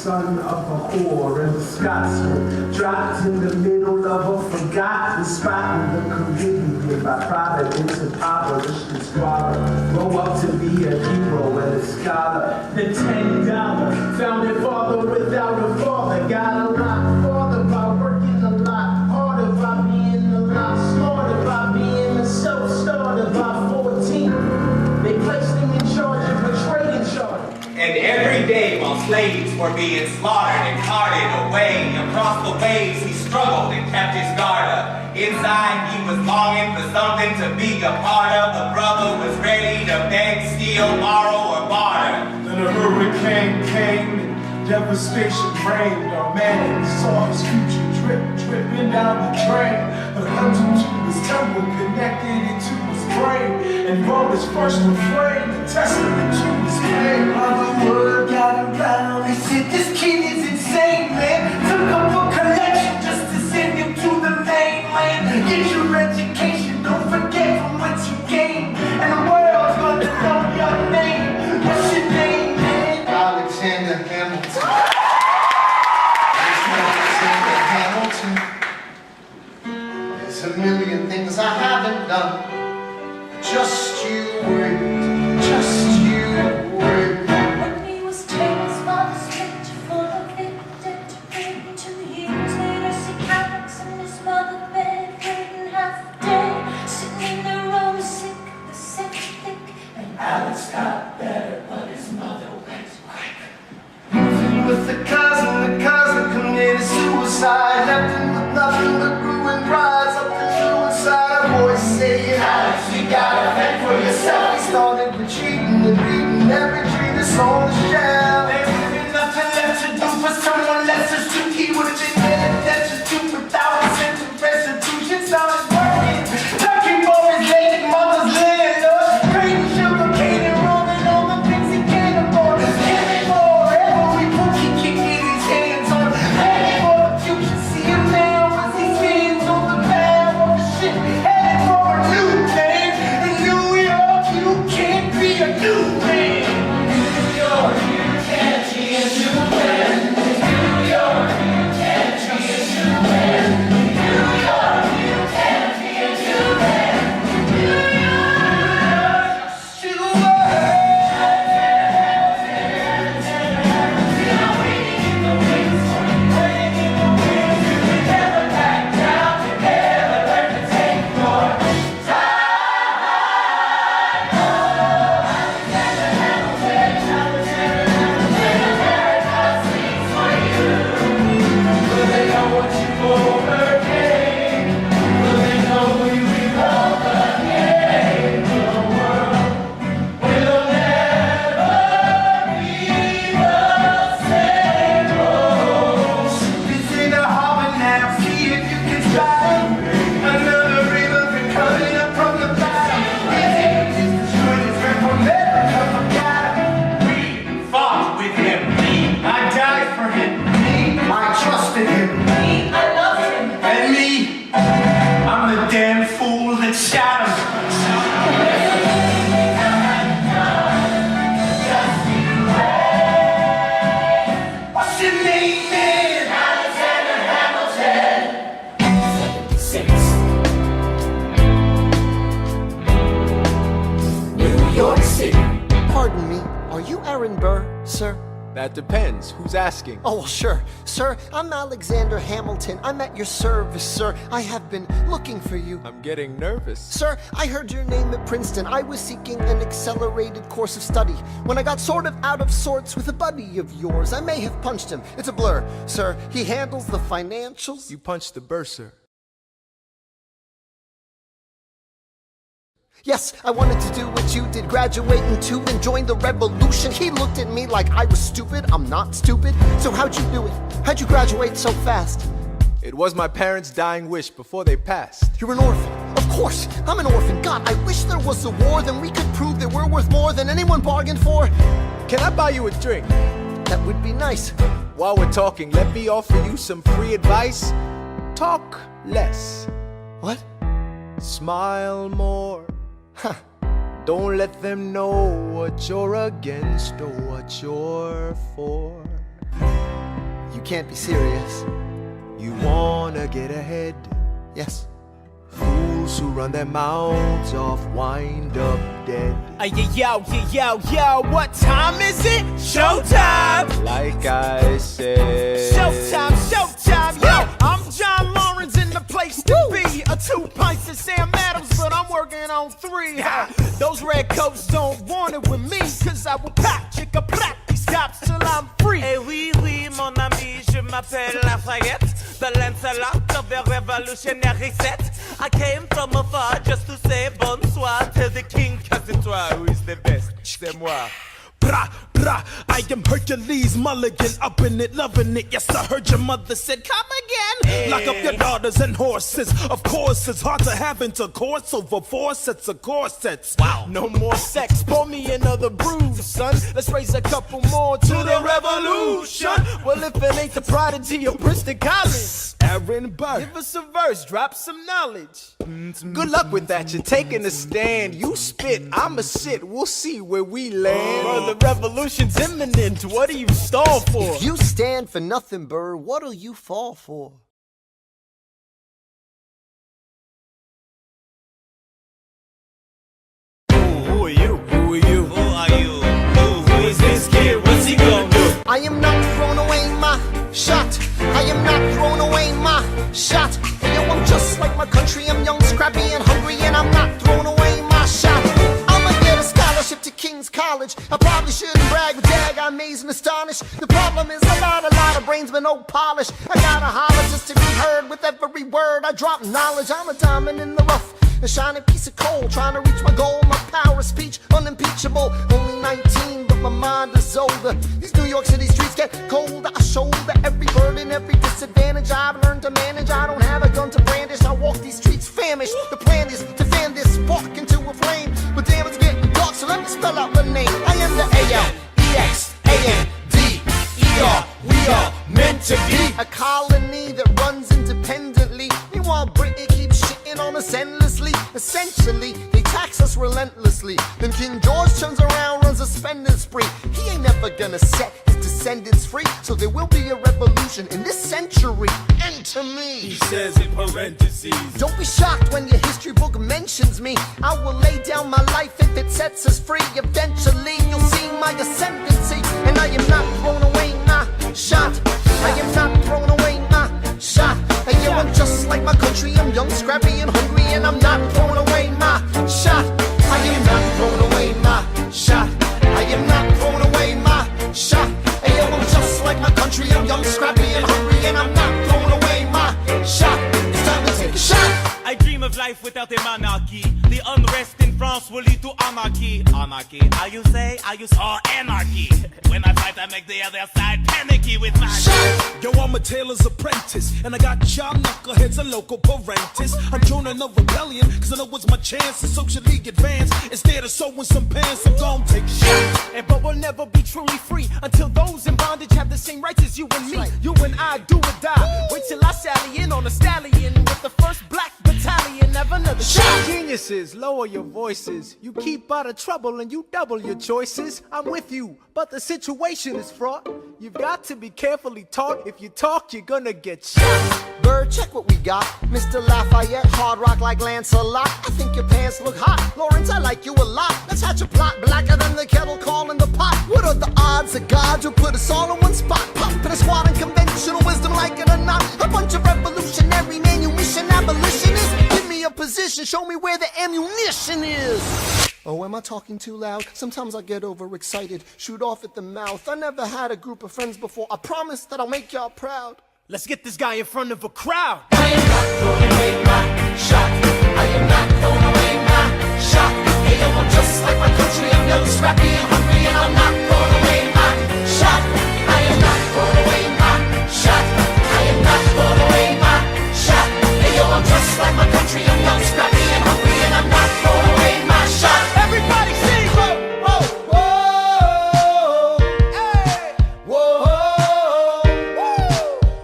son of a whore and a Scotsman, dropped in the middle of a forgotten spot in the Caribbean by Providence, impoverished and squalor. Grow up to be a hero and a scholar. The $10 founding father without a father. Got a lot farther by working a lot harder, by being a lot smarter, by being a self-starter. By 14, they placed him in charge of a trading charter. And every day while slaves were being slaughtered and carted away across the waves, he struggled and kept his guard up. Inside he was longing for something to be a part of. The brother was ready to beg, steal, borrow, or barter. Then a hurricane came and devastation reigned. Our man saw his future dripping down the drain. A hunter to his temple connected it to his brain, and he wrote his first refrain, the testament to his pain. All the word got around, they said this kid is insane, man. Took up a collection just to send him to the mainland. Get your education, don't forget from what you gained, and the world's gonna know your name. What's your name, man? Alexander Hamilton. Alexander Hamilton. There's a million things I haven't done. Just you wait, just you wait. When he was 10, his father's picture full of it, dead to bring 2 years later, sick Alex and his mother bedridden half dead, sitting in their room sick, the septic, and Alex got better, but his mother went quick. Moving with the cousin committed suicide, left him with nothing but ruined prize up the suicide. Voice saying, Alex, you gotta fend for yourself. He started retreating and reading every treatise on the shelf. There would have been nothing left to do for someone less astute. He would have been dead destitute without a sense of restitution. Started working, tucking for his late mother's landlord, trading sugar cane and rolling all the things he can't afford. Giving more every book he can get his hands on. Heading for the future, see him now as he stands on the bow of the ship, heading for a new land. In New York, you can't be a new man. New York, you can't be a new man. New York, you can't be a new man. New York, you can't be a new man. New York, just you Pardon me, are you Aaron Burr, sir? That depends. Who's asking? Oh, well, sure. Sir, I'm Alexander Hamilton. I'm at your service, sir. I have been looking for you. I'm getting nervous. Sir, I heard your name at Princeton. I was seeking an accelerated course of study. When I got sort of out of sorts with a buddy of yours, I may have punched him. It's a blur. Sir, he handles the financials. You punched the bursar. Yes, I wanted to do what you did, graduate into and join the revolution. He looked at me like I was stupid. I'm not stupid. So how'd you do it? How'd you graduate so fast? It was my parents' dying wish before they passed. You're an orphan. Of course, I'm an orphan. God, I wish there was a war, then we could prove that we're worth more than anyone bargained for. Can I buy you a drink? That would be nice. While we're talking, let me offer you some free advice. Talk less. What? Smile more. Huh. Don't let them know what you're against or what you're for. You can't be serious. You wanna get ahead. Yes. Fools who run their mouths off wind up dead. Yo, what time is it? Showtime! Like I said. Showtime, yo! I'm John Lawrence in the place to be. A 2 pints of Sam Adams, but I'm working on 3. Ha. Those red coats don't want it with me, cause I will pop, chicka plop these cops till I'm free. Eh oui, mon ami, je m'appelle Lafayette, the Lancelot of the revolutionary set. I came from afar just to say bonsoir to the king, cause it's toi who is the best, c'est moi. Brah, brah, I am Hercules Mulligan, up in it, loving it. Yes, I heard your mother said, come again. Lock up your daughters and horses. Of course, it's hard to have intercourse over 4 sets of corsets. Wow. No more sex, pour me another brew, son. Let's raise a couple more to the revolution. Well, if it ain't the prodigy of Princeton College, Aaron Burr. give us a verse, drop some knowledge. Good luck with that, you're taking a stand. You spit, I'ma sit, we'll see where we land. Bro, the revolution's imminent, what do you stall for? If you stand for nothing, Burr, what'll you fall for? Who are you? Who are you? Who are you? Who is this kid? What's he gonna do? I am not throwing away my shot. I am not throwing away my shot. And yo, I'm just like my country. I'm young, scrappy, and hungry, and I'm not throwing away my shot. I'ma get a scholarship to King's College. I probably shouldn't brag, but dag, I'm amazed and astonished. The problem is a lot of brains, but no polish. I gotta holler just to be heard with every word. I drop knowledge. I'm a diamond in the rough, a shining piece of coal, trying to reach my goal. My power of speech, unimpeachable. Only 19, but my mind is older. These New York City streets get colder. I shoulder every burden, every disadvantage I've learned to manage. I don't have a gun to brandish. I walk these streets famished. The plan is to fan this spark into a flame. But damn, it's getting dark, so let me spell out the name. I am the A-L-E-X-A-N-D-E-R. We are meant to be a colony that runs independently. Meanwhile, Britain keeps shitting on us endlessly. Essentially, they tax us relentlessly. Then King George turns around, runs a spending spree. He ain't never gonna set his descendants free. So there will be a revolution in this century. Enter me. He says in parentheses. Don't be shocked when your history book mentions me. I will lay down my life if it sets us free. Eventually, you'll see my ascendancy. And I am not throwing away my shot. I am not throwing away my shot. And yo, I'm just like my country. I'm young, scrappy, and hungry, and I'm not throwing away my shot. I am not throwing away my shot. I am not throwing away my shot. And yo, I'm just like my country. I'm young, scrappy, and hungry, and I'm not throwing away my shot. It's time to take a shot. I dream of life without a monarchy. The unrest in France will lead to anarchy. Anarchy, how you say? I use anarchy. When I fight, I make the other side panicky with my Yo, I'm a tailor's apprentice, and I got y'all knuckleheads and local parentis. I'm joining a rebellion, cause I know it's my chance to socially advance. Instead of sewing some pants, I'm gon' take shots. But we'll never be truly free until those in bondage have the same rights as you and me. You and I do or die. Wait till I sally in on a stallion with the first black battalion. Have another shot. Geniuses, lower your voices. You keep out of trouble and you double your choices. I'm with you, but the situation is fraught. You've got to be carefully taught. If you talk, you're gonna get shot. Bird, check what we got. Mr. Lafayette, hard rock like Lancelot. I think your pants look hot. Lawrence, I like you a lot. Let's hatch a plot blacker than the kettle calling the pot. What are the odds that God will put us all in one spot? Pumping a squad in conventional wisdom, like it or not. A bunch of revolutionary manumission abolitionists. Give me a position, show me where the ammunition is. Oh, am I talking too loud? Sometimes I get overexcited, shoot off at the mouth. I never had a group of friends before. I promise that I'll make y'all proud. Let's get this guy in front of a crowd. I am not throwing away my shot. I am not throwing away my shot. Hey, yo, I'm just like my country. I'm young, scrappy, and hungry, and I'm not throwing away my shot. I am not throwing away my shot. I am not throwing away my shot. Hey, yo, I'm just like my country. I'm young, scrappy, and hungry, and I'm not throwing away my shot. Everybody sing! Whoa, whoa, Whoa, hey, whoa,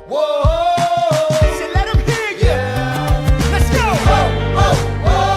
whoa. So let him hear you. Yeah. Let's go! Whoa, whoa, whoa.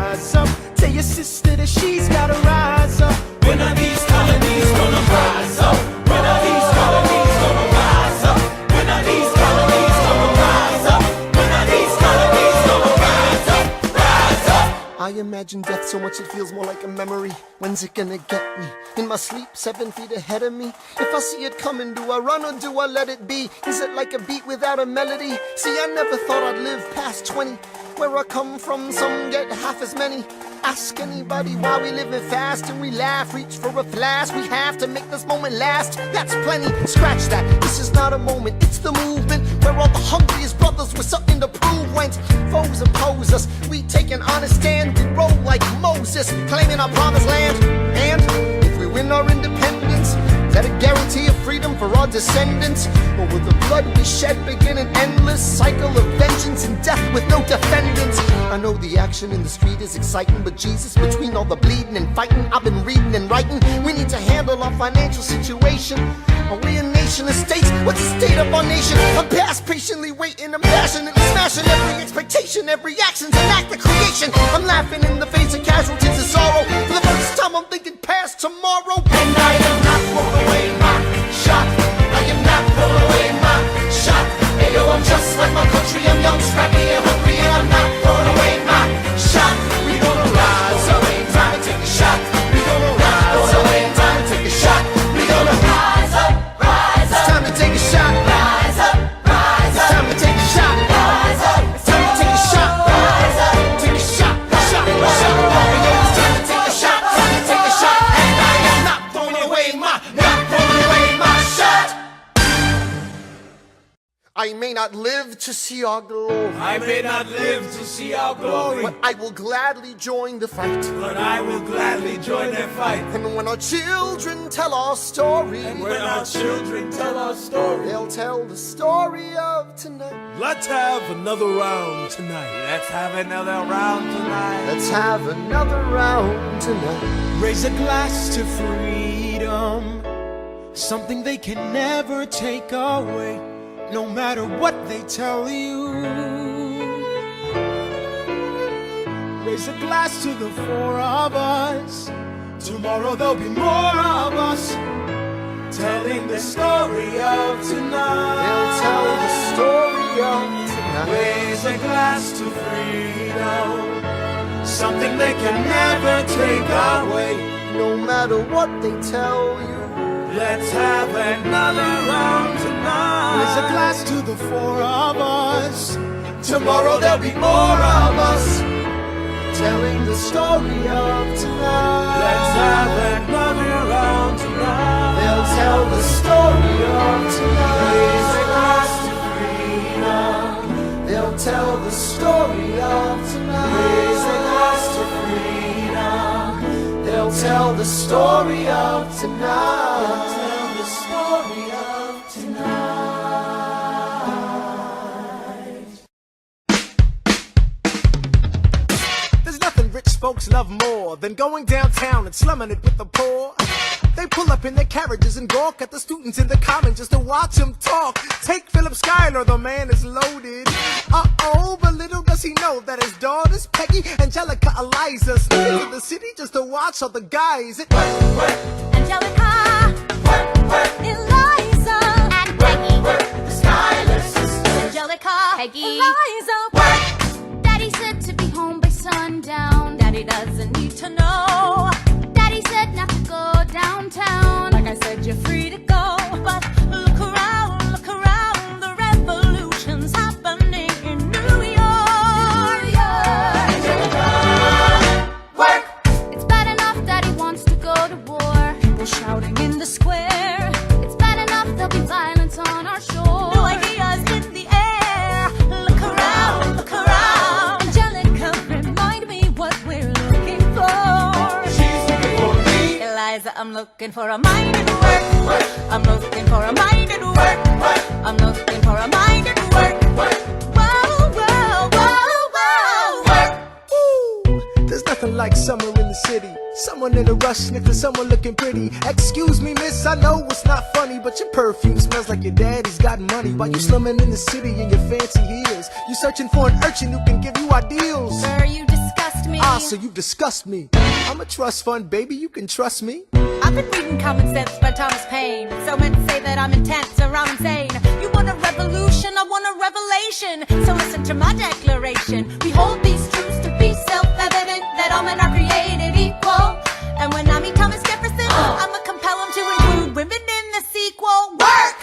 rise up. Tell your sister that she's gotta rise up. When are these colonies gonna rise up? When are these colonies gonna rise up? When are these colonies gonna rise up? When are these colonies gonna rise up? Rise up! I imagine death so much it feels more like a memory. When's it gonna get me? In my sleep, 7 feet ahead of me. If I see it coming, do I run or do I let it be? Is it like a beat without a melody? See, I never thought I'd live past 20. Where I come from, some get half as many. Ask anybody why we living fast and we laugh, reach for a flash. We have to make this moment last. That's plenty. Scratch that. This is not a moment, it's the movement where all the hungriest brothers with something to prove. When foes oppose us, we take an honest stand. We roll like Moses, claiming our promised land. And if we win our independence, is that a guarantee of freedom for our descendants? Or will the blood we shed begin an endless cycle of vengeance and death with no defendants? I know the action in the street is exciting, but Jesus, between all the bleeding and fighting I've been reading and writing, we need to handle our financial situation. Are we a nation of states? What's the state of our nation? I'm past patiently waiting, I'm passionately smashing every expectation, every action's an act of creation. I'm laughing in the face of casualties of sorrow. For the first time I'm thinking past tomorrow. And I am not throwing away my shot. I am not throwing away my shot. Hey yo, I'm just like my country. I'm young, scrappy, and hungry, and I'm not throwing away my shot. We gonna rise up, ain't time to take a shot. We gonna rise up, ain't time to take a shot. We gonna rise up, rise up. It's time to take a shot. Rise up, rise up. It's time to take a shot. Rise up. It's time to take a shot. Rise up. Take a shot. Shot. Shot. Hey yo, it's time to take a shot. Time to take a shot. And I am not throwing away my shot. I may not live to see our glory, I may not live to see our glory, but I will gladly join the fight. but I will gladly join their fight. And when our children tell our story, And when our children tell our story, they'll tell the story of tonight. let's have another round tonight. Let's have another round tonight. Let's have another round tonight. Raise a glass to freedom, something they can never take away, no matter what they tell you. Raise a glass to the four of us. Tomorrow there'll be more of us, telling the story of tonight. They'll tell the story of tonight. Raise a glass to freedom, something they can never take away. No matter what they tell you. Let's have another round tonight. Raise a glass to the four of us. Tomorrow there'll be more of us, Telling the story of tonight. let's have another round tonight. They'll tell the story of Raise a tonight. glass to freedom. They'll tell the story of tonight. Raise a glass to freedom. They'll tell the story of Tell tonight. the story of tonight. There's nothing rich folks love more than going downtown and slumming it with the poor. They pull up in their carriages and gawk at the students in the common just to watch them talk. Take Philip Schuyler, the man is loaded. Uh-oh, but little does he know that his daughters, Peggy, Angelica, Eliza, sneak into the city just to watch all the guys. Angelica, Eliza, and Peggy, The Schuyler sisters. Angelica, Peggy, Eliza. Daddy said to be home by sundown. Daddy doesn't need to know. Daddy said not to go downtown. Like I said, you're free to go, but look around, the revolution's happening in New York. Work. It's bad enough Daddy wants to go to war. People shouting in the square. It's bad enough there'll be violence on our shore. New ideas in the air. Look around, Angelica, remind me what we're looking for. She's looking for me. Eliza, I'm looking for a mind at work. I'm looking for a mind at work. I'm looking for a mind at work. Whoa, whoa, whoa, whoa. Ooh, there's nothing like summer in the city. Someone in a rush sniffing someone looking pretty. Excuse me, miss, I know it's not funny, but your perfume smells like your daddy's got money. While you slumming in the city in your fancy heels, you searching for an urchin who can give you ideals. Sir, you disgust me. Ah, so you disgust me. I'm a trust fund, baby, you can trust me. I've been reading Common Sense by Thomas Paine. So meant to say that I'm intense or I'm insane. You want a revolution, I want a revelation. So listen to my declaration. We hold these truths to be self-evident, that all men are created equal. And when I meet Thomas Jefferson, I'ma compel him to include women in the sequel. Work!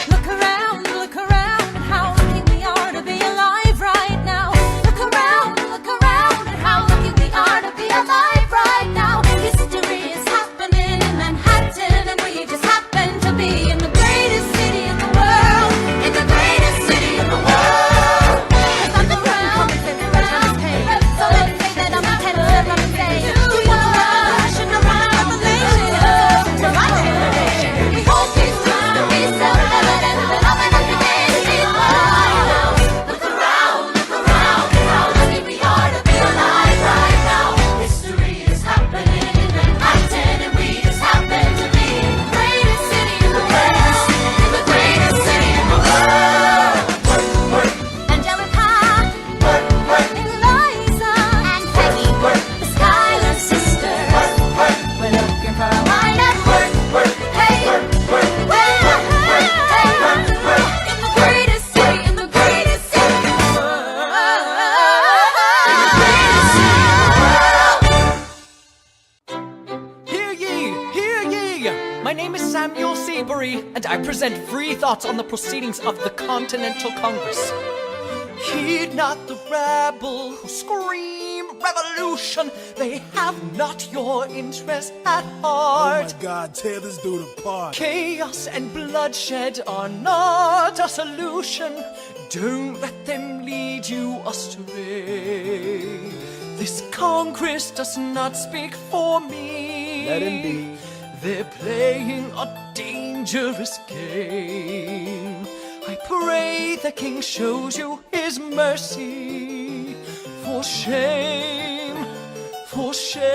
Look around at how lucky we are to be alive right now. Look around at how lucky we are to be alive right now. History is happening in Manhattan, and we just happen to be in the greatest city in the world. In the greatest city in the world. 'Cause I'm the crown, so let's say that I'm intense or I'm insane. You want a revolution, I want a revelation. To my generation, we hold these truths to be self-evident, that all men are created equal. Look around at how lucky we are to be alive right now. History is happening in Manhattan, and we just happen to be in the greatest city in the world. In the greatest city in the world. Angelica, Eliza, and Peggy, the Schuyler sisters. We're looking for a line at work. Hey, in the greatest city, in the greatest city in the world. Hear ye! My name is Samuel Seabury, and I present free thoughts on the proceedings of the Continental Congress. Heed not the rabble who scream revolution. They have not your interest at heart. Oh my God, tear this dude apart. Chaos and bloodshed are not a solution. Don't let them lead you astray. This Congress does not speak for me. Let him be. They're playing a dangerous game. I pray the King shows you his mercy. For shame, for shame.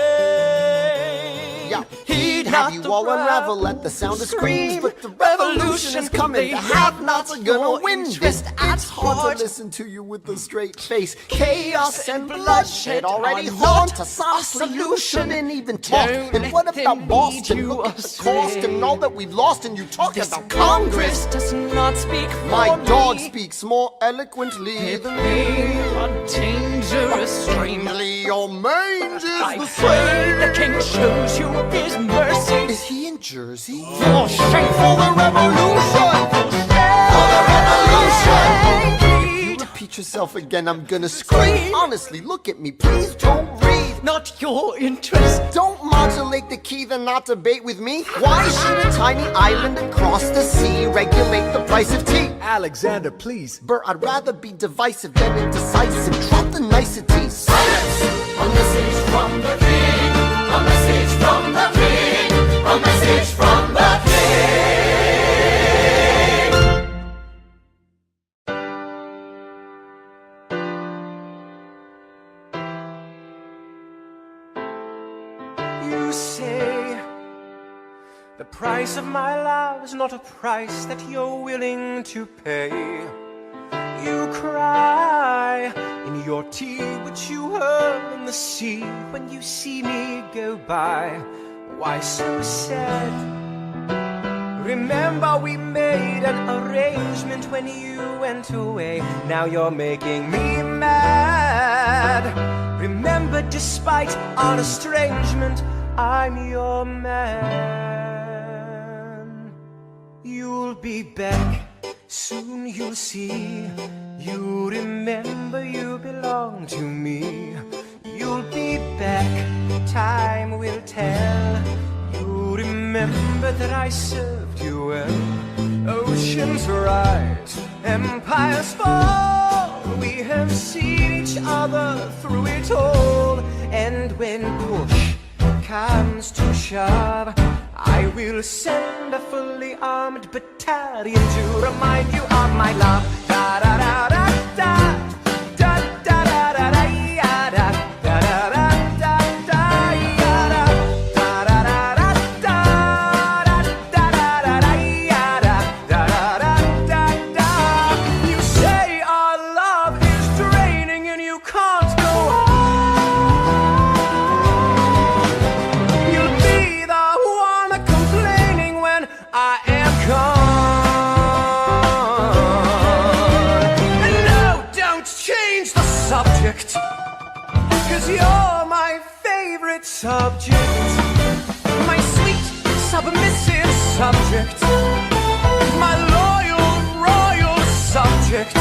Yeah. Heed Have not you the all unravel rabble at the sound of who screams? scream But the revolution is coming. They The have have-nots not are gonna your win this. interest at It's hard heart. to listen to you with a straight face. Chaos and bloodshed already are haunt not us. Honestly, you shouldn't even talk. Don't And what let about them Boston? lead you Look at the astray. cost and all that we've lost, and you talk This about Congress Congress. does not speak for My dog me. speaks more eloquently They're than playing me. a dangerous game. Strangely, your mange is I the pray the same. King shows you his mercy. Is he in Jersey? For shame for the revolution! For the revolution! You repeat yourself again, I'm gonna scream. Honestly, look at me, please don't read. Not your interest. Don't modulate the key, then not debate with me. Why should a tiny island across the sea regulate the price of tea? Alexander, please. Bert, I'd rather be divisive than indecisive. Drop the niceties. Silence! A message from the king. A message from the king. A message from the king. You say the price of my love is not a price that you're willing to pay. You cry in your tea, which you hurl in the sea when you see me go by. Why so sad? Remember we made an arrangement when you went away. Now you're making me mad. Remember, despite our estrangement, I'm your man. You'll be back, soon you'll see. You remember you belong to me. You'll be back, time will tell. You remember that I served you well. Oceans rise, empires fall. We have seen each other through it all. And when push comes to shove, I will send a fully armed battalion to remind you of my love. Da da da da da. Da da da da da ya da. Da da da da da ya da. Da da da da da. Da da da da ya da. Da da da da da. You say our love is draining and you can't go on. favorite subject, my sweet submissive subject, my loyal royal subject,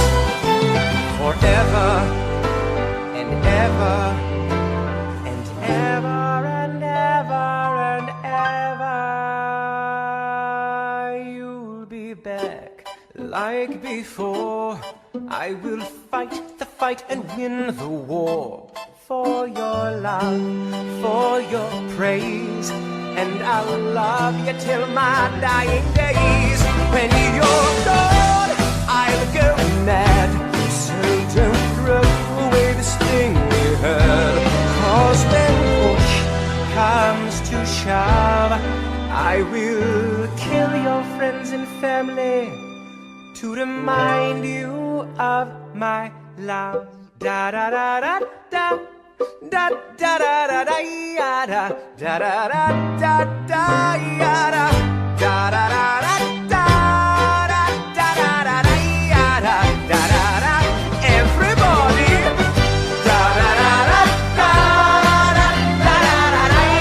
forever and ever and ever and ever and ever. You'll be back like before. I will fight the fight and win the war for your love, for your praise, and I'll love you till my dying days. When you're gone, I'll go mad, so don't throw away this thing we had. 'Cause when push comes to shove, I will kill your friends and family to remind you of my love. Da da da da da da da da da da da da da da da da da da da da. Everybody. Da da da da da da da da da da da da.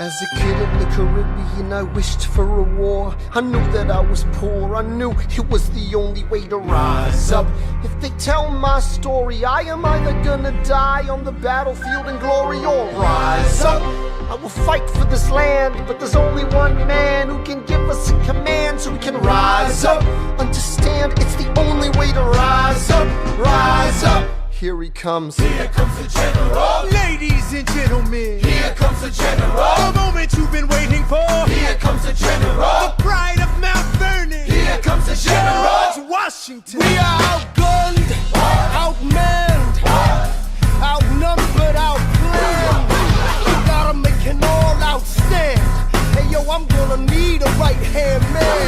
As a kid in the Caribbean, I wished for a war. I knew that I was poor, I knew it was the only way to rise up. If they tell my story, I am either gonna die on the battlefield in glory or rise up. I will fight for this land, but there's only one man who can give us a command so we can rise up. Understand, it's the only way to rise up, rise up. Here he comes. Here comes the general. Ladies and gentlemen, Here comes the general. the moment you've been waiting for. Here comes the general. The pride of Mount Vernon. Here comes the general. George Washington. We are outgunned, outmanned, outnumbered, outplanned. You gotta make an all-out stand. Hey yo, I'm gonna need a right-hand man.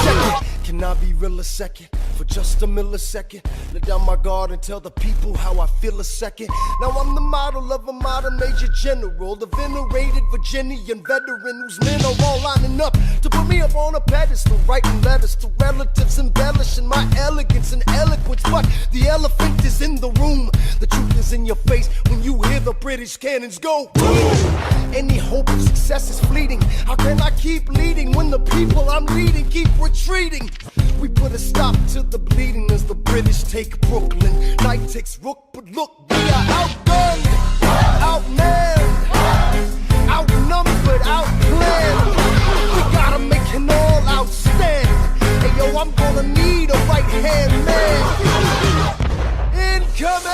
Check it. Can I be real a second? For just a millisecond, let down my guard and tell the people how I feel a second. Now I'm the model of a modern major general, the venerated Virginian veteran whose men are all lining up to put me up on a pedestal, writing letters to relatives, embellishing my elegance and eloquence. But the elephant is in the room. The truth is in your face when you hear the British cannons go boom. Any hope of success is fleeting. How can I keep leading when the people I'm leading keep retreating? We put a stop to the bleeding as the British take Brooklyn. Night takes Rook, but look, we are outgunned, outmanned, outnumbered, outplanned. We gotta make an all-out stand. Hey yo, I'm gonna need a right-hand man. Incoming!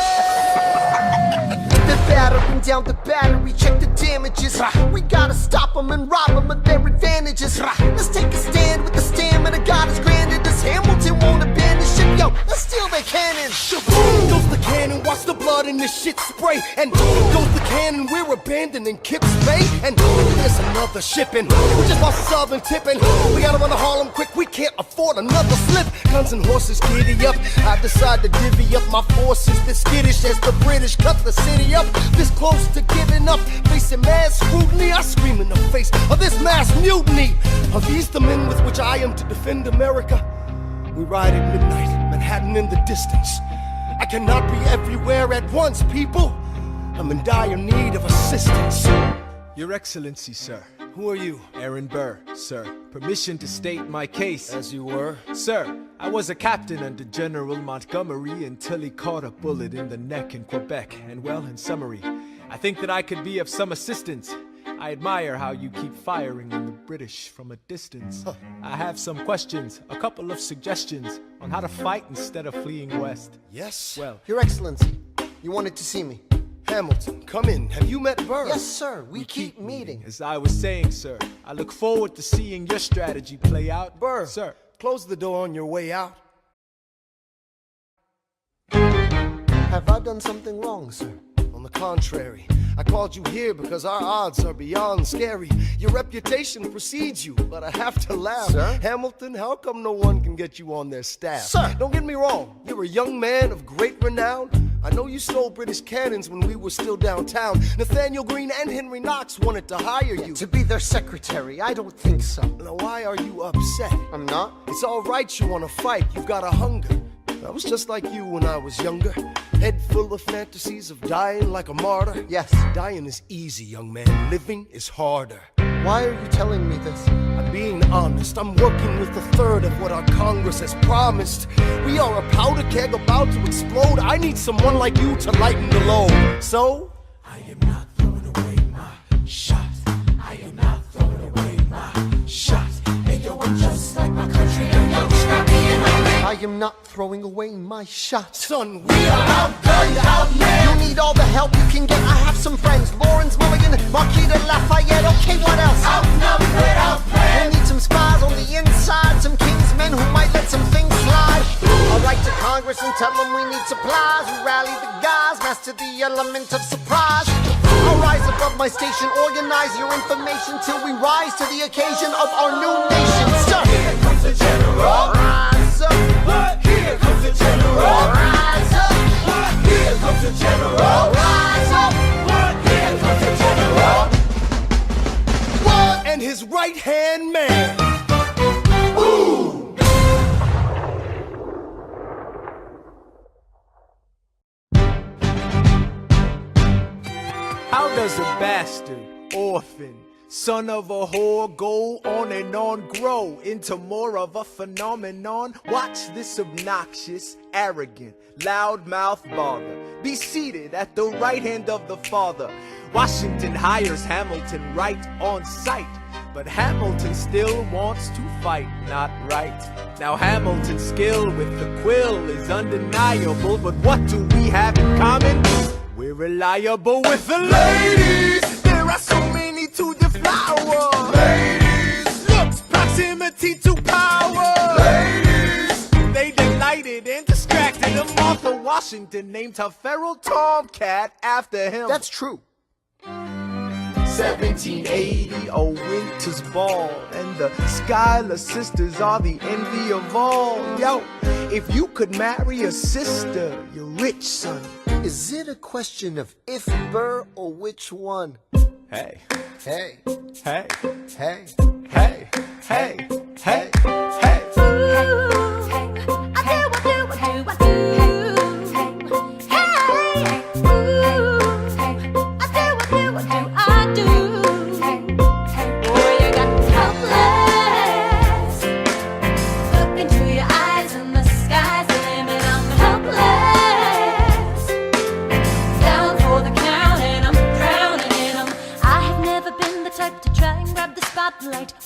They're battering down the battery, check the damages. We gotta stop them and rob them of their advantages. Let's take a stand with the stamina God has granted us. Hamilton won't abandon ship, yo, let's steal their cannons. Boom goes the cannon, watch the blood in the shit spray. And goes the cannon, we're abandoning Kips Bay. And there's another shipping, we just lost Southern tipping. We gotta run to Harlem quick, we can't afford another slip. Guns and horses giddy up, I decide to divvy up my forces. This skittish as the British cut the city up. This close to giving up, facing mad scrutiny. I scream in the face of this mass mutiny. Are these the men with which I am to defend America? We ride at midnight, Manhattan in the distance. I cannot be everywhere at once, people. I'm in dire need of assistance. Your Excellency, sir. Who are you? Aaron Burr, sir. Permission to state my case. As you were? Sir, I was a captain under General Montgomery until he caught a bullet in the neck in Quebec. And well, in summary, I think that I could be of some assistance. I admire how you keep firing on the British from a distance. I have some questions, a couple of suggestions on how to fight instead of fleeing west. Yes? Well, Your Excellency, you wanted to see me. Hamilton, come in. Have you met Burr? Yes, sir. We keep meeting. As I was saying, sir, I look forward to seeing your strategy play out. Burr, Sir. close the door on your way out. Have I done something wrong, sir? On the contrary, I called you here because our odds are beyond scary. Your reputation precedes you, but I have to laugh. Sir? Hamilton, how come no one can get you on their staff? Sir! Don't get me wrong, you're a young man of great renown. I know you stole British cannons when we were still downtown. Nathaniel Greene and Henry Knox wanted to hire you. To be their secretary, I don't think so. Now why are you upset? I'm not. It's all right you want to fight, you've got a hunger. I was just like you when I was younger. Head full of fantasies of dying like a martyr. Yes. Dying is easy, young man. Living is harder. Why are you telling me this? I'm being honest. I'm working with a third of what our Congress has promised. We are a powder keg about to explode. I need someone like you to lighten the load. So, I am not throwing away my shot. I am not throwing away my shot. Hey yo, I'm just like my country. I'm young, scrappy, and hungry. I am not throwing away my shot. son, we are outgunned, outmanned. You need all the help you can get. I have some friends. Lawrence Mulligan, Marquis de Lafayette. Okay, what else? Outnumbered, outplanned. We need some spies on the inside. Some kingsmen who might let some things slide. I'll write to Congress and tell them we need supplies. We rally the guys, master the element of surprise. I'll rise above my station, organize your information till we rise to the occasion of our new nation. Sir, Here comes the general. rise up. What? Here comes the general. Rise up. What? Here comes the general. Rise up. What? Here comes the general. And his right-hand man. How does a bastard, orphan, son of a whore go on and on, grow into more of a phenomenon? Watch this obnoxious, arrogant, loudmouth bother be seated at the right hand of the father. Washington hires Hamilton right on sight, but Hamilton still wants to fight, not right. Now Hamilton's skill with the quill is undeniable, but what do we have in common? We're reliable with the ladies. There are so many to deflower. Ladies. Looks, proximity to power. Ladies. They delighted and distracted. And Martha Washington named her feral tomcat after him. That's true. 1780, a winter's ball, and the Schuyler sisters are the envy of all. Yo, if you could marry a sister, you're rich, son. Is it a question of if Burr or which one? Hey, Hey, hey, hey. hey, hey, hey, hey.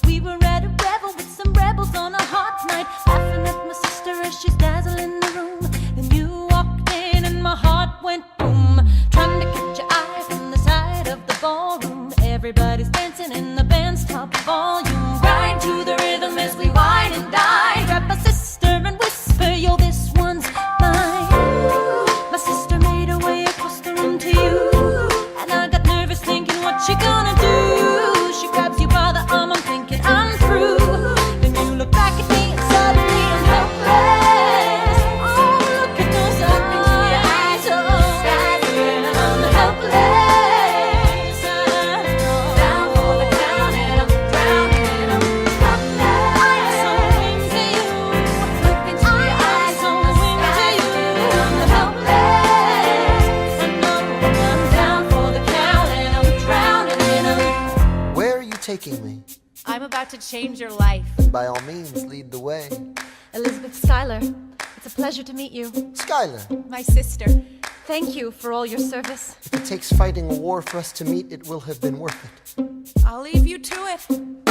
We were at a revel with some rebels on a hot night, laughing at my sister as she's dazzling the room. Then you walked in and my heart went boom, trying to catch your eye from the side of the ballroom. Everybody's dancing in the band's top volume, grind to the rhythm as we wine and dine. Grab my sister and whisper, yo, this one's mine. My sister made her way across the room to you, and I got nervous thinking, what she gonna do? She grabs you by the arm, I'm thinking I'm through. Then you look back at me and suddenly I'm helpless. Oh, look at those eyes, oh, I'm helpless. Down for the count and I'm drowning and I'm helpless. I'm so into you. Look into your eyes, so into you. I'm helpless. I know I'm down for the count and I'm drowning and I'm. Where are you taking me? I'm about to change your life. By all means, lead the way. Elizabeth Schuyler, it's a pleasure to meet you. Schuyler, My sister. Thank you for all your service. if it takes fighting a war for us to meet, it will have been worth it. I'll leave you to it. 1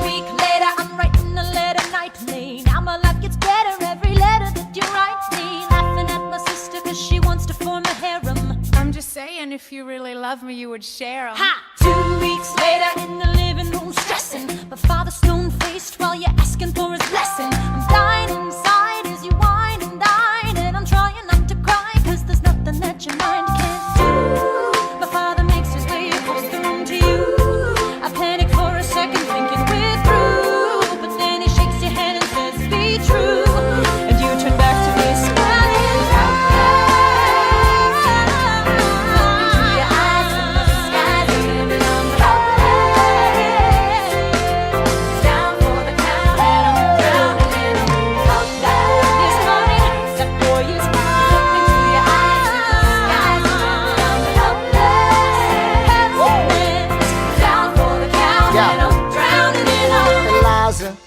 week later, I'm writing a letter nightly. Now my life gets better every letter that you write me. Laughing at my sister 'cause she wants to form a harem. I'm just saying, if you really love me, you would share 'em. Ha! 2 weeks later in the living room stressing. My father's stone-faced while you're asking for his blessing. I'm dying inside as you whine and dine, and I'm trying not to cry, cause there's nothing that your mind can't do. My father makes his way across the room to you. I panic for a second thinking we're through, but then he shakes your hand and says, be true. And you turn back to me smiling.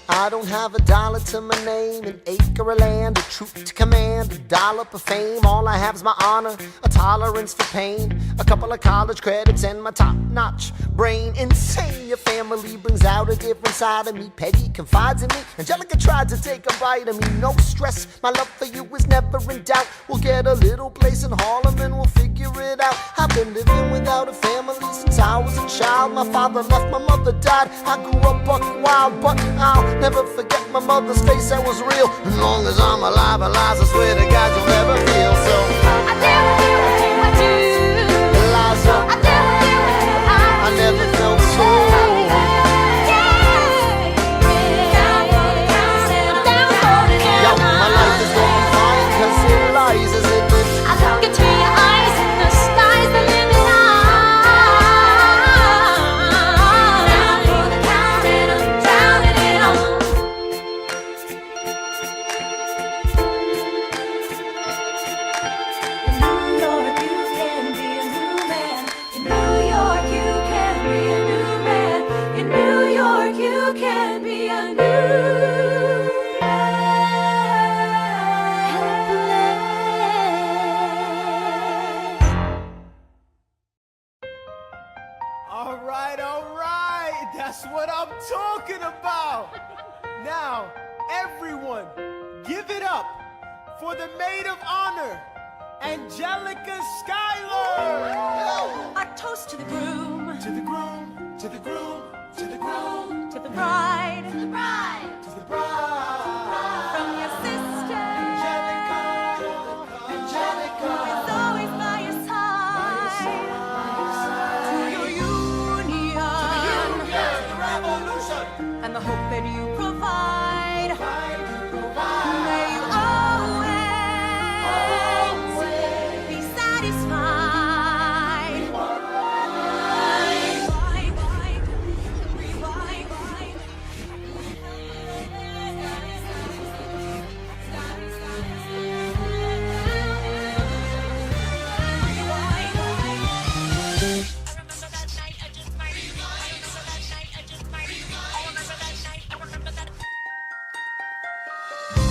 I don't have a dollar to my name, an acre of land, a troop to command, a dollop of fame. All I have is my honor, a tolerance for pain, a couple of college credits, and my top-notch brain. Insane, your family brings out a different side of me. Peggy confides in me, Angelica tried to take a bite of me. No stress, my love for you is never in doubt. We'll get a little place in Harlem and we'll figure it out. I've been living without a family since I was a child. My father left, my mother died. I grew up buck wild, but I'll never forget my mother's face, that was real. As long as I'm alive, I swear to God you'll never feel so. I do, Eliza, I never felt so. Yo, my life is gonna be fine, cause Eliza's in it. I look into your eyes and the sky's the limit. Down for the count and I'm drowning it all. Alright, that's what I'm talking about. Now, everyone, give it up for the maid of honor, Angelica Schuyler. Our toast to the groom, To the groom, to the groom, to the groom, to the bride, to the bride. from your sister, Angelica, Angelica. who's always by your side, to your union, The revolution. and the hope that you provide. May you always be satisfied.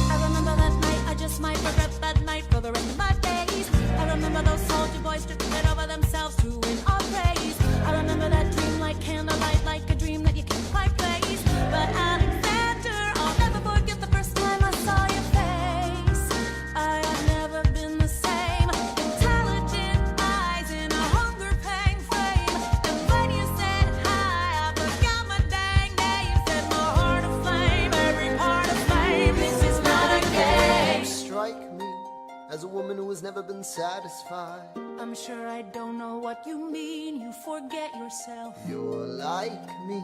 I remember that night, I just might regret that night for the rest of my days. I remember those soldier boys tripping it over themselves to win our praise. I remember that dream like candlelight, like a dream that you can't quite place. But Alexander, I'll never forget the first time I saw your face. I have never been the same. Intelligent eyes in a hunger pang frame. And when you said hi, I forgot my dang name. Set my heart aflame, every part of flame. This is not a game. You strike me as a woman who has never been satisfied. I'm sure I don't know what you mean. You forget yourself. You're like me,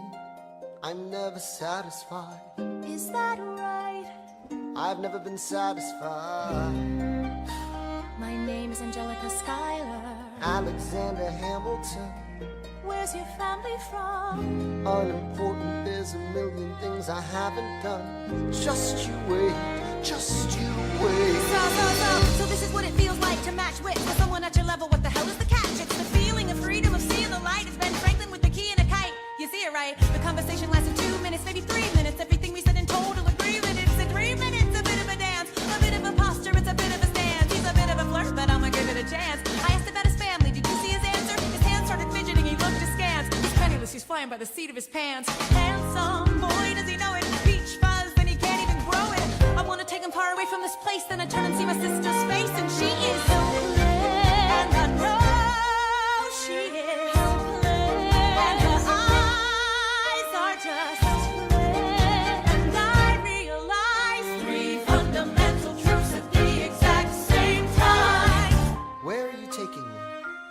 I'm never satisfied. Is that right? I've never been satisfied. My name is Angelica Schuyler. Alexander Hamilton, Where's your family from? unimportant, there's a million things I haven't done. Just you wait, just you wait. So this is what it feels like to match wits with someone at your level. What the hell is the catch? It's the feeling of freedom, of seeing the light. It's Ben Franklin with the key and a kite. You see it right? The conversation lasted 2 minutes, maybe 3 minutes. Everything we said in total agreement. It's a 3 minutes, a bit of a dance, a bit of a posture, it's a bit of a stance. He's a bit of a flirt, but I'ma give it a chance. I asked about his family. Did you see his answer? His hands started fidgeting. He looked askance. He's penniless. He's flying by the seat of his pants. Handsome boy, does he know it? Peach fuzz, and he can't even grow it. I wanna take him far away from this place. Then I turn and see my sister's face, and she is so good. And I know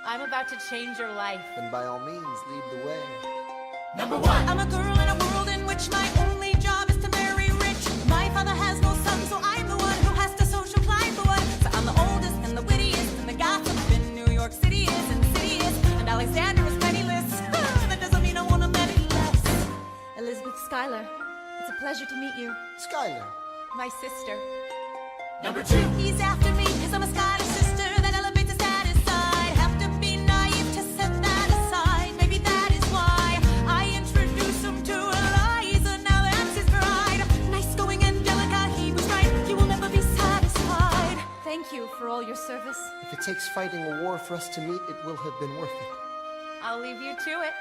I'm about to change your life. Then by all means, lead the way. Number one. I'm a girl in a world in which my only job is to marry rich. My father has no son, so I'm the one who has to social climb the one. So I'm the oldest and the wittiest and the gossip in New York City is insidious. And Alexander is penniless. That doesn't mean I want him any less. Elizabeth Schuyler, it's a pleasure to meet you. Skylar. My sister. Number two. He's after me because I'm a Schuyler sister. That elevates his status side. Have to be naive to set that aside. Maybe that is why I introduce him to Eliza. Now that's his bride. Nice going, Angelica, he was right. You will never be satisfied. Thank you for all your service. If it takes fighting a war for us to meet, it will have been worth it. I'll leave you to it.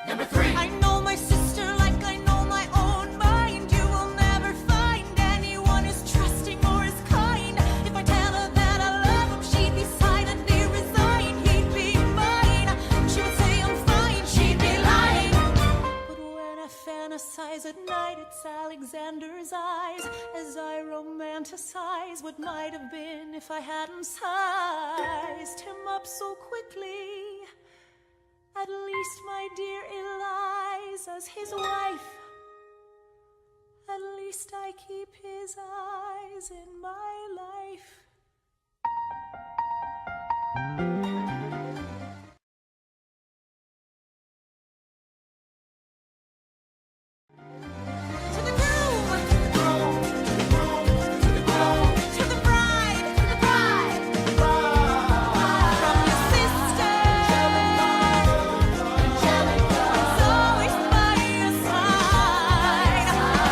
Number three. I know my sister like I know my own mind. You will never find anyone as trusting or as kind. If I tell her that I love him, she'd be silently resigned. He'd be mine. She would say I'm fine. She'd be lying. But when I fantasize at night, it's Alexander's eyes as I romanticize what might have been if I hadn't sized him up so quickly. At least, my dear Eliza's his wife. At least I keep his eyes in my life. To the groom, to the groom, to the groom, to the groom, to the bride, to the bride, to the bride. From your sister. It's always by your side.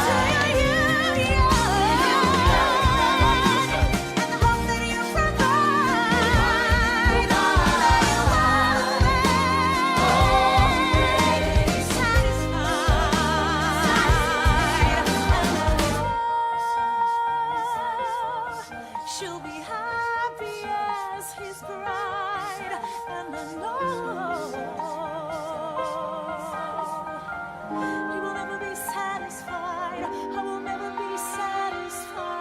To you, and the hope that you provide. Satisfied. She'll be happy as his bride, and I know he will never be satisfied. I will never be satisfied.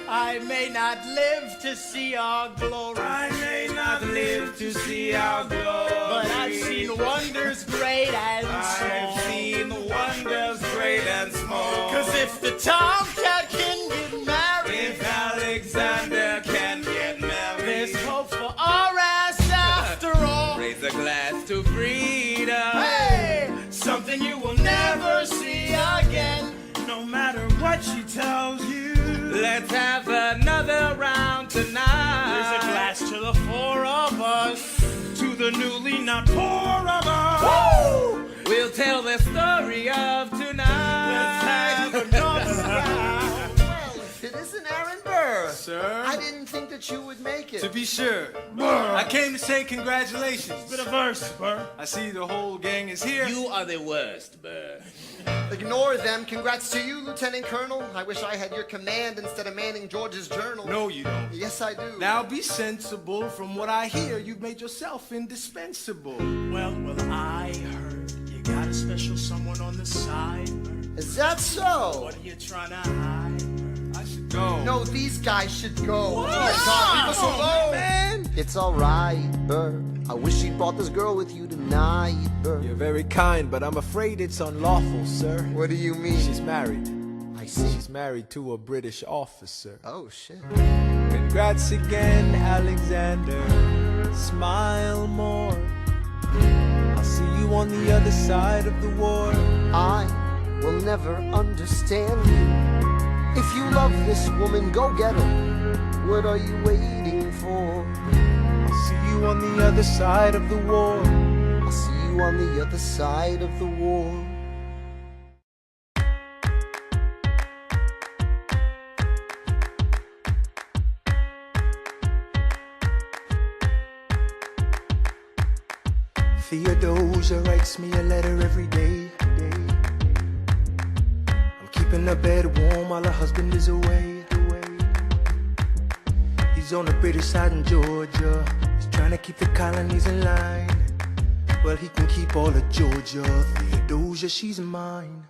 I may not live to see our glory. I may not live to see our glory, But I've seen wonders great and small. I've seen wonders great and small. 'Cause if the tomcat can get married, If Alexander can get married, there's hope for our ass after all. raise a glass to freedom. Hey, something you will never see again. No matter what she tells you, Let's have another round tonight. There's a glass to the four of us. to the newly not poor of us. Woo! We'll tell the story of tonight. Let's have another round. Well, if it isn't Aaron Burr. Sir? I didn't think that you would make it. To be sure, I came to say congratulations. Bit of verse, Burr. I see the whole gang is here. You are the worst, Burr. Ignore them. Congrats to you, Lieutenant Colonel. I wish I had your command instead of manning George's journal. No, you don't. Yes, I do. Now be sensible. From what I hear, you've made yourself indispensable. Well, I heard you got a special someone on the side, Burr. Is that so? What are you trying to hide, Burr? I should go. No, these guys should go. What? Oh my God, leave us Come on, alone. man. It's alright, Burr. I wish you brought this girl with you tonight, Burr. You're very kind, but I'm afraid it's unlawful, sir. What do you mean? She's married. I see. She's married to a British officer. Oh, shit. Congrats again, Alexander. Smile more. I'll see you on the other side of the war. I will never understand you. If you love this woman, go get her. What are you waiting for? I'll see you on the other side of the war. I'll see you on the other side of the war. Theodosia writes me a letter every day. I'm keeping her bed warm while her husband is away. He's on the British side in Georgia. He's trying to keep the colonies in line. Well, he can keep all of Georgia. Theodosia, she's mine.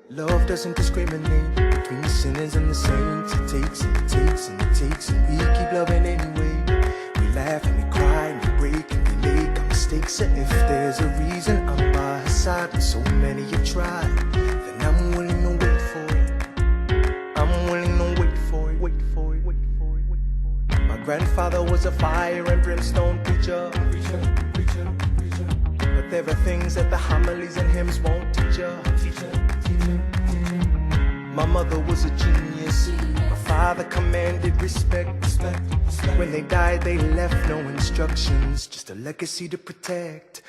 Love doesn't discriminate between the sinners and the saints. It takes and it takes and it takes, and we keep loving anyway. We laugh and we cry and we break and we make our mistakes. And if there's a reason I'm by her side, and so many have tried, then I'm willing to wait for it. I'm willing to wait for it, wait for it, wait for it, wait for it. My grandfather was a fire and brimstone preacher. But there are things that the homilies and hymns won't teach you. My mother was a genius. My father commanded respect. When they died, they left no instructions, just a legacy to protect.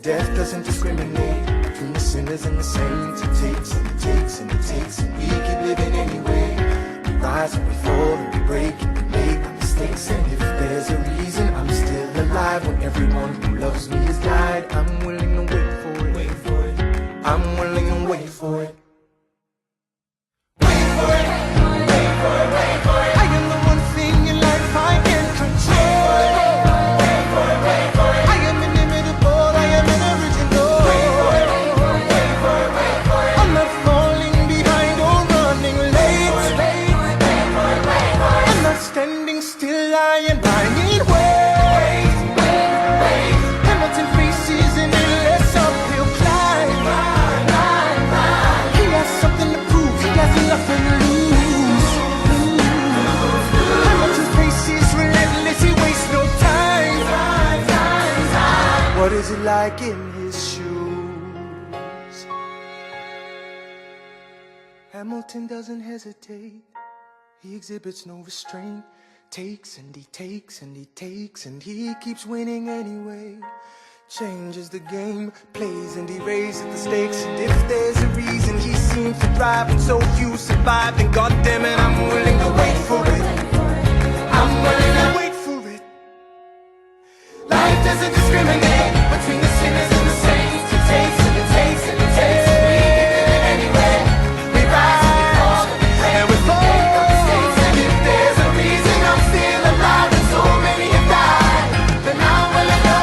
Death doesn't discriminate between the sinners and the saints. It takes and it takes and it takes, and we keep living anyway. We rise and we fall and we break and we make our mistakes. And if there's a reason I'm still alive, when everyone who loves me has died, I'm willing to wait for it. Wait for it. I'm willing to wait for it. I am the one thing in life I can control. I am inimitable, I am an original. I'm not falling behind or running late. I'm not standing still, I am lying wait. Hamilton faces an endless uphill climb. He has something to prove, he has nothing to lose. What is it like in his shoes? Hamilton doesn't hesitate. He exhibits no restraint. Takes and he takes and he takes, and he keeps winning anyway. Changes the game, plays and he raises the stakes. And if there's a reason he seems to thrive and so few survive, then goddammit, I'm willing to wait for it. I'm willing to wait for it. Life doesn't discriminate between the sinners and the saints. It takes and it takes and it takes, and we keep living anyway. We rise and we fall and we pray and we make our mistakes. And if there's a reason I'm still alive and so many have died, then I'm willing to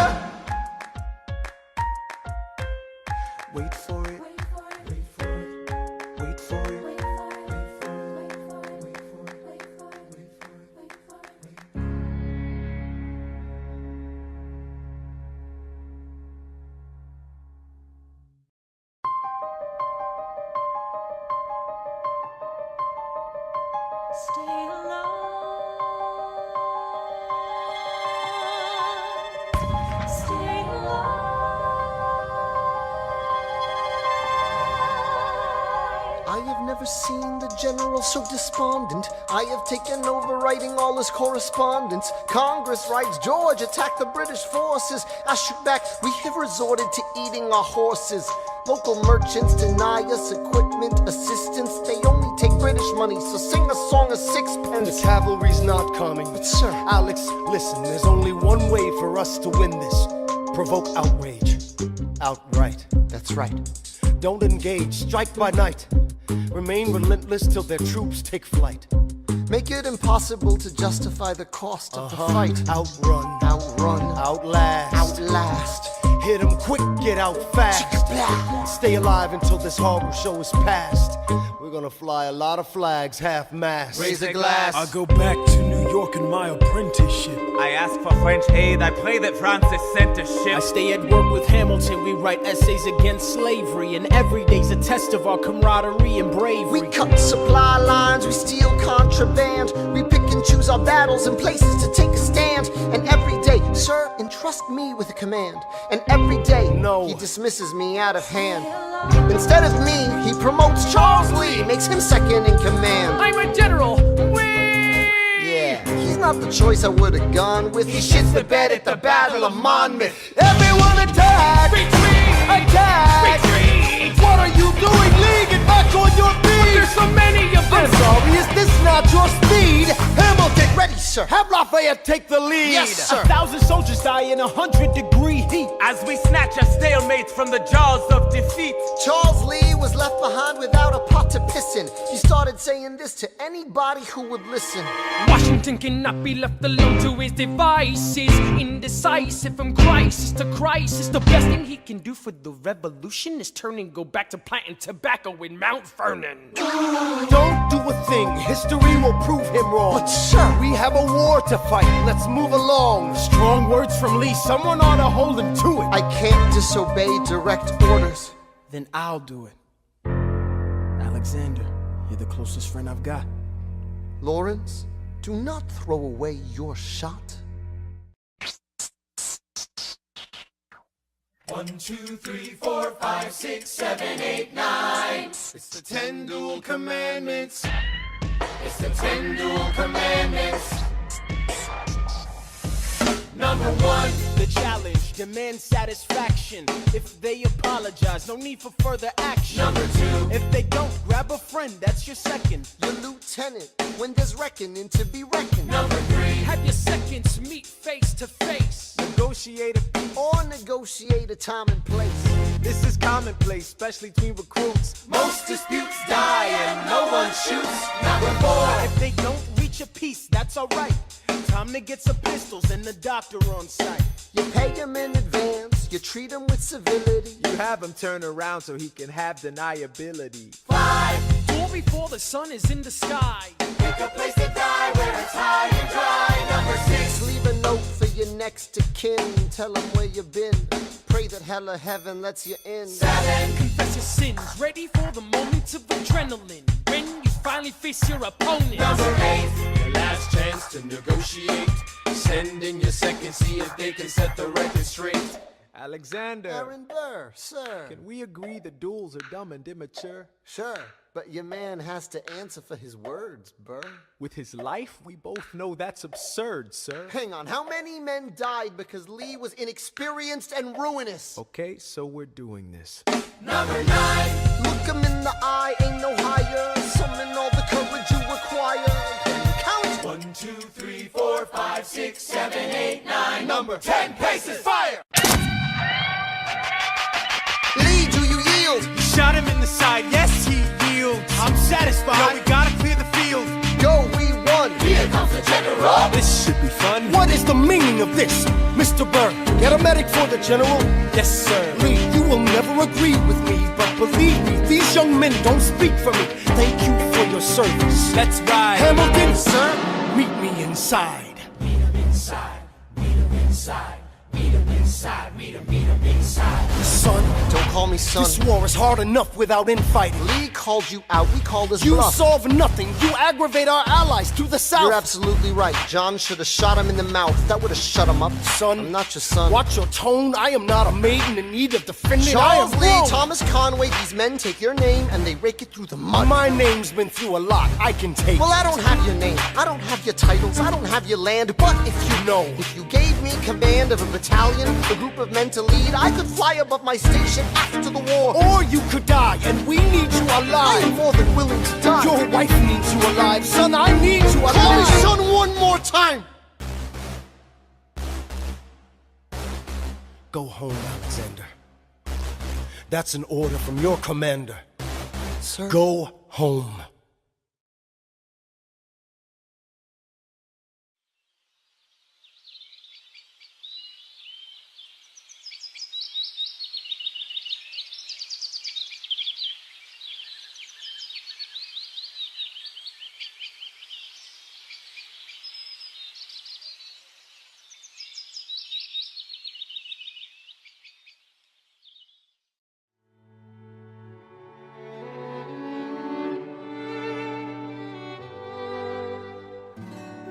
wait for it. Wait for it. Wait for it. Wait for Stay alive. Stay alive. I have never seen the general so despondent. I have taken over writing all his correspondence. Congress writes, George attacked the British forces. I shoot back, we have resorted to eating our horses. Local merchants deny us equipment, assistance. They only take British money, so sing a song of sixpence. The cavalry's not coming. But sir, Alex, listen, there's only one way for us to win this. Provoke outrage. Outright. that's right. Don't engage, strike by night. Remain relentless till their troops take flight. Make it impossible to justify the cost of the fight. Outrun. Outrun. Outlast. Outlast. Hit 'em quick, get out fast. Chicka-blah. Stay alive until this horrible show is past. We're gonna fly a lot of flags, half-mast. Raise a glass. I go back to New York in my apprenticeship. I ask for French aid, I pray that Francis sent a ship. I stay at work with Hamilton, we write essays against slavery, and every day's a test of our camaraderie and bravery. We cut supply lines, we steal contraband. We pick and choose our battles and places to take a stand. And every day, sir, entrust me with a command. And every day, No. he dismisses me out of hand. Instead of me, he promotes Charles Lee, makes him second in command. I'm a general. Yeah, he's not the choice I would've gone with. He shits the bed at the Battle of Monmouth. Everyone attack! Retreat! Attack! Retreat! What are you doing, Lee? Get back on your feet! There's so many of I'm them. sorry, is this not your speed? Hamilton, Ready, sir. have Lafayette take the lead. Yes, sir. 1,000 soldiers die in 100-degree heat. As we snatch a stalemate from the jaws of defeat. Charles Lee was left behind without a pot to piss in. He started saying this to anybody who would listen. Washington cannot be left alone to his devices. Indecisive from crisis to crisis. The best thing he can do for the revolution is turn and go back to planting tobacco in Mount Vernon. Don't do a thing, history will prove him wrong. But sir, We have a war to fight, let's move along. Strong words from Lee, someone ought to hold him to it. I can't disobey direct orders. Then I'll do it. Alexander, you're the closest friend I've got. Lawrence, do not throw away your shot. 1, 2, 3, 4, 5, 6, 7, 8, 9. It's the 10 dual commandments. It's the 10 dual commandments. Number 1, The challenge demands satisfaction. If they apologize, no need for further action. number 2, If they don't, grab a friend, that's your second. Your lieutenant, when there's reckoning to be reckoned. number 3, Have your seconds meet face to face. Negotiate a peace. Or negotiate a time and place. This is commonplace, especially between recruits. most disputes die and no one shoots. Number 4, If they don't reach a peace, that's alright. Time to get some pistols and the doctor on site. You pay him in advance, you treat him with civility. You have him turn around so he can have deniability. 5, Duel before the sun is in the sky. pick a place to die where it's high and dry. Number 6, Leave a note for your next of kin, tell him where you've been. Pray that hell or heaven lets you in. 7, Confess your sins, ready for the moment of adrenaline. When you finally face your opponent. number 8, Your last chance to negotiate. Send in your second, see if they can set the record straight. Alexander, Aaron Burr, sir. can we agree the duels are dumb and immature? Sure, but your man has to answer for his words, Burr. With his life, we both know that's absurd, sir. Hang on, how many men died because Lee was inexperienced and ruinous? Okay, so we're doing this. number 9, Look him in the eye, ain't no higher. Summon all the courage you require. Count 1, 2, 3, 4, 5, 6, 7, 8, 9. Number 10 paces, fire! Lee, do you yield? Shot him in the side, yes, he yields. I'm satisfied. No, we gotta clear the field. Go, we won. Here comes the general. This should be fun. What is the meaning of this, Mr. Burr? Get a medic for the general. Yes, sir. Lee, you will never agree with me, but believe me, these young men don't speak for me. Thank you for your service. Let's ride. Hamilton, sir, meet me inside. Meet 'em inside, meet 'em inside, meet 'em inside, meet 'em inside. Son, Don't call me son. this war is hard enough without infighting. Lee called you out, we called his You bluff. solve nothing. You aggravate our allies to the south. You're absolutely right. John should have shot him in the mouth. That would have shut him up. Son, I'm not your son. Watch your tone. I am not a maiden in need of defending. I am Charles Lee, wrong. Thomas Conway, these men take your name and they rake it through the mud. My name's been through a lot. I can take. Well, I don't have your name. I don't have your titles. I don't have your land. But if you know, if you gave me command of a battalion, a group of men to lead, I could fly above my station after the war. or you could die, and we need you I am alive. more than willing to die. Your wife needs you alive, son. I need you Call me alive. son one more time. Go home, Alexander. That's an order from your commander. Sir. Go home.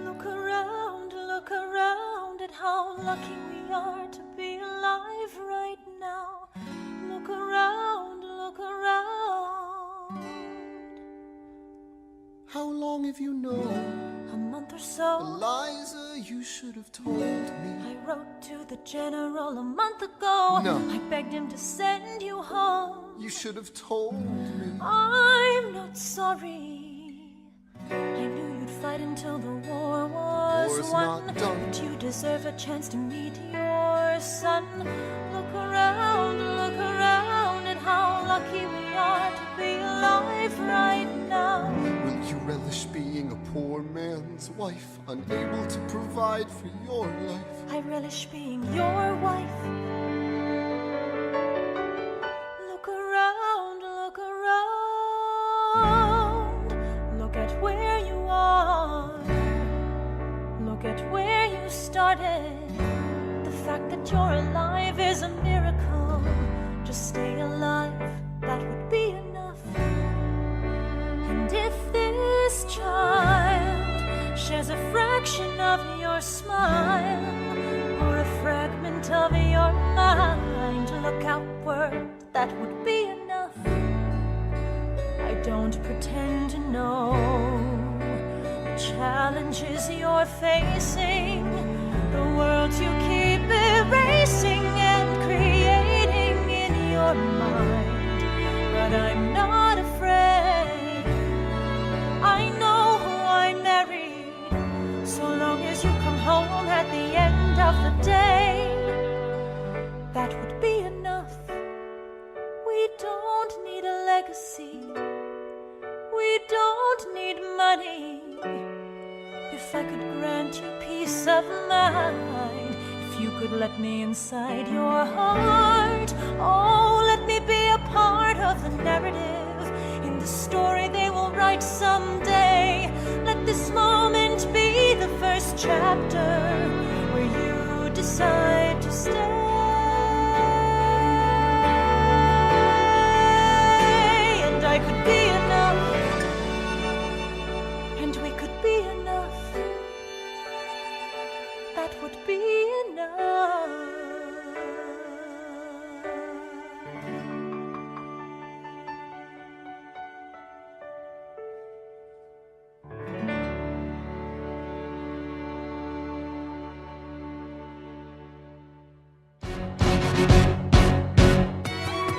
Look around at how lucky we are to be alive right now. Look around, look around. How long have you known? A month or so. Eliza, you should have told me. I wrote to the general a month ago. No. I begged him to send you home. You should have told me. I'm not sorry. I knew you'd fight until the war was War's won. not done. But you deserve a chance to meet your son. Look around at how lucky we are to be alive right now. relish being a poor man's wife, unable to provide for your life. I relish being your wife. Look around, look around. Look at where you are. Look at where you started. The fact that you're alive is a miracle. Just stay alive, that would be enough. And if this child shares a fraction of your smile, or a fragment of your mind, look outward, that would be enough. I don't pretend to know the challenges you're facing, the world you keep erasing and creating in your mind. But I'm not afraid. I know who I married. So long as you come home at the end of the day, that would be enough. We don't need a legacy. We don't need money. If I could grant you peace of mind, if you could let me inside your heart, oh, let me be a part of the narrative in the story they will write someday. Let this moment be the first chapter where you decide to stay. And I could be enough, and we could be enough. That would be enough.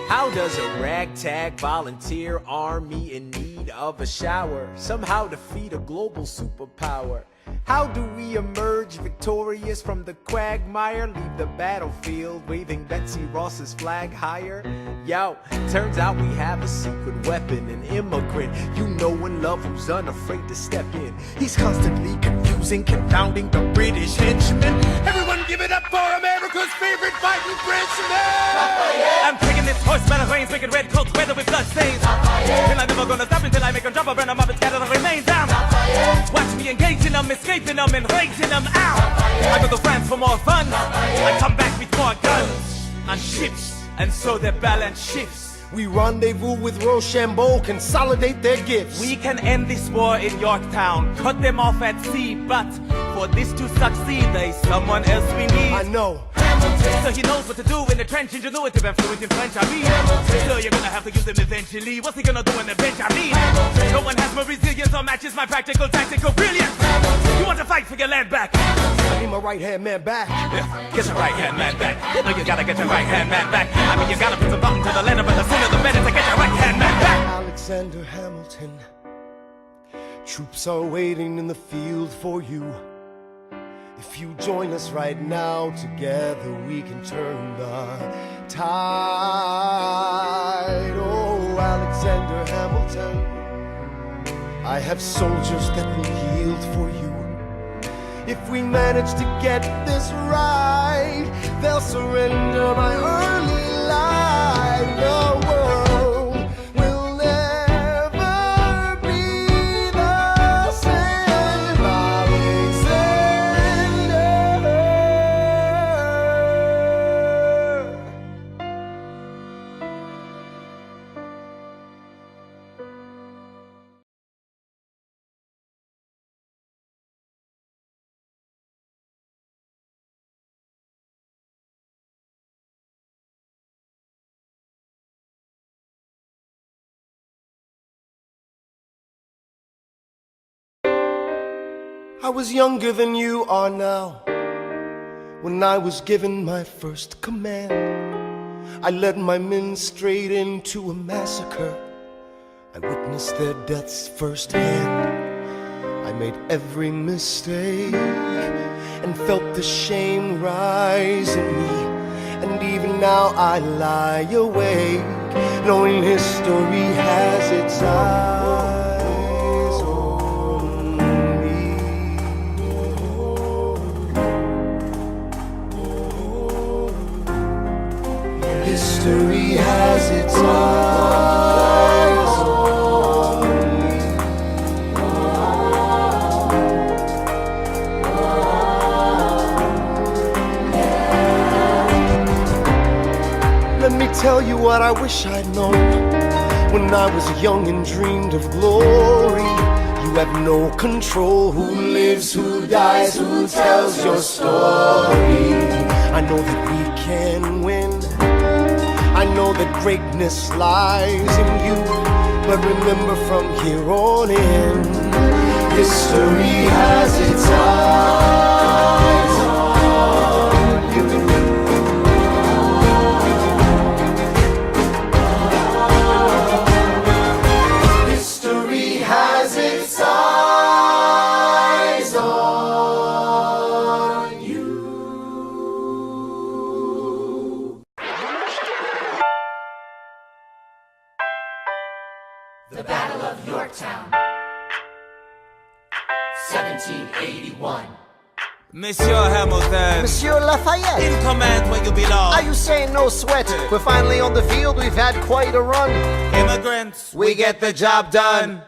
How does a ragtag volunteer army in need of a shower somehow defeat a global superpower? How do we emerge victorious from the quagmire? Leave the battlefield waving Betsy Ross's flag higher? Yo, turns out we have a secret weapon, an immigrant you know and love who's unafraid to step in. He's constantly confusing, confounding the British henchmen. Everyone give it up for America's favorite fighting Frenchman! I'm taking this horse by the reins, making red coats weather with blood stains. And I'm never gonna stop until I make them drop a burn them up and scatter the remains down. Watch me engaging them, escaping them, and raising them out. I go to France for more fun. I come back with more guns and ships, and so their balance shifts. We rendezvous with Rochambeau, consolidate their gifts. We can end this war in Yorktown, cut them off at sea, but for this to succeed, there's someone else we need. I know. So he knows what to do in the trench, ingenuitive and fluent in French, I mean. So you're gonna have to use him eventually. What's he gonna do in the bench, I mean? No one has more resilience or matches my practical, tactical brilliance. You want to fight for your land back? I need my right-hand man back. Yeah, get your right-hand man back. You know you gotta get your right-hand man back. I mean, you gotta put some thought into the letter, but the sooner the better to get your right-hand man back. Alexander Hamilton, troops are waiting in the field for you. If you join us right now, together we can turn the tide. Oh, Alexander Hamilton, I have soldiers that will yield for you. If we manage to get this right, they'll surrender my early life. The world will never be the same. I was younger than you are now when I was given my first command. I led my men straight into a massacre. I witnessed their deaths firsthand. I made every mistake and felt the shame rise in me. And even now I lie awake, knowing history has its eyes. Oh. what I wish I'd known when I was young and dreamed of glory. You have no control. Who lives, who dies, who tells your story? I know that we can win. I know that greatness lies in you. But remember, from here on in, history has its eyes on you. History has its eyes on you. The Battle of Yorktown, 1781. Monsieur Hamilton, Monsieur Lafayette, in command where you belong. are you saying no sweat? We're finally on the field, we've had quite a run. Immigrants, we get the job done.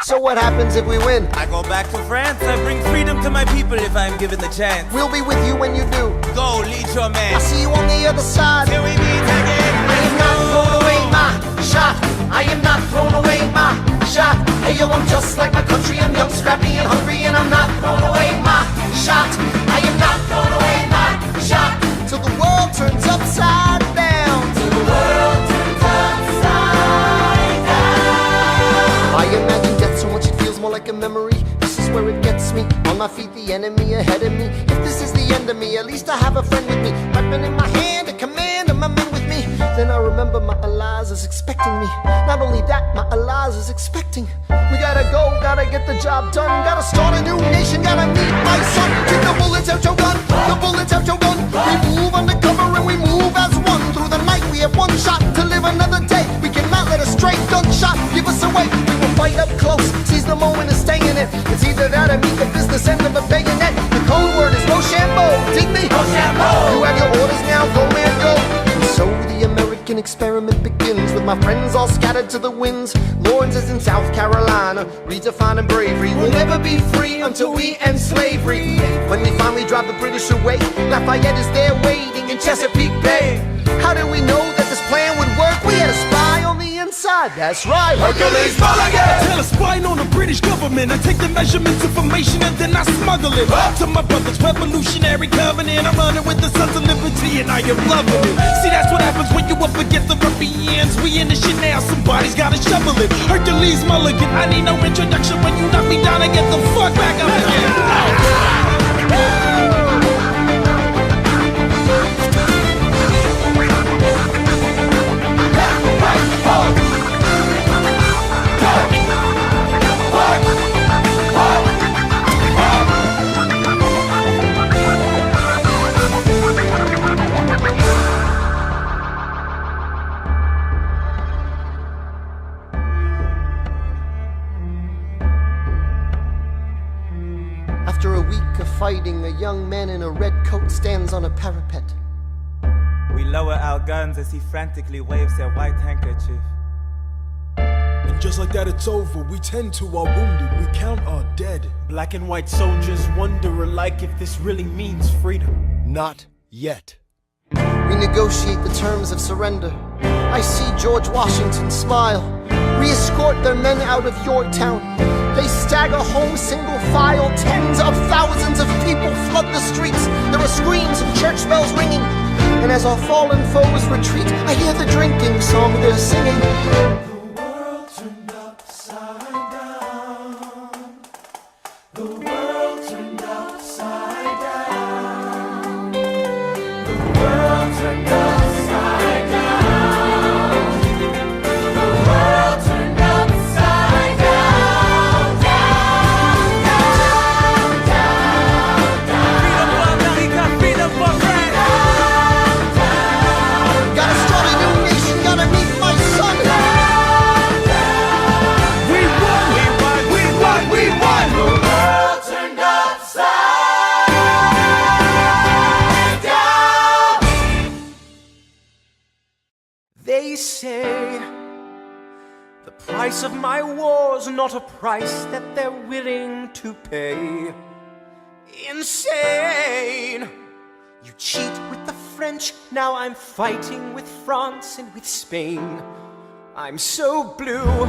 So what happens if we win? I go back to France. I bring freedom to my people if I'm given the chance. We'll be with you when you do. Go, lead your man. I'll see you on the other side. Till we meet again. I am not throwing away my shot. I am not throwing away my shot. Hey yo, I'm just like my country. I'm young, scrappy, and hungry, and I'm not throwing away my shot. I am not throwing away my shot. Till the world turns upside down. Till the world turns upside down. I imagine death so much it feels more like a memory. This is where it gets me. On my feet, the enemy ahead of me. If this is the end of me, at least I have a friend with me. Weapon in my hand, a command of my men with me. Then I remember my Eliza is expecting me. Not only that, my Eliza is expecting. We gotta go, gotta get the job done. Gotta start a new nation, gotta meet my son. Keep the bullets out your gun, the bullets out your gun. We move undercover and we move as one. Through the night we have one shot to live another day. We cannot let a stray gunshot give us away. We will fight up close, seize the moment and stay in it. It's either that or meet the business end of a bayonet. The code word is Rochambeau, dig me? Rochambeau! You have your orders now, go man, go. And so the American experiment begins with my friends all scattered to the winds. Lawrence is in South Carolina, redefining bravery. We'll never be free until we end slavery. When we finally drive the British away, Lafayette is there waiting in Chesapeake Bay. How did we know that this plan would work? We had a spy on the inside, that's right. Hercules Mulligan! Tell a spying on the British government. I take the measurements, information, and then I smuggle it up to my brother's revolutionary covenant. I'm running with the Sons of Liberty, and I am loving it. See, that's what happens when you up against the ruffians. We in the shit now, somebody's gotta shovel it. Hercules Mulligan, I need no introduction. When you knock me down, I get the fuck back up again. After a week of fighting, a young man in a red coat stands on a parapet. We lower our guns as he frantically waves their white handkerchief. And just like that, it's over. We tend to our wounded, we count our dead. Black and white soldiers wonder alike if this really means freedom. Not yet. We negotiate the terms of surrender. I see George Washington smile. We escort their men out of Yorktown. They stagger home single file. Tens of thousands of people flood the streets. There are screams and church bells ringing. And as our fallen foes retreat, I hear the drinking song they're singing. The world turned upside down. The world turned upside down. The world turned upside down. The world turned upside down. Down, down, down, down. Freedom for America, freedom for France. Gotta start a new nation, gotta meet my son. We won! We won, We won! We won! The world turned upside down. They say the price of my war's not a price that they're willing to pay. Insane! You cheat with the French, now I'm fighting with France and with Spain. I'm so blue.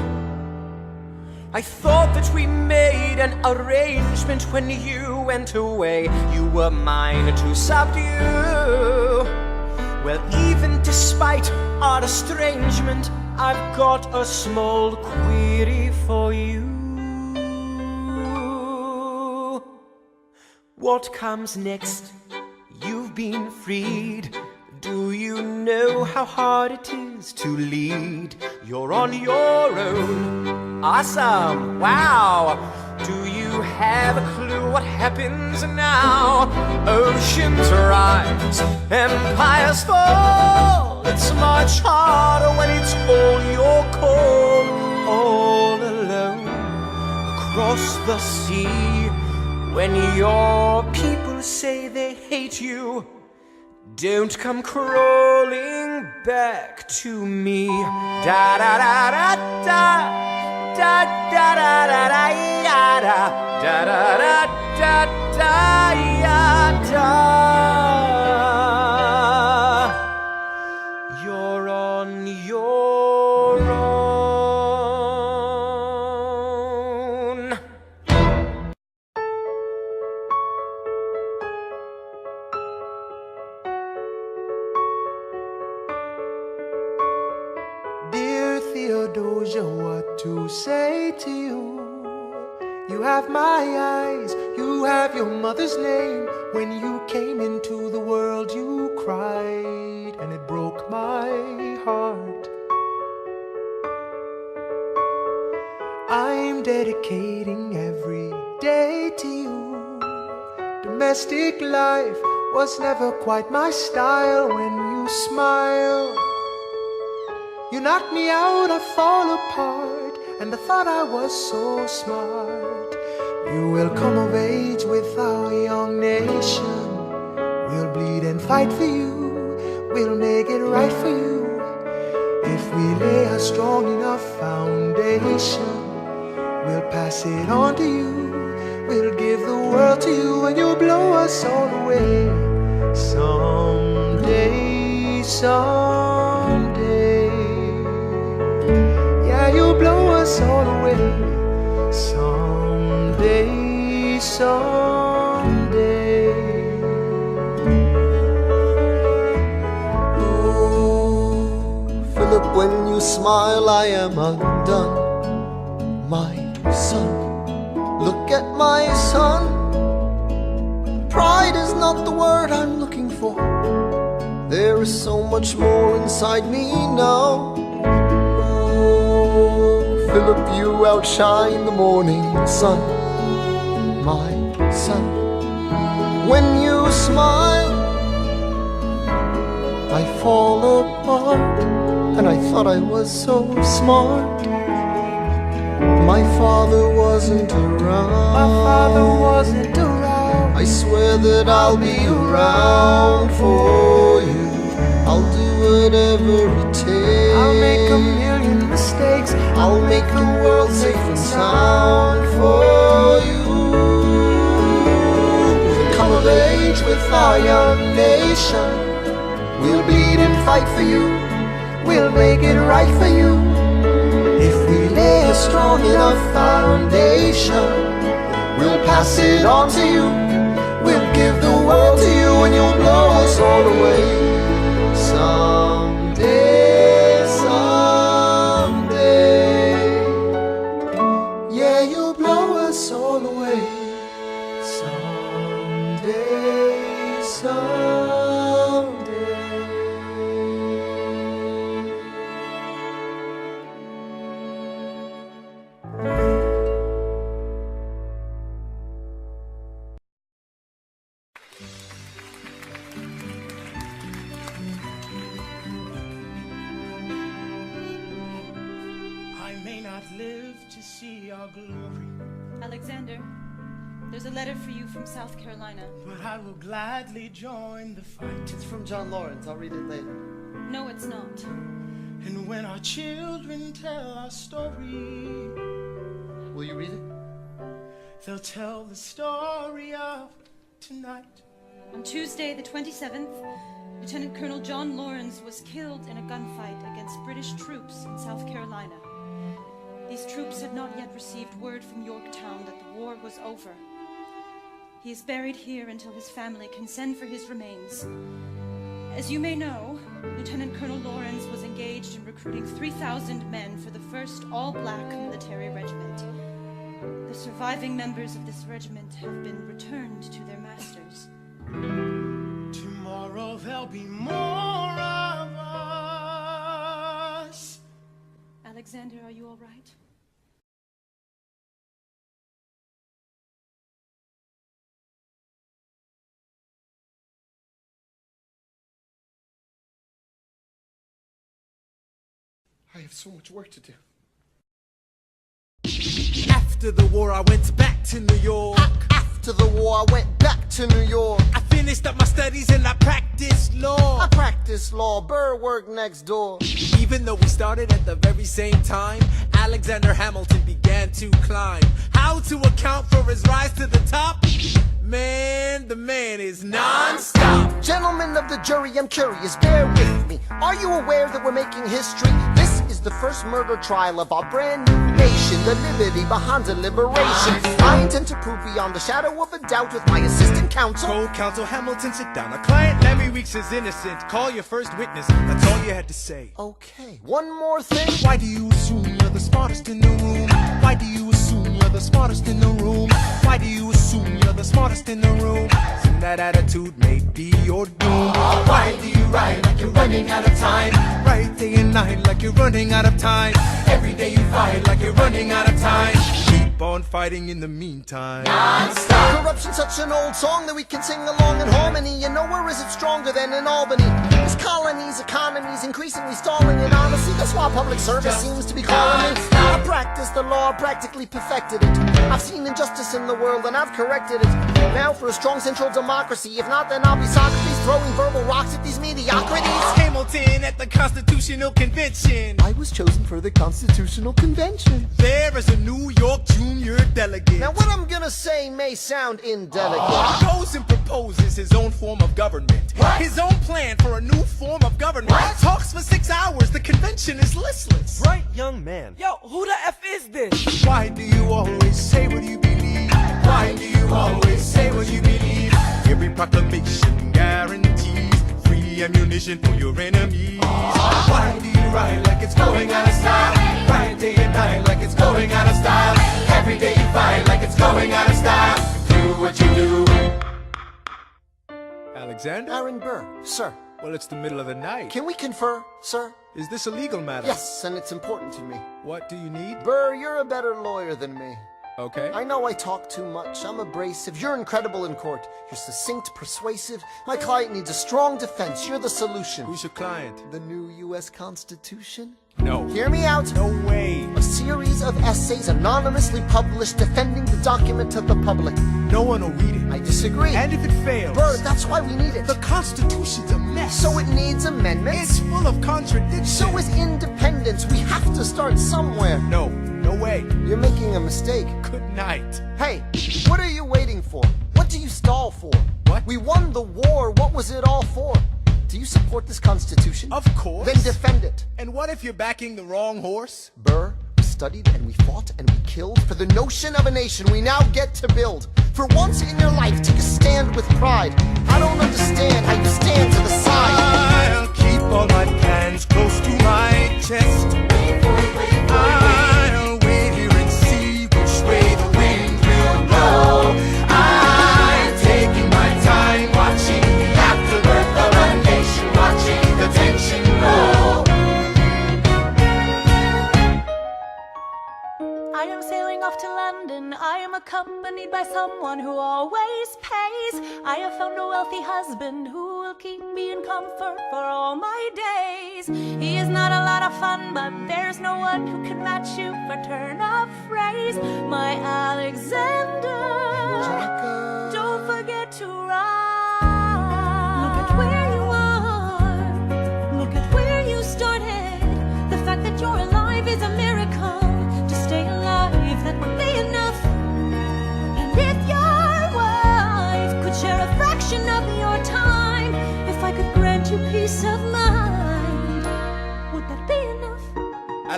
I thought that we made an arrangement when you went away. You were mine to subdue. Well, even despite our estrangement, I've got a small query for you. What comes next? You've been freed. Do you know how hard it is to lead? You're on your own. Awesome! Wow! Do you have a clue what happens now? Oceans rise, empires fall. It's much harder when it's all your call. All alone across the sea. When your people say they hate you, don't come crawling back to me. Da da da da da da da da da da da da da da da da. You're on your own. Dear Theodosia, what to say to you? You have my eyes, you have your mother's name. When you came into the world, you cried, and it broke my heart. I'm dedicating every day to you. Domestic life was never quite my style. When you smile, you knock me out, I fall apart, and I thought I was so smart. You will come of age with our young nation. We'll bleed and fight for you. We'll make it right for you. If we lay a strong enough foundation, we'll pass it on to you. We'll give the world to you, and you'll blow us all away. Someday, someday. Yeah, you'll blow us all away. Someday, someday. Oh, Philip, when you smile, I am undone. My son, look at my son. Pride is not the word I'm looking for. There is so much more inside me now. Philip, you outshine the morning sun, my son. When you smile, I fall apart, and I thought I was so smart. My father wasn't around. My father wasn't around. I swear that I'll be around for you. I'll do whatever it takes. I'll make a million mistakes. I'll make the world safe and sound for you. We'll come of age with our young nation. We'll bleed and fight for you. We'll make it right for you. If we lay a strong enough foundation, we'll pass it on to you. We'll give the world to you, and you'll blow us all away. Someday, someday. Yeah, you'll blow us all away. Someday, someday. I may not live to see our glory, Alexander, there's a letter for you from South Carolina. but I will gladly join the fight. It's from John Lawrence. I'll read it later. No, it's not. And when our children tell our story, Will you read it? they'll tell the story of tonight. On Tuesday, the 27th, Lieutenant Colonel John Lawrence was killed in a gunfight against British troops in South Carolina. These troops had not yet received word from Yorktown that the war was over. He is buried here until his family can send for his remains. As you may know, Lieutenant Colonel Lawrence was engaged in recruiting 3,000 men for the 1st All-Black Military Regiment. The surviving members of this regiment have been returned to their masters. Tomorrow there'll be more of us. Alexander, are you all right? I have so much work to do. After the war, I went back to New York. After the war, I went back to New York. I finished up my studies and I practiced law. I practiced law, Burr worked next door. Even though we started at the very same time, Alexander Hamilton began to climb. How to account for his rise to the top? Man, the man is non-stop. Gentlemen of the jury, I'm curious, bear with me. Are you aware that we're making history? This is the first murder trial of our brand new nation, the liberty behind the liberation. I intend to prove beyond the shadow of a doubt with my assistant counsel. Co-counsel Hamilton, sit down. Our client Lemmy Weeks is innocent. Call your first witness. That's all you had to say. Okay, one more thing. Why do you assume you're the smartest in the room? Why do you assume you're the smartest in the room? Why do you assume you're the smartest in the room? And that attitude may be your doom. Why do you write like you're running out of time? Write day and night like you're running out of time. Every day you fight like you're running out of time. Keep on fighting in the meantime. Non-stop. Corruption's such an old song that we can sing along in harmony. And nowhere is it stronger than in Albany. These colonies, economies increasingly stalling. And honestly, that's why public service seems to be calling me. I practiced the law, practically perfected it. I've seen injustice in the world and I've corrected it. Now for a strong central democracy. If not, then I'll be Socrates throwing verbal rocks at these mediocrities. Hamilton at the Constitutional Convention. I was chosen for the Constitutional Convention. There is a New York junior delegate. Now what I'm gonna say may sound indelicate. He goes and proposes his own form of government. His own plan for a new form of government. Talks for 6 hours, the convention is listless. Right, young man. Yo, who the F is this? Why do you always say what you believe? Why do you always say what you believe? Every proclamation guarantees free ammunition for your enemies. Why do you write like it's going out of style? Write day and night like it's going out of style. Every day you fight like it's going out of style. Do what you do. Alexander? Aaron Burr, sir. Well, it's the middle of the night. Can we confer, sir? Is this a legal matter? Yes, and it's important to me. What do you need? Burr, you're a better lawyer than me. Okay. I know I talk too much. I'm abrasive. You're incredible in court. You're succinct, persuasive. My client needs a strong defense. You're the solution. Who's your client? The new U.S. Constitution? No. Hear me out. No way. A series of essays anonymously published defending the document to the public. No one will read it. I disagree. And if it fails? Burr, that's why we need it. The Constitution's a mess. So it needs amendments. It's full of contradictions. So is independence. We have to start somewhere. No. No way. You're making a mistake. Good night. Hey, what are you waiting for? What do you stall for? What? We won the war. What was it all for? Do you support this Constitution? Of course. Then defend it. And what if you're backing the wrong horse? Burr, we studied and we fought and we killed for the notion of a nation we now get to build. For once in your life, take a stand with pride. I don't understand how you stand to the side. I'll keep all my plans close to my chest. I'll wait here and see which way the wind will blow. I'm taking my time watching the afterbirth of a nation, watching the tension grow. I am sailing off to London. I am accompanied by someone who always pays. I have found a wealthy husband who will keep me in comfort for all my days. He is not a lot of fun, but there's no one who can match you for turn of phrase. My Alexander, don't forget to ride. Look at where you are. Look at where you started. The fact that you're alive is a miracle. To stay alive, that would be enough. And if your wife could share a fraction of your time, if I could grant you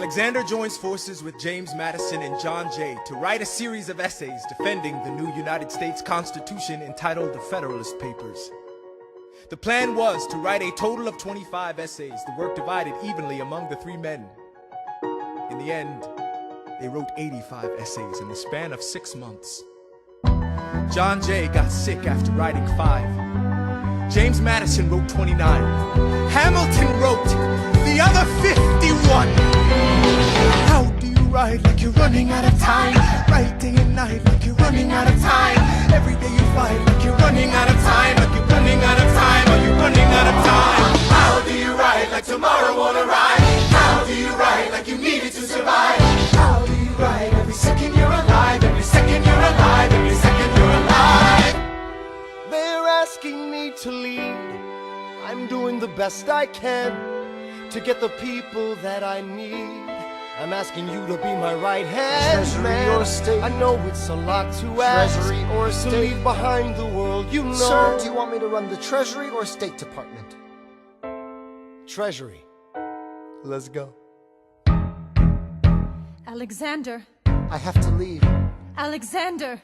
Alexander joins forces with James Madison and John Jay to write a series of essays defending the new United States Constitution entitled the Federalist Papers. The plan was to write a total of 25 essays, the work divided evenly among the three men. In the end, they wrote 85 essays in the span of 6 months. John Jay got sick after writing 5. James Madison wrote 29. Hamilton wrote the other 51. How do you write like you're running out of time? Write day and night like you're running out of time. Every day you fight like you're running out of time. Like you're running out of time. Are you running out of time? How do you write like tomorrow won't arrive? How do you write like you need it to survive? How do you write every second you're alive? Every second you're alive. Every second you're alive. They're asking me to lead. I'm doing the best I can to get the people that I need. I'm asking you to be my right hand, Treasury man. or state? I know it's a lot to ask. Treasury or to state? leave behind the world, you know. Sir, do you want me to run the Treasury or State Department? Treasury. Let's go. Alexander, I have to leave. Alexander.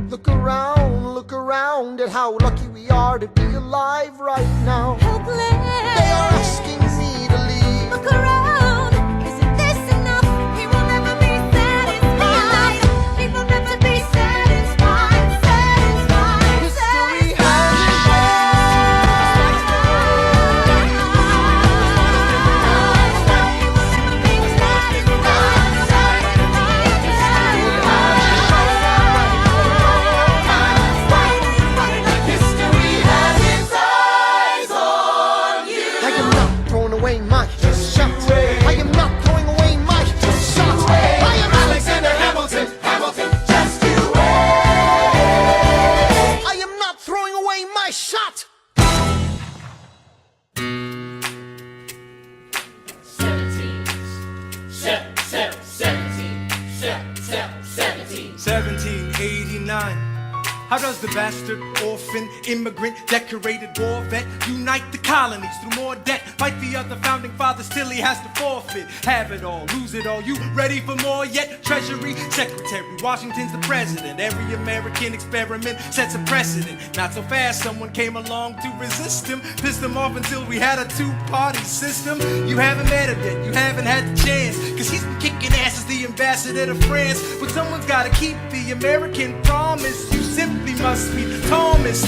Look around at how lucky we are to be alive right now. Helpless. They are asking me to leave. Look around. Isn't this enough? He will never be satisfied. He will never be satisfied. Satisfied. History shot! 1789. How does the bastard, orphan, immigrant, decorated war vet unite the colonies through more debt? Fight the other founding fathers till he has to forfeit. Have it all, lose it all. You ready for more yet? Treasury Secretary, Washington's the president. Every American experiment sets a precedent. Not so fast, someone came along to resist him. Pissed him off until we had a two-party system. You haven't met him yet, you haven't had the chance. Cause he's been kicking ass as the ambassador to France. But someone's gotta keep the American promise. You simply must be Thomas.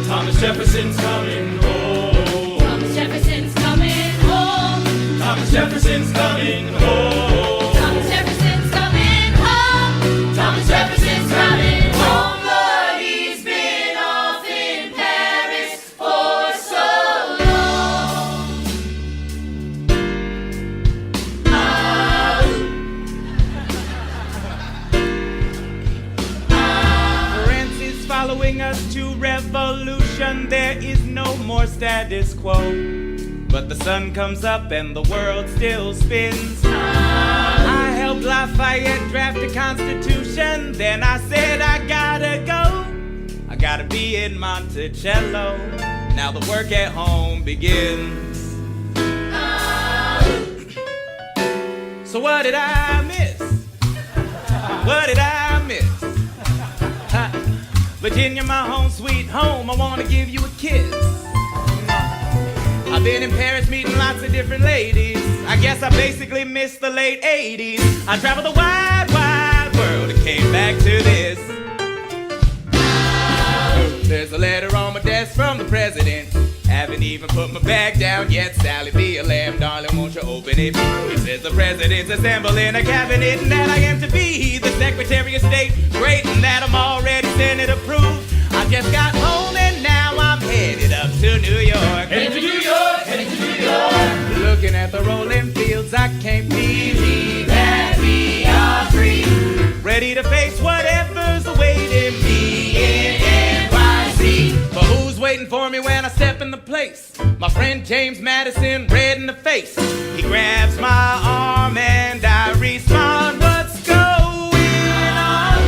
Thomas Jefferson's coming home. Thomas Jefferson's coming home. Thomas Jefferson's coming home. Thomas Jefferson's coming home. Thomas Jefferson's coming home. But he's been off in Paris for so long. France is following us to revolution. There is no more status quo. But the sun comes up and the world still spins. I helped Lafayette draft a constitution. Then I said I gotta go. I gotta be in Monticello. Now the work at home begins. So what did I miss? What did I miss? Virginia, my home sweet home, I wanna give you a kiss. I've been in Paris meeting lots of different ladies. I guess I basically missed the late 80s. I traveled the wide, wide world and came back to this. There's a letter on my desk from the president. Haven't even put my bag down yet. Sally, be a lamb, darling, won't you open it? It says the president's assembling a cabinet and that I am to be the Secretary of State. Great, and that I'm already Senate approved. I just got home and now I'm headed up to New York. Heading to New York, heading to New York. Looking at the rolling fields, I can't believe That we are free. ready to face whatever's awaiting me in NYC. But who's waiting for me when I step in the place? My friend James Madison, red in the face. He grabs my arm and I respond, what's going on?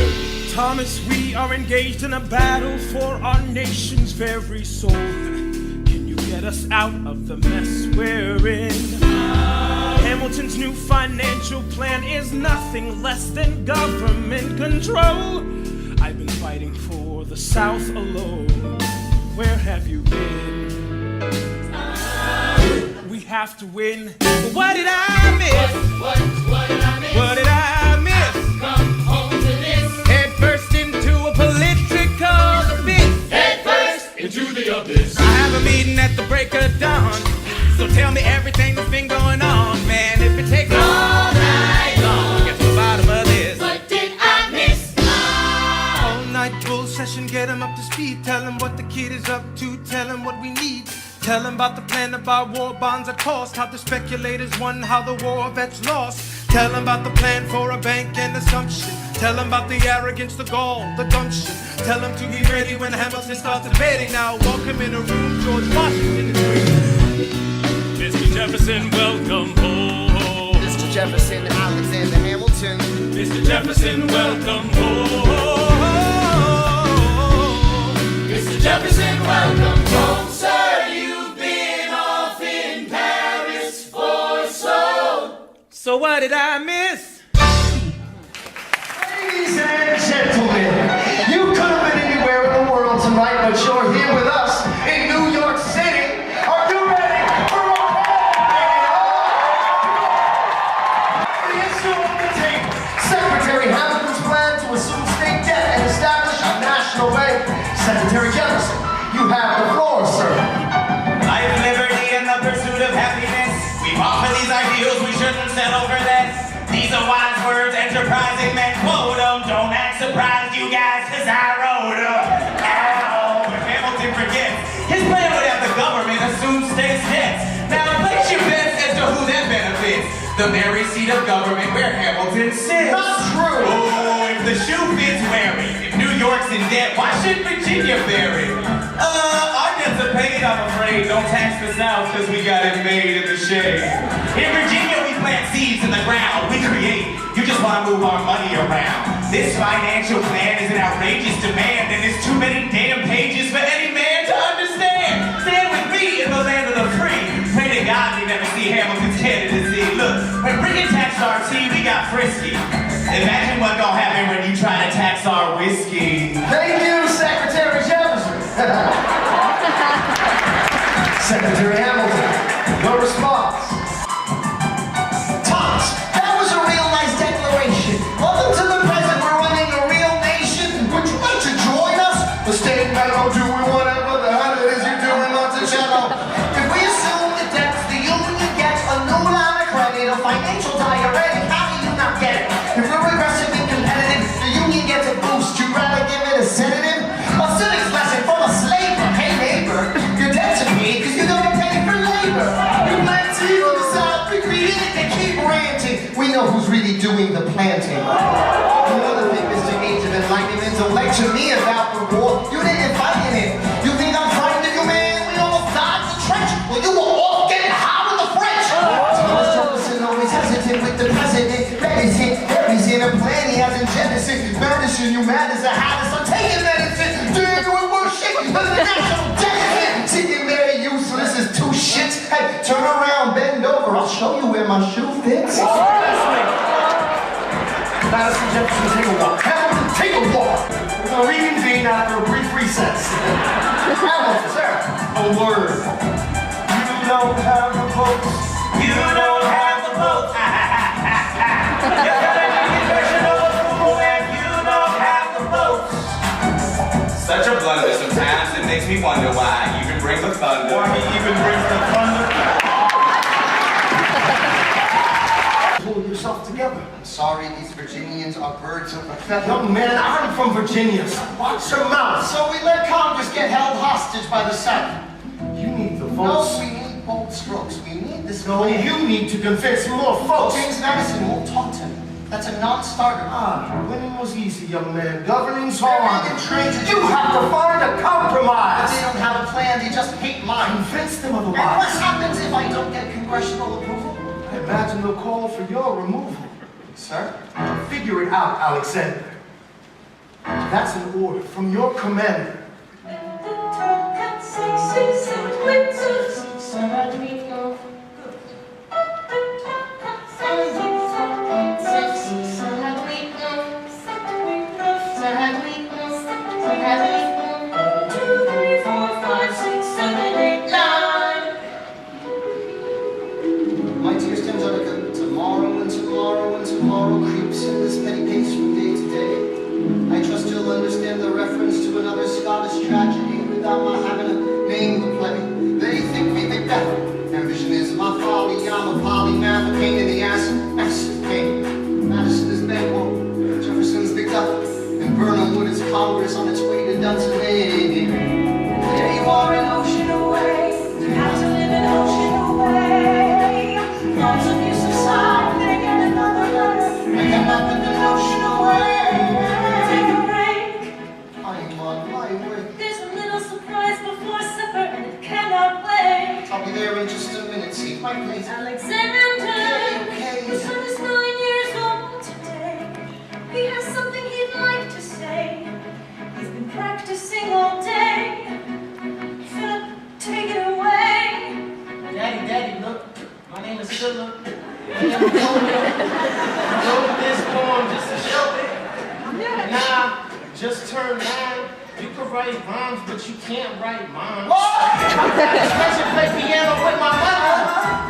Thomas, we are engaged in a battle for our nation's very soul. Can you get us out of the mess we're in? And Hamilton's new financial plan is nothing less than government control. I've been fighting for the South alone. Where have you been? We have to win. But what did I miss? What did I miss? What did I miss? Come home to this. Head first into a political abyss. Head first into the abyss. I have a meeting at the break of dawn. So tell me everything that's been going on, man. If it takes all night long, get to the bottom of this. What did I miss? All night bull session, get him up to speed. Tell him what the kid is up to, tell him what we need. Tell him about the plan to buy war bonds at cost. How the speculators won, how the war vets lost. Tell him about the plan for a bank and assumption. Tell him about the arrogance, the gall, the gumption. Tell him to be ready when Hamilton starts debating. Now walk him in a room, George Washington is waiting. Mr. Jefferson, welcome home. Mr. Jefferson, Alexander Hamilton. Mr. Jefferson, welcome home. Mr. Jefferson, welcome home, sir. You've been off in Paris for So what did I miss? Ladies and gentlemen, you could have been anywhere in the world tonight, but you're here with us in New York City. Are you ready for a The issue on the table. Secretary Hamilton's plan to assume state debt and establish a national bank. Secretary Jefferson, you have the floor, sir. Life, liberty, and the pursuit of happiness. We fought for these ideals, we shouldn't settle for less. These are wise words, enterprising men quote them. Don't act surprised, you guys, cause I wrote them. Ow, if Hamilton forgets, his plan would have the government assume state's debts. Now place your bets as to who that benefits. The very seat of government where Hamilton sits. Not true. Oh, if the shoe fits, wear it. If New York's in debt, why should Virginia bear it? Our debts are paid, I'm afraid. Don't tax the South, cause we got it made in the shade. In Virginia, we plant seeds in the ground. We create. You just want to move our money around. This financial plan is an outrageous demand, and there's too many damn pages for any man to understand. Stand with me in the land of the free. Pray to God we never see Hamilton's candidacy. Look, when Britain taxed our tea, we got frisky. Imagine what gonna happen when you try to tax our whiskey. Thank you, Secretary Jefferson. Secretary Hamilton, your response. Thomas, that was a real nice declaration. Welcome to the present. We're running a real nation. Would you like to join us? The state memo doing whatever the hell it is you're doing, Monticello. If we assume the debts the union gets a new line of credit, a financial diuretic, how do you not get it? If we're aggressive and competitive, the union gets a boost. You'd rather give it a sedative? A civics lesson from a slaver. Hey neighbor, your debts are paid because you don't pay for labor. You plant seeds on the South, we create it, they keep ranting. We know who's really doing the planting. Another thing, Mr. Age of Enlightenment, don't lecture me about the war. You didn't fight in it. You think I'm frightened of you, man? We almost died in the trench. Well, you were all getting hot with the French. Thomas Jefferson always hesitant with the president. He's in a plan he hasn't jettisoned. Banishing you mad as a habit. I'm taking medicine. Doing you worship as a national deficit. Sitting there useless as two shits. Hey, turn around, bend over. I'll show you where my shoe fits. Madison Jefferson, take a walk. Hamilton, take a walk. We're going to reconvene after a brief recess. Hamilton, sir, a word. You don't have the votes. You don't have the vote. You're gonna need a version of a fool and you don't have the votes. Such a blunder sometimes, it makes me wonder why you even bring the thunder. Why he even brings the thunder? Pull yourself together. I'm sorry, these Virginians are birds of a feather. Young man, I'm from Virginia, so watch your mouth. So we let Congress get held hostage by the South. You need the votes. No, we need bold strokes. We need this. No, you need to convince more folks. James Madison won't talk to me. That's a non-starter. Winning was easy, young man. Governing's hard. You have to find a compromise. But they don't have a plan. They just hate mine. Convince them otherwise. And what happens if I don't get congressional approval? I imagine they'll call for your removal. Sir? Figure it out, Alexander. That's an order from your commander. sorrow creeps in this petty pace from day to day. I trust you'll understand the reference to another Scottish tragedy without my having a name to play. They think me Macbeth. Ambition is my folly. I'm a polymath, a pain in the ass. Massive pain. Madison is Bengal. Jefferson's Macduff. And Burnham Wood is Congress on its way to Pennsylvania. There you are, an ocean away. You have to live an ocean away. Lots of you subside, then again another letter. I cannot live an ocean away. Take a break. I'm on my way. There's a little surprise before supper, and it cannot wait. I'll be there in just a minute. See my place. Alexander, Okay. his son is 9 years old today. He has something he'd like to say. He's been practicing all day. Philip, take it away. Daddy, look. My name is Philip. And I wrote this poem just to show it. Nah, just turned 9. You can write rhymes, but you can't write mine. Especially play piano with my mother.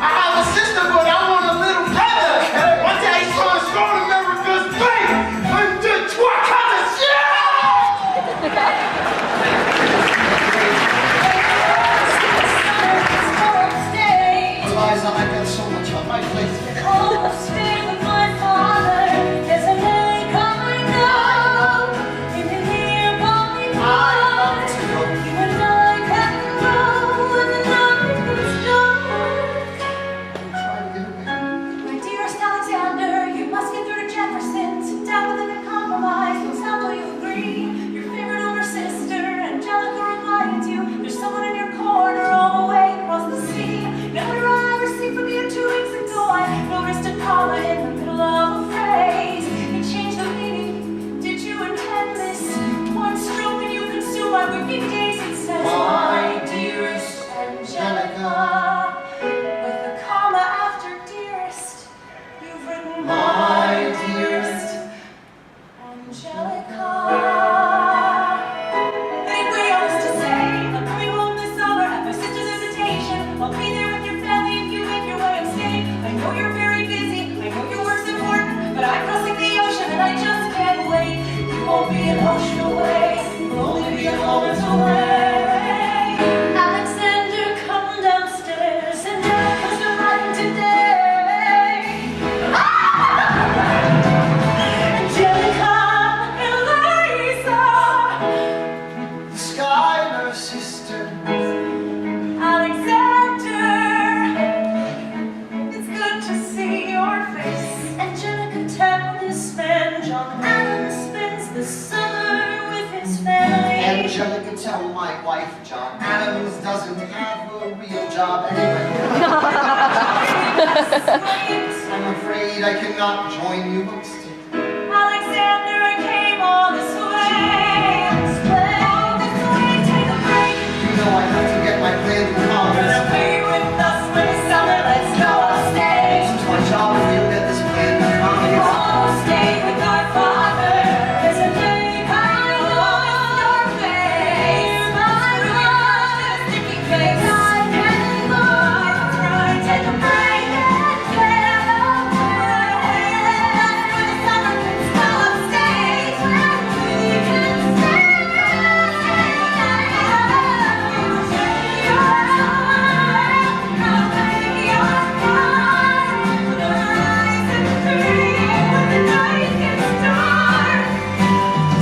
I have a sister, but I want a little brother. One day he's trying to score America's bank. And the twat kind of Eliza, I've got so much on my plate. Oh, stay with my father. There's a man coming now. You can hear calling out. You and I can go when the night is dark. My dearest Alexander, you must get through to Jefferson. Sit down with him and compromise. Don't sound till you agree. Your favorite older sister, Angelica, reminds you there's someone in your corner all the way across the sea. Never I received from you 2 weeks ago. I noticed a comma in the middle of a phrase. It changed the meaning. Did you intend this? One stroke and you consume my working days. It says, my dearest Angelica. With the comma after dearest, you've written my dearest Angelica. Anyway, I was to say, I'm coming home this summer at my sister's invitation. I'll be there with your family if you make your way of staying. I know you're very busy, I know your work's important, but I'm crossing the ocean and I just can't wait. You won't be an ocean away, you'll only be a moment away. Alexander, come downstairs, and Erica's arriving today. Angelica, Eliza, Skylar, sister. Alexander, it's good to see your face. Angelica, tell this man John Adams spends the summer with his family. Angelica, tell my wife John Adams doesn't have a real job anyway. I'm afraid I cannot join you both. Alexander, I came all this way. All this way, take a break. You know I have to get my plan to Congress. Gonna be with us for the summer, let's go upstate. It's my job if you'll get this plan to Congress. Oh, stay with our father. There's a day coming on your face. My God, sticky face. I can go. Try, take a break and get away. For the summer, let's go upstate. Where we can stay. Your heart, I'll make your heart. The horizon free when the night gets dark.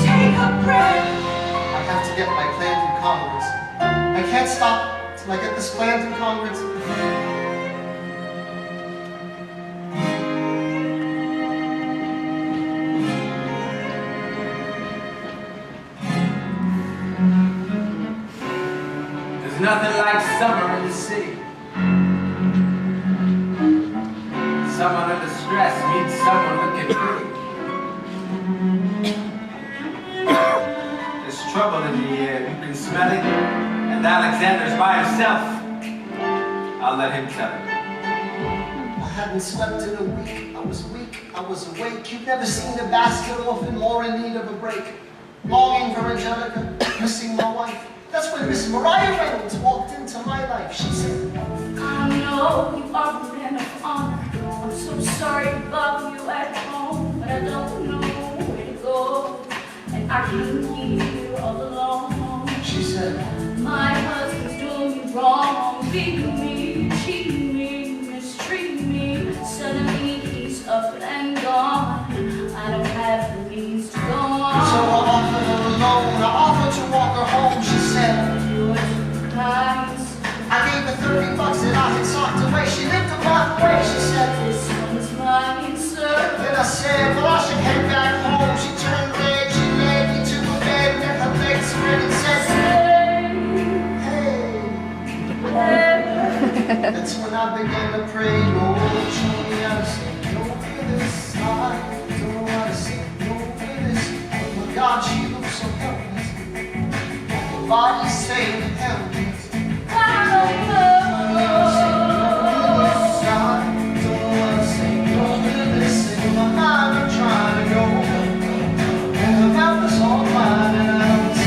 Take a breath. I have to get my plan through Congress. I can't stop till I get this plan through Congress. There's nothing like summer in the city. Someone under stress meets someone looking pretty. There's trouble in the air, you can smell it. And Alexander's by himself. I'll let him tell it. I hadn't slept in a week. I was weak. I was awake. You've never seen a bastard orphan more in need of a break. Longing for Angelica, missing my wife. That's when Miss Mariah Reynolds walked into my life. She said, I know you are the man of honor. I'm so sorry to bother you at home. I don't know where to go, and I can hear all alone. She said, my husband's doing me wrong, beating me, cheating me, mistreating me. Suddenly he's up and gone. I don't have the means to go on. so I offered her a loan. I offered to walk her home. She said, Yours was nice. I gave her $30 that I had socked away. She lived a block away. She said, This one's mine, sir. then I said, well, I should head back home. She turned red. She led me to a bed, let her legs spread and said, that's when I began to pray, Lord, show me how to sing. No this, I don't know how to sing. No this, oh my God, she looks so helpless. Her body's saying helpless. I don't know how to sing. No this, in my mind I'm trying to go. And her mouth is all mine, and I don't say.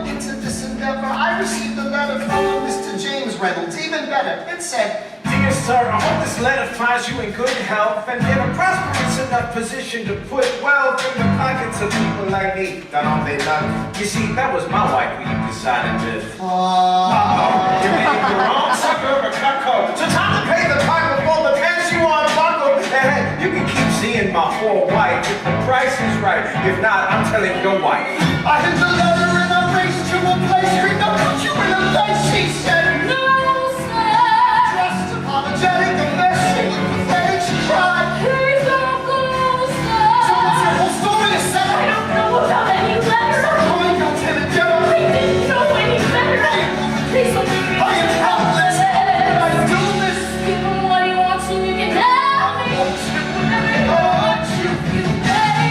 I received a letter from Mr. James Reynolds, even better. It said, Dear sir, I hope this letter finds you in good health and in a prosperous enough position to put wealth in the pockets of people like me. That all they love. You see, that was my wife when you decided to. You made the wrong sucker of a cuckold. So time to pay the piper for the pants you want to buckle. And hey, you can keep seeing my poor wife if the price is right. If not, I'm telling your wife. I hid the letter and I raced to a place. Creeped up, put you in a place. She said, No, sir. Dressed apologetic, a mess. She looked pathetic. She cried. Please don't go, sir. So what's your whole story to say? I don't know about any letter. Calling Lieutenant General. We didn't know any better. Please don't leave me. I am helpless. Can I do this? Give him what he wants and you can have me. Whatever you want, you can pay.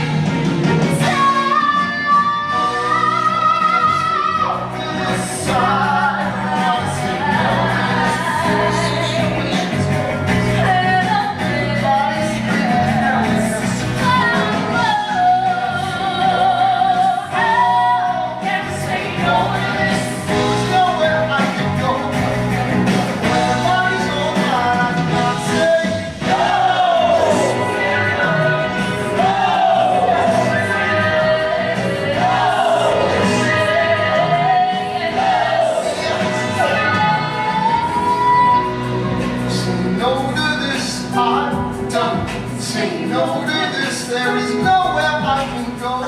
There is nowhere I can go.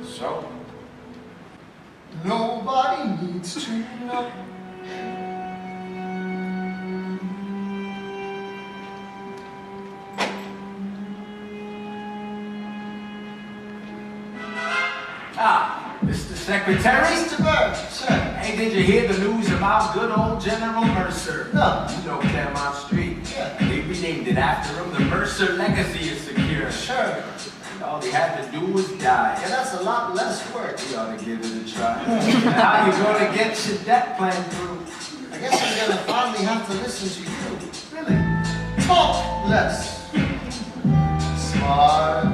So? Nobody needs to know. Ah, Mr. Secretary? Mr. Bird, sir. Hey, did you hear the news about good old General Mercer? No. You know Claremont Street? Yeah. They renamed it after him. The Mercer legacy is secure. Sure. All he had to do was die. Yeah, that's a lot less work. We ought to give it a try. How you gonna get your debt plan through? I guess I'm gonna finally have to listen to you. Really? Talk less. Smart.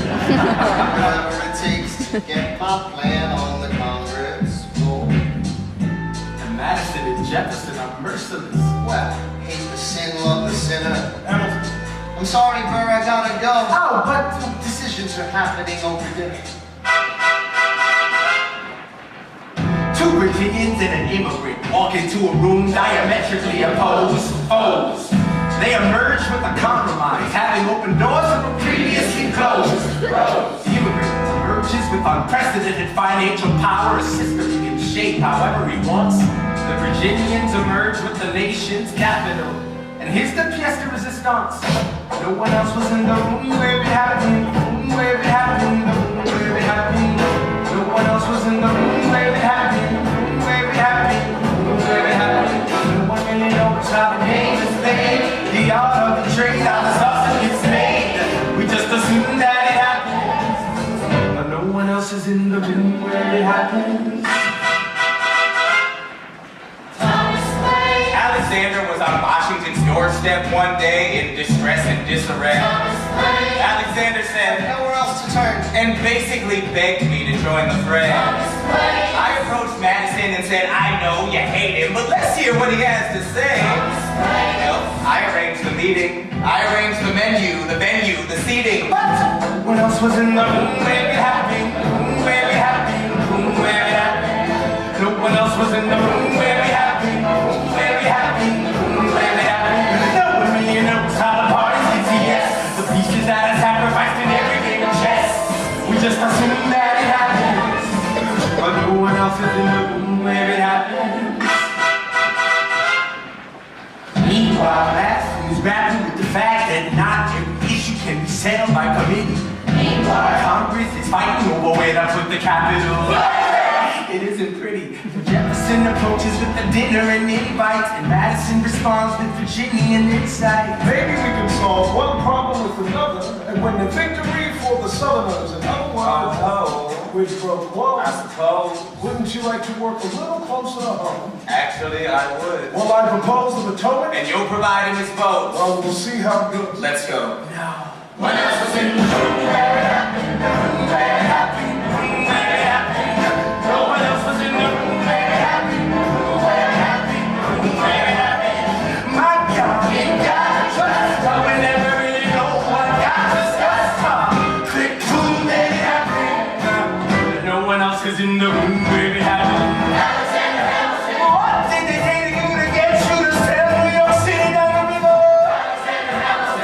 Whatever it takes to get my plan on the Congress floor. And Madison and Jefferson are merciless. Well, hate the sin, love the sinner. I'm sorry, Burr, I gotta go. Oh, but Decisions are happening over dinner. two Virginians and an immigrant walk into a room diametrically opposed foes. They emerge with a compromise, having opened doors that were previously closed. The immigrant emerges with unprecedented financial power, a system he can shape however he wants. The Virginians emerge with the nation's capital, and here's the pièce de résistance. No one else was in the room where it happened, the room where it happened, the room where it happened. No one else was in the room where it happened, the room where it happened, the room where it happened. No one really knows how the game is played, the art of the trade, how the sausage gets made. We just assume that it happens, but no one else is in the room where it happens. Thomas Wayne. Alice Alexander was on Washington's doorstep one day in distress and disarray. Alexander said, Nowhere else to turn. and basically begged me to join the fray. I approached Madison and said, I know you hate him, but let's hear what he has to say. Well, I arranged the meeting. I arranged the menu, the venue, the seating. But What else was in the room where it happened? Room where it happened? Room where it happened? No one else was in the room where it happened. Room where it happened? Room where it happened? No one really knows how the party's yes. The pieces that are sacrificed in every game of chess. We just assume that it happens, but no one else is in the room where it happens. Meanwhile, Madison's grappling with the fact that not every issue can be settled by committee. Meanwhile, Congress is fighting over where to put the capital. It isn't pretty. Jefferson approaches with the dinner and invites, and Madison responds with Virginian insight. Maybe we can solve one problem with another and win the victory for the Southerners. In other words, which broke quo. I suppose. Wouldn't you like to work a little closer to home? Actually, I would. Well, I propose the Potomac. And you'll provide him his vote. Well, we'll see how it goes. Let's go. What else was in the room where it happened? The room where it happened? Room where it happened? No one else was in the room where it happened. Room where it happened? Room where it happened? My God, ain't got trust, but we never really know what got discussed. Click, boom, there it happened. No one else is in the room where it happened. What did they say to you to get you to sell New York City down the river?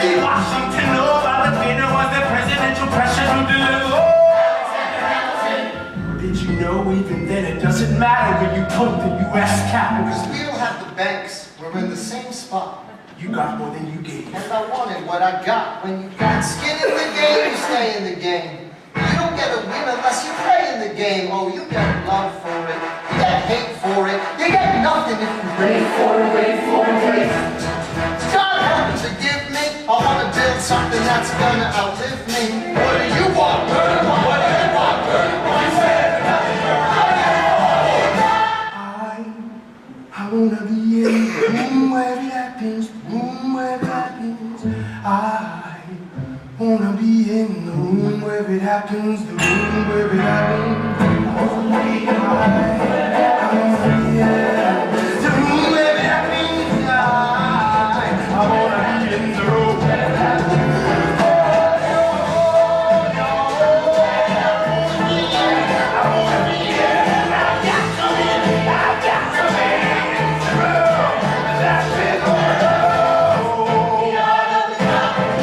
In Washington, no, while the dinner was the presidential pressure to deliver. Did you know even then it doesn't matter when you put the U.S. capital? Because we don't have the banks. We're in the same spot. You got more than you gave. And I wanted what I got. When you got skin in the game, you stay in the game. You don't get a win unless you play in the game. Oh, you get love for it. You get hate for it. You get nothing if you wait for it, wait for it, wait. God help me, forgive me. I want to build something that's gonna outlive me. What do you want, Bert? What do you want, Bert? I wanna be in the room where it happens, room where it happens. I wanna be in the room where it happens, the room where it happens. I wanna be in the room where it happens. I wanna be in the room.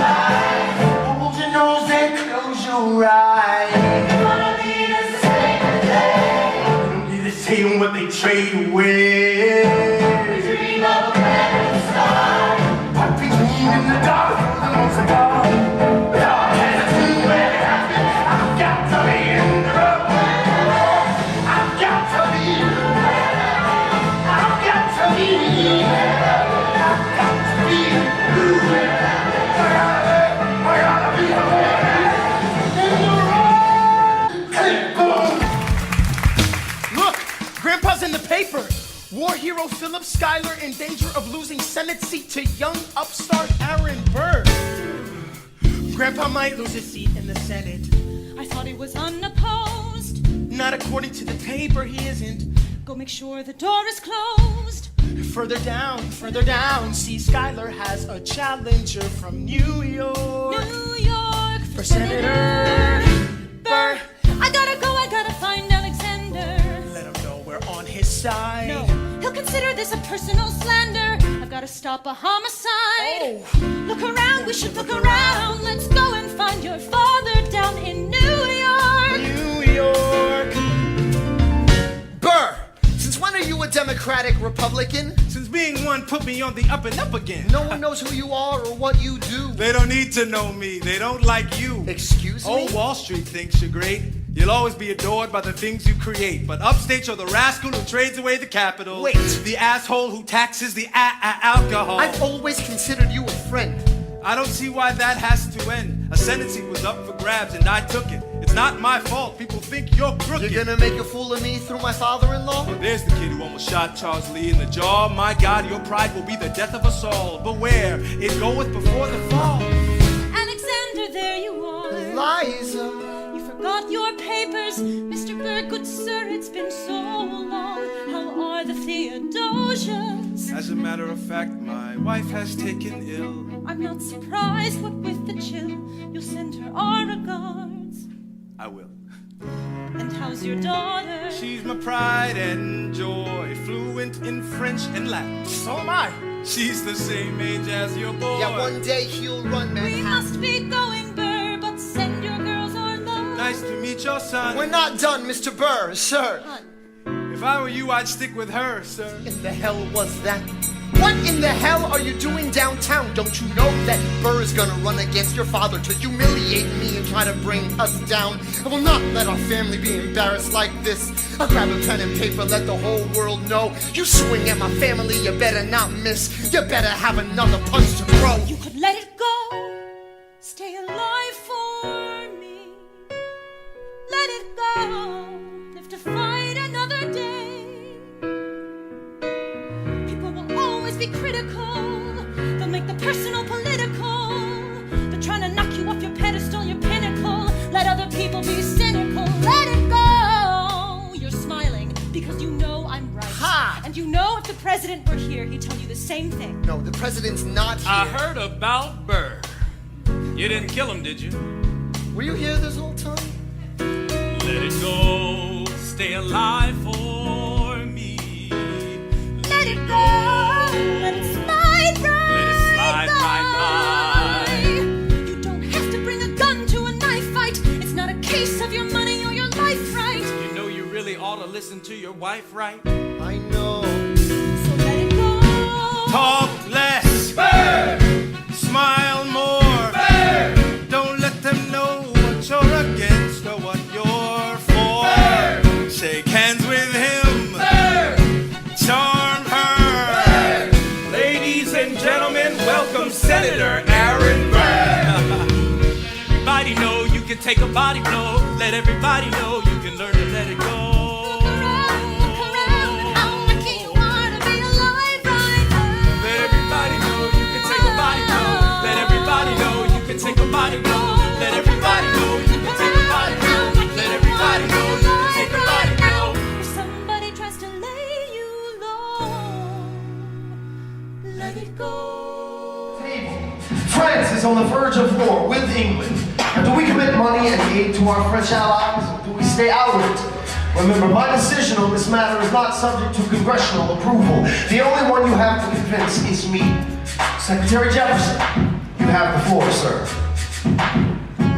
Hold your nose and close your eyes. Don't be the same what they trade away. Dream of a brand new start. But between in the dark, the most dark. Dark has a room where it happens. I've got to be in the room. I've got to be. I've got to be. I've got to be. I gotta be in the room. Look, Grandpa's in the paper. War hero Philip Schuyler in danger of losing Senate seat to young upstart Aaron Burr. Grandpa might lose his seat in the Senate. I thought he was unopposed. Not according to the paper, he isn't. Go make sure the door is closed. Further down, see Schuyler has a challenger from New York. New York For Senator Burr. I gotta find Alexander. Let him know we're on his side. No, he'll consider this a personal slander. I've gotta stop a homicide. Oh. Look around, we should look around. Let's go and find your father down in New York. New York. Burr, since when are you a Democratic Republican? Since being one put me on the up and up again. No one knows who you are or what you do. They don't need to know me. They don't like you. Excuse me? Oh, Wall Street thinks you're great. You'll always be adored by the things you create. But upstate, you're the rascal who trades away the capital. Wait. The asshole who taxes the alcohol. I've always considered you a friend. I don't see why that has to end. A Senate seat was up for grabs and I took it. It's not my fault. People think you're crooked. You're gonna make a fool of me through my father-in-law? Well, there's the kid who almost shot Charles Lee in the jaw. My God, your pride will be the death of us all. Beware, it goeth before the fall. Alexander, there you are. Eliza. You forgot your papers, Mr. Burr, good sir, it's been so long. How are the Theodosians? As a matter of fact, my wife has taken ill. I'm not surprised, what with the chill. You'll send her our regards. I will. And how's your daughter? She's my pride and joy, fluent in French and Latin. So am I. She's the same age as your boy. Yeah, one day he'll run Manhattan. We must be going, Burr, but send your girls our love. Nice to meet your son. We're not done, Mr. Burr, sir. If I were you, I'd stick with her, sir. In the hell was that? What in the hell are you doing downtown? Don't you know that Burr is gonna run against your father to humiliate me and try to bring us down? I will not let our family be embarrassed like this. I'll grab a pen and paper, let the whole world know. You swing at my family, you better not miss. You better have another punch to throw. You could let it go. Stay alive for me. Let it go. Live to fight another day. Be critical, they'll make the personal political. They're trying to knock you off your pedestal, your pinnacle. Let other people be cynical. Let it go. You're smiling because you know I'm right. Ha! And you know if the president were here, he'd tell you the same thing. No, the president's not here. I heard about Burr. You didn't kill him, did you? Were you here this whole time? Let it go. Stay alive for me. Let it go. Let it slide right. Let it slide right by. You don't have to bring a gun to a knife fight. It's not a case of your money or your life, right? You know you really ought to listen to your wife, right? I know. So let it go. Talk less. Burr! Smile more. Burr! Don't let them know what you're against or what you're for. Burr! Shake hands with him. Burr! Charm her. Ladies and gentlemen, welcome Senator Aaron Burr. Everybody know you can take a body blow. Let everybody know you can learn to let it go. Look around and how lucky you are to be alive right now. Let everybody know you can take a body blow. Let everybody know you can take a body blow. Let everybody know you can take a body blow. Let everybody know you can take a body blow. If somebody tries to lay you low, let it go. France is on the verge of war with England. Now, do we commit money and aid to our French allies, or do we stay out of it? Remember, my decision on this matter is not subject to congressional approval. The only one you have to convince is me. Secretary Jefferson, you have the floor, sir.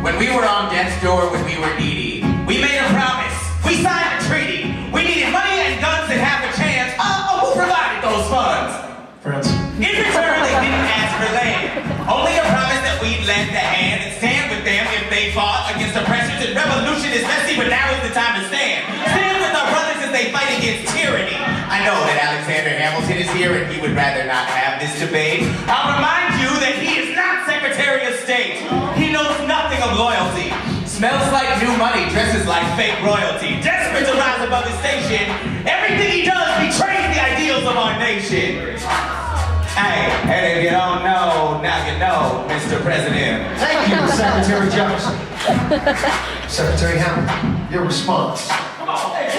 When we were on death's door when we were needy, we made a promise. We signed a treaty. We needed money and guns and half a chance. Who provided those funds? France. In return, they didn't ask for land. Only a promise that we'd lend a hand and stand with them if they fought against oppressors. And revolution is messy, but now is the time to stand. Stand with our brothers as they fight against tyranny. I know that Alexander Hamilton is here and he would rather not have this debate. I'll remind you that he is not Secretary of State. He knows nothing of loyalty. Smells like new money, dresses like fake royalty. Desperate to rise above his station, everything he does betrays the ideals of our nation. Hey, and if you don't know, now you know, Mr. President. Thank you, Secretary Jefferson. Secretary Hamilton, your response. Come on, hey,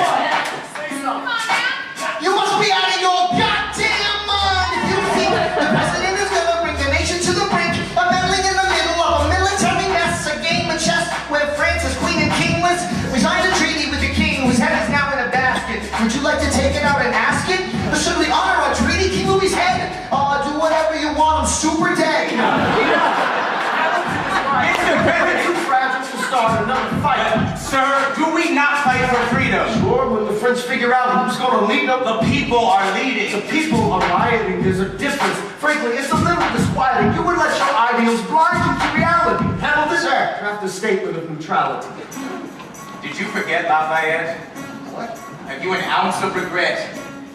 You must be out of your goddamn mind if you think the president is gonna bring the nation to the brink of meddling in the middle of a military mess, a game of chess where France is queen and kingless. We signed a treaty with the king whose head is now in a basket. Would you like to take it out and ask it? Or should we honor our treaty, King Louis's head? Do whatever you want, I'm super dead. Mr. President, Too fragile to start another fight. sir, do we not fight for freedom? Sure, when the French figure out who's going to lead them, The people are leading. the people are rioting. There's a difference. Frankly, it's a little disquieting. You would let your ideals blind you to reality. Hamilton, sir, draft a statement of neutrality. Did you forget Lafayette? What? Have you an ounce of regret?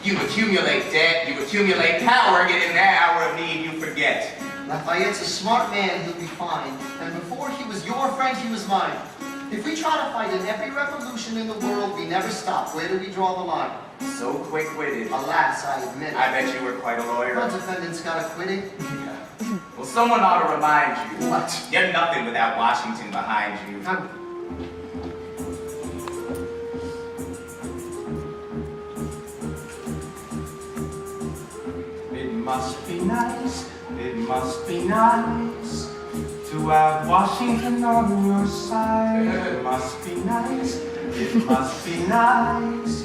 You accumulate debt, you accumulate power, yet in that hour of need you forget. Lafayette's a smart man, he'll be fine. And before he was your friend, he was mine. If we try to fight in every revolution in the world, we never stop. Where do we draw the line? So quick-witted. Alas, I admit it. I bet you were quite a lawyer. No defendant's got acquitted. Well, someone ought to remind you. What? You're nothing without Washington behind you. It must be nice, it must be nice to have Washington on your side. It must be nice, it must be nice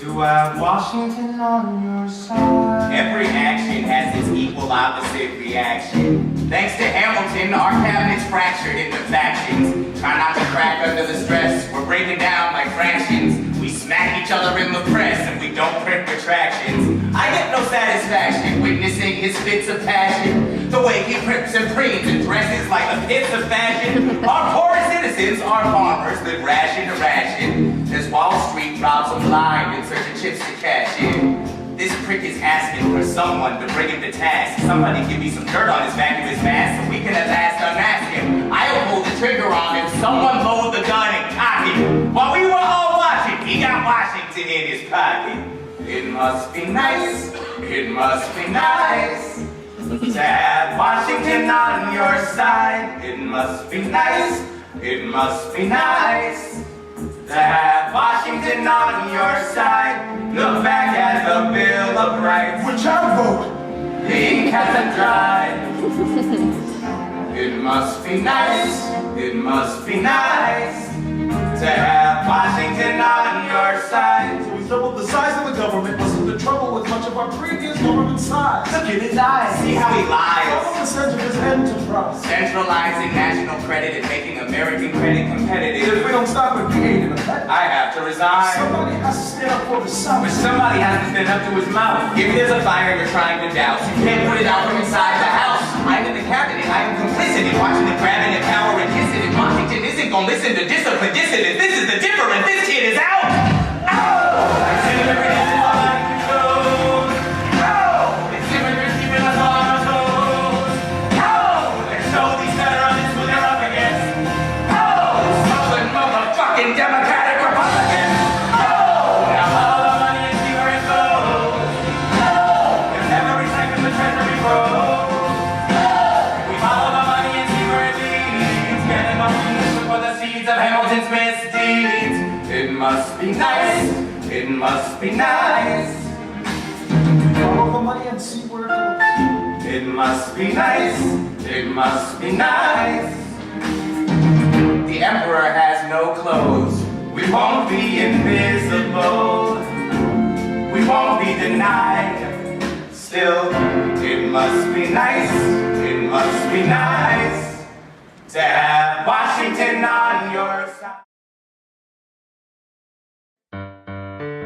to have Washington on your side. Every action has its equal opposite reaction. Thanks to Hamilton, our cabinet's fractured into factions. Try not to crack under the stress. We're breaking down like fractions. We smack each other in the press and we don't print retractions. I get no satisfaction witnessing his fits of passion. The way he prips and preens and dresses like the pits of fashion. Our poorest citizens are farmers live ration to ration. As Wall Street robs them blind in search of chips to cash in. This prick is asking for someone to bring him to task. Somebody give me some dirt on his vacuous mask so we can at last unmask him. I'll pull the trigger on him. Someone load the gun and cock it. While we were all watching, he got Washington in his pocket. It must be nice, it must be nice to have Washington on your side. It must be nice, it must be nice to have Washington on your side. Look back at the Bill of Rights. Which I vote. The ink hasn't dried. It must be nice, it must be nice to have Washington on your side. So we doubled the size of the government. Wasn't the trouble with much of our previous government size? Look at his eyes. See how he lies. Follow the sense of his enterprise. Centralizing national credit and making American credit competitive. If we don't stop it, we ain't in effect. I have to resign. Somebody has to stand up for the South. But somebody has to stand up to his mouth. If there's a fire you're trying to douse, you can't put it out from inside the house. I'm in the cabinet. I am complicit in watching it grabbing at power and kissing it. Washington isn't gonna listen to discipline dissidents. This is the difference. This kid is out. Oh! It's immigrants is all I can do. Oh! It's immigrants keeping us all on our toes. Oh! Let's show these veterans who they're up against. Oh! Southern motherfucking Democratic Republicans. Oh! Now follow the money and see where it goes. Oh! If every second the treasury grows. We follow the money and see where it leads. Getting up for the seeds of Hamilton's misdeeds. It must be nice. It must be nice. Follow the money and see where it goes. It must be nice. It must be nice. The emperor has no clothes. We won't be invisible. We won't be denied. Still, it must be nice. It must be nice to have Washington on your side.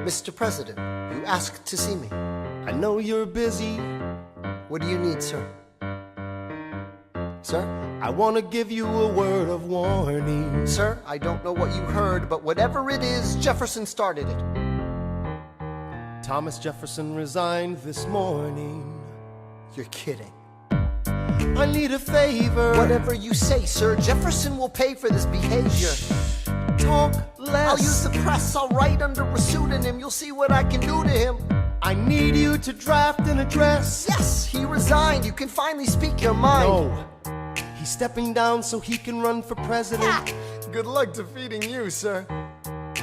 Mr. President, you asked to see me. I know you're busy. What do you need, sir? Sir, I want to give you a word of warning. Sir, I don't know what you heard, but whatever it is, Jefferson started it. Thomas Jefferson resigned this morning. You're kidding. I need a favor. Whatever you say, sir, Jefferson will pay for this behavior. Talk less. I'll use the press, I'll write under a pseudonym. You'll see what I can do to him. I need you to draft an address. Yes, he resigned. You can finally speak your mind. No, he's stepping down so he can run for president. Good luck defeating you, sir.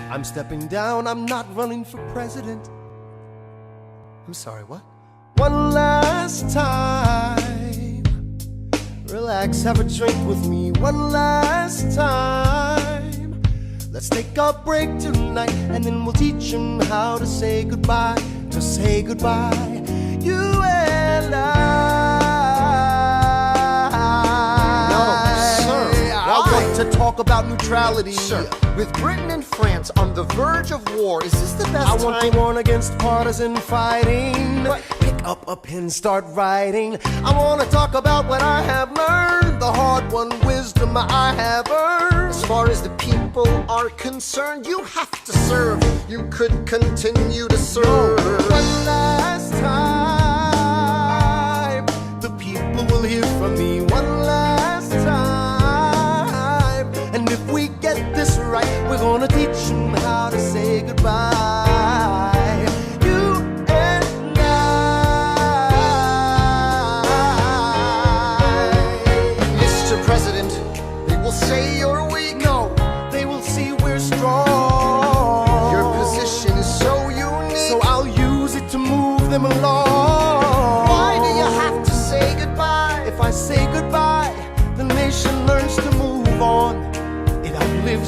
I'm stepping down, I'm not running for president. I'm sorry, what? One last time. Relax, have a drink with me. One last time. Let's take a break tonight, and then we'll teach him how to say goodbye. To say goodbye, you and I. No, sir. I want to talk about neutrality. Sir, with Britain and France on the verge of war, is this the best time? I want to warn against partisan fighting. But pick up a pen, start writing. I want to talk about what I have learned, the hard-won wisdom I have earned. As far as the people are concerned, you have to serve. You could continue to serve. One last time, the people will hear from me. One last time, and if we get this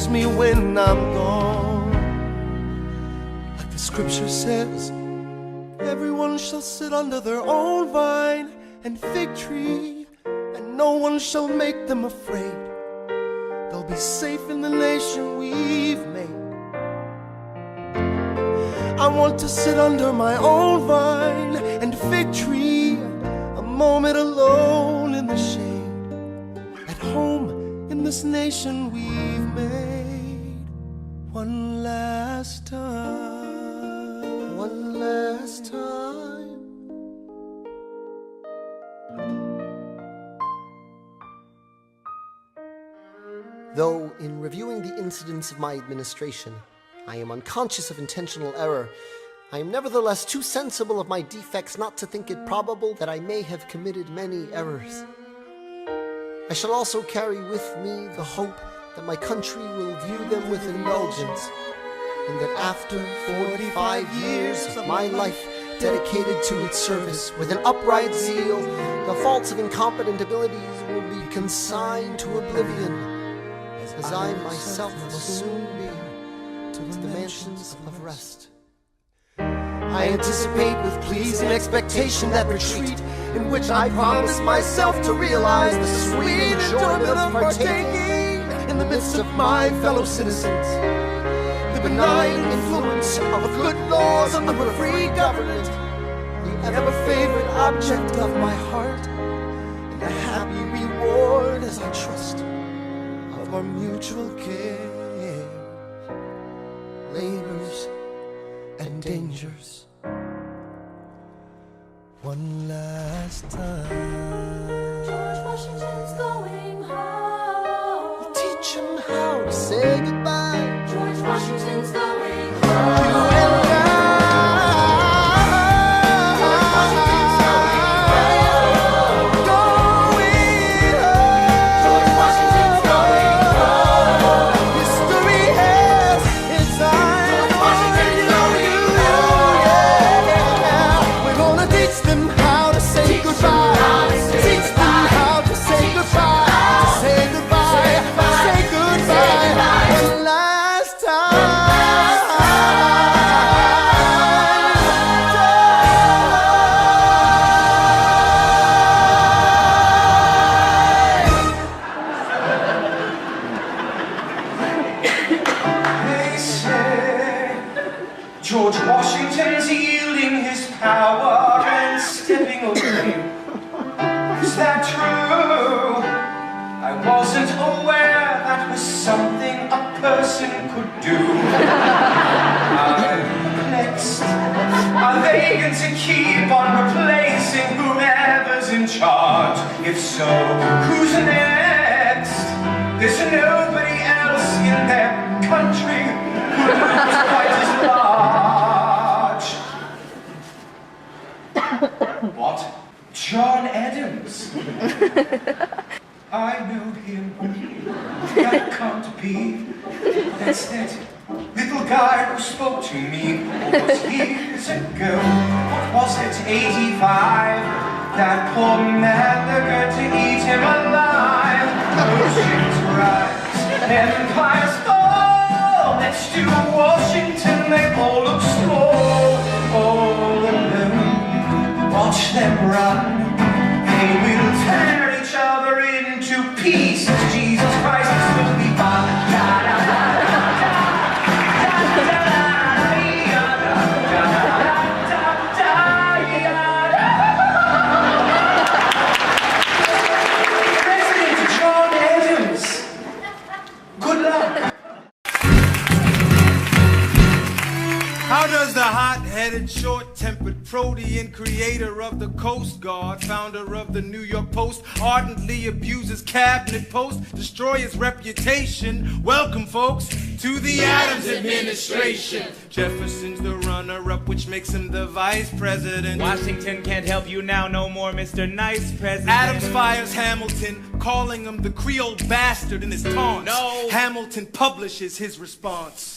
miss me when I'm gone. Like the scripture says, everyone shall sit under their own vine and fig tree, and no one shall make them afraid. They'll be safe in the nation we've made. I want to sit under my own vine and fig tree, a moment alone in the shade, at home in this nation we've made. One last time, one last time. Though, in reviewing the incidents of my administration, I am unconscious of intentional error, I am nevertheless too sensible of my defects not to think it probable that I may have committed many errors. I shall also carry with me the hope that my country will view them with indulgence, and that after 45 years of my life dedicated to its service with an upright zeal, the faults of incompetent abilities will be consigned to oblivion, as I myself will soon be to the mansions of rest. I anticipate with pleasing expectation that retreat in which I promise myself to realize the sweet enjoyment of partaking in the midst of my fellow citizens, the benign influence of good laws and of a free government, the ever-favorite object of my heart, and a happy reward as I trust of our mutual care, labors and dangers. One last time. George Washington's going home. Teach him how to say goodbye. George Washington's going You home. and I. George Washington's yielding his power and stepping away. Is that true? I wasn't aware that was something a person could do. I'm perplexed. Are they going to keep on replacing whoever's in charge? If so, who's next? There's nobody else in their country who looks quite as large. What? John Adams? I know him. That can't be. That's that little guy who spoke to me almost years ago. What was it, 85? That poor man, they're going to eat him alive. Oceans rise, empires fall. Next to Washington, they all look small. All alone, watch them run. They will tear each other into pieces. Jesus Christ will be fine. President John Adams. Good luck. How does the hot-headed, short-tempered protean creator of the Coast Guard, founder of the New York Post, ardently abuse his cabinet post, destroy his reputation? Welcome, folks, to the Adams administration. Jefferson's the runner-up, which makes him the vice president. Washington can't help you now, no more, Mr. Nice President. Adams fires Hamilton, calling him the Creole bastard in his taunts. No. Hamilton publishes his response.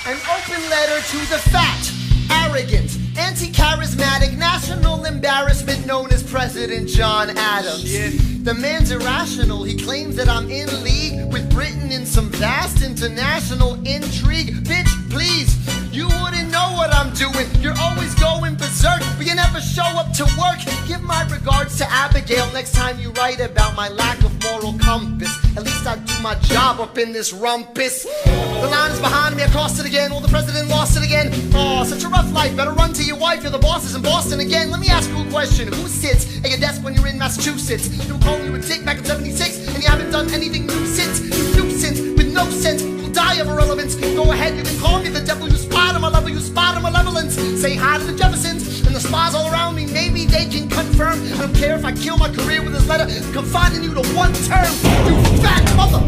An open letter to the fat, arrogant, anti-charismatic, national embarrassment known as President John Adams. The man's irrational. He claims that I'm in league with Britain in some vast international intrigue. Bitch, please, you wouldn't know what I'm doing. You're always going berserk, but you never show up to work. Give my regards to Abigail next time you write about my lack of moral compass. At least I do my job up in this rumpus. The line is behind me, I crossed it again. Well, the president lost it again. Oh, such a rough life. Better run to your wife, you're the bosses in Boston again. Let me ask you a question. Who sits at your desk when you're in Massachusetts? You were calling you a dick back in 76, and you haven't done anything new since. You nuisance with no sense. You'll die of irrelevance. Go ahead, you can call me the devil. You spot him, I love you, spot him, malevolence. Say hi to the Jeffersons and the spies all around me. Maybe they can confirm. I don't care if I kill my career with this letter. I'm confining you to one term. You fat mother.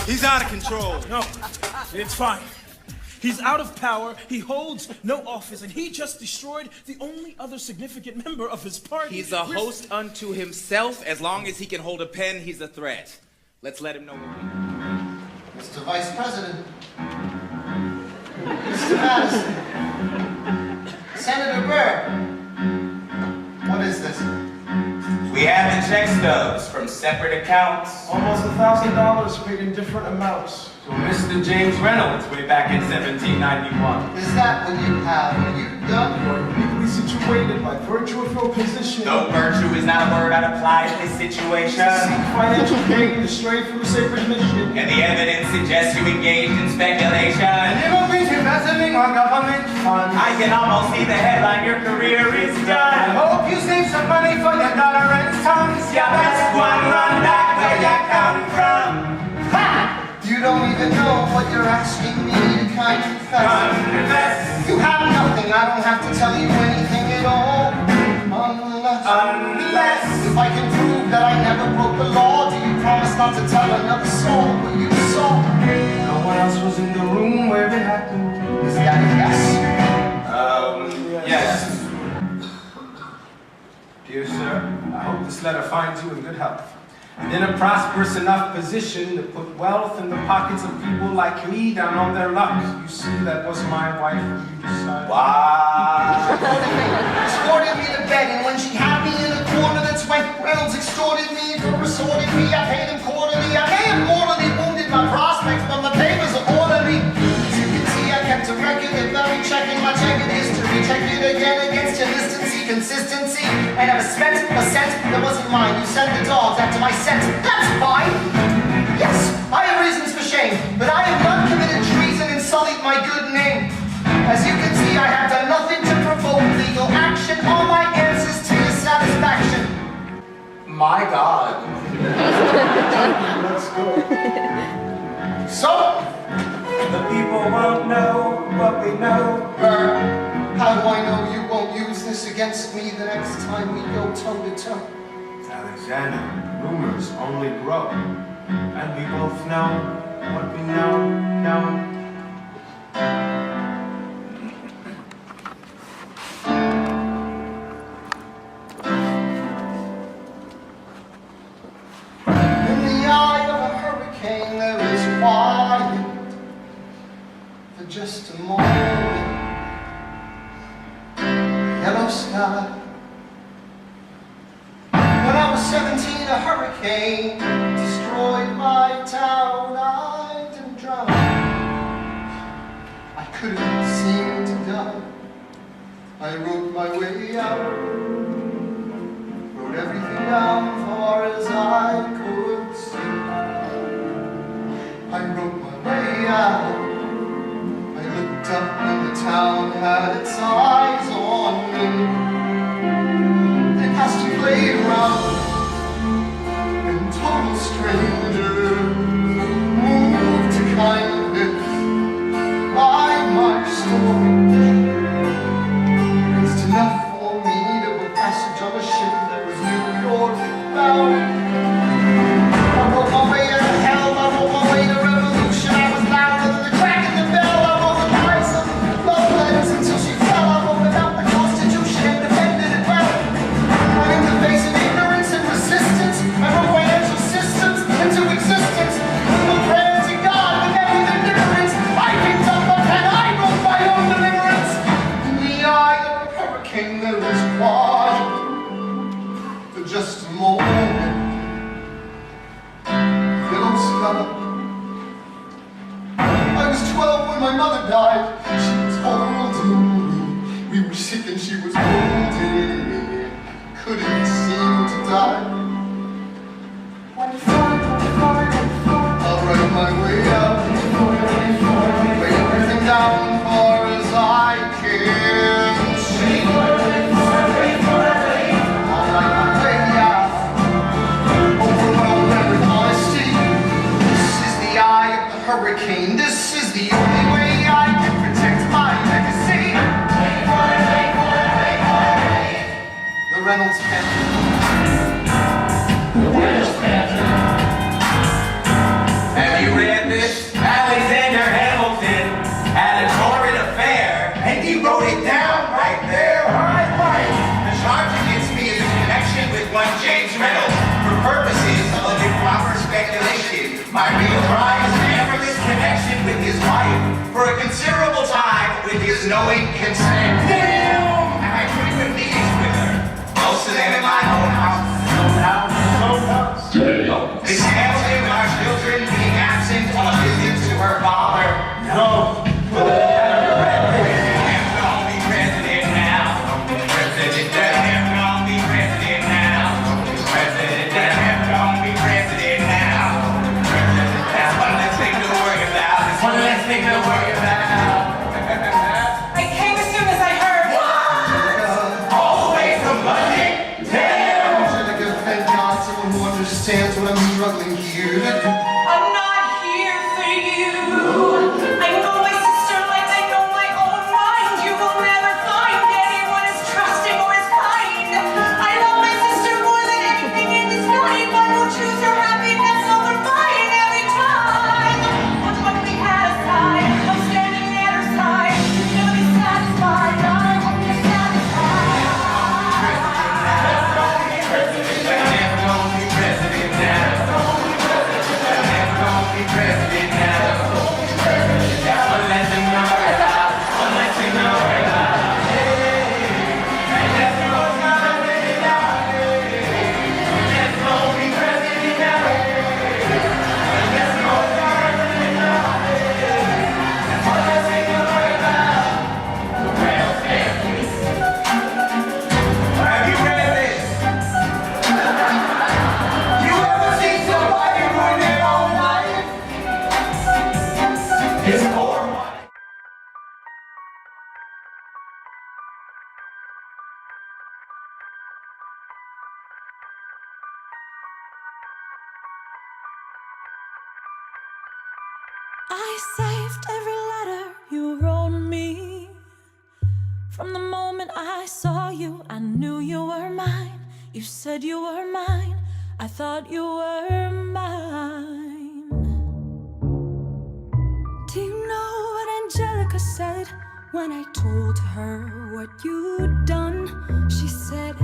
He's out of control. No, it's fine. He's out of power, he holds no office, and he just destroyed the only other significant member of his party. He's a host unto himself. As long as he can hold a pen, he's a threat. Let's let him know what we know. Mr. Vice President. Mr. Madison. Senator Burr. What is this? We have the check stubs from separate accounts. Almost $1,000 paid in different amounts. So Mr. James Reynolds, way back in 1791. Is that what you have? Are you done? You are uniquely situated by virtue of your position. Though virtue is not a word I'd apply to this situation. Seek financial gain to stray from the sacred mission. And the evidence suggests you engaged in speculation. Immigrants embezzling our government funds. I can almost see the headline, your career is I done. hope you save some money for your dollar and tons. You best one run back where you come from. You don't even know what you're asking me to confess. Unless You have nothing, I don't have to tell you anything at all. Unless if I can prove that I never broke the law, do you promise not to tell another soul what you saw? No one else was in the room where it happened. Is that a yes? Yes. Dear sir, I hope this letter finds you in good health and in a prosperous enough position to put wealth in the pockets of people like me down on their luck. You see, that was my wife who you decided. Wow. Escorted me to bed, and when she had me in a corner, that's when Reynolds extorted me for resorting me. I paid him quarterly. I may have mortally wounded my prospects, but my papers are orderly. As you can see, I kept a record of every check in my checkered history. Checked it again against your consistency. I never spent a cent that wasn't mine. You sent the dogs after my scent. That's fine. Yes, I have reasons for shame, but I have not committed treason and sullied my good name. As you can see, I have done nothing to provoke legal action. All my answers to your satisfaction. My God. Let's go. So, The people won't know what we know. how do I know you won't use this against me the next time we go toe to toe? Alexander, rumors only grow, and we both know what we know. In the eye of a hurricane, there is quiet for just a moment. Yellow sky. When I was 17, a hurricane destroyed my town. I didn't drown. I couldn't seem to die. I wrote my way out. Wrote everything down far as I could see. I wrote my way out. I looked up when the town had its eyes on me. They passed and played around, and total strangers moved to kindness by my it down right there. Alright, Mike. The charge against me is a connection with one James Reynolds. For purposes of improper speculation, my real crime is an effortless connection with his wife for a considerable time with his knowing consent. Damn! And I frequent meetings with her, most of them in my own house. This handling with our children being absent on a visit to her father. No. Understands what I'm struggling here to do. I'm not here for you. I know my sister like I know my own mind. You will never find anyone as trusting or as kind. I love my sister more than anything in this life. I will choose her happiness over mine every time. But when we had a side, I'm standing at her side. You'll never be satisfied. I hope you're satisfied. I saved every letter you wrote me. From the moment I saw you, I knew you were mine. You said you were mine. I thought you were mine. Do you know what Angelica said when I told her what you'd done? She said,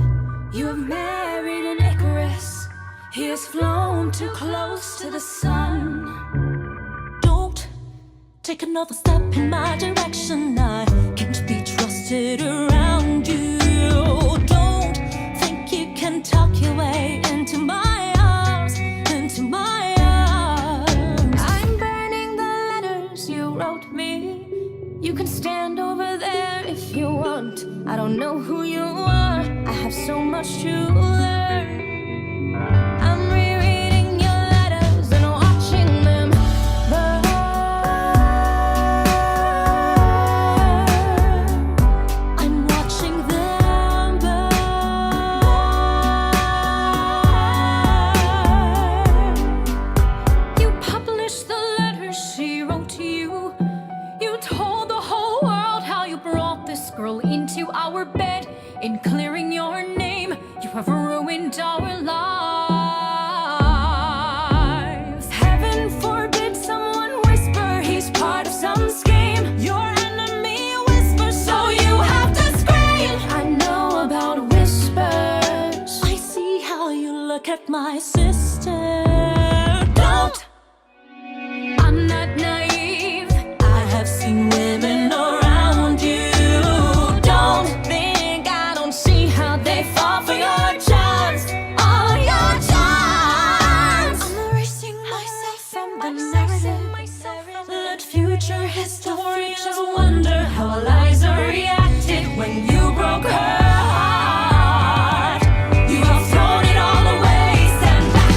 you have married an Icarus. He has flown too close to the sun. Take another step in my direction. I can't be trusted around you. Don't think you can talk your way into my arms, into my arms. I'm burning the letters you wrote me. You can stand over there if you want. I don't know who you are. I have so much to learn. I'm rereading your letters and watching them burn. Into our bed, in clearing your name, you have ruined our lives. Heaven forbid someone whisper he's part of some scheme. Your enemy whispers, so you have to scream. I know about whispers. I see how you look at my sister. Don't. I'm not naive. I have seen women around you. Fall for your charms, all your charms. I'm erasing myself from the narrative. Let future historians wonder how Eliza reacted when you broke her heart. You have thrown it all away, stand back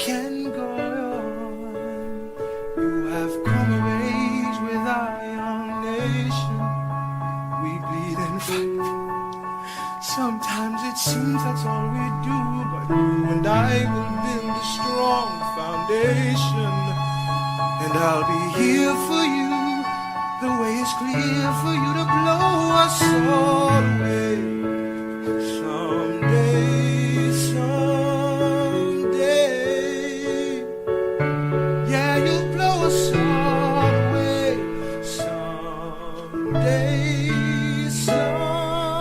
can go on. You have come of age with our young nation. We bleed and fight. Sometimes it seems that's all we do, but you and I will build a strong foundation. And I'll be here for you, the way is clear for you to blow us all away. Someday, someday, yeah, you'll blow us all away. Someday, someday.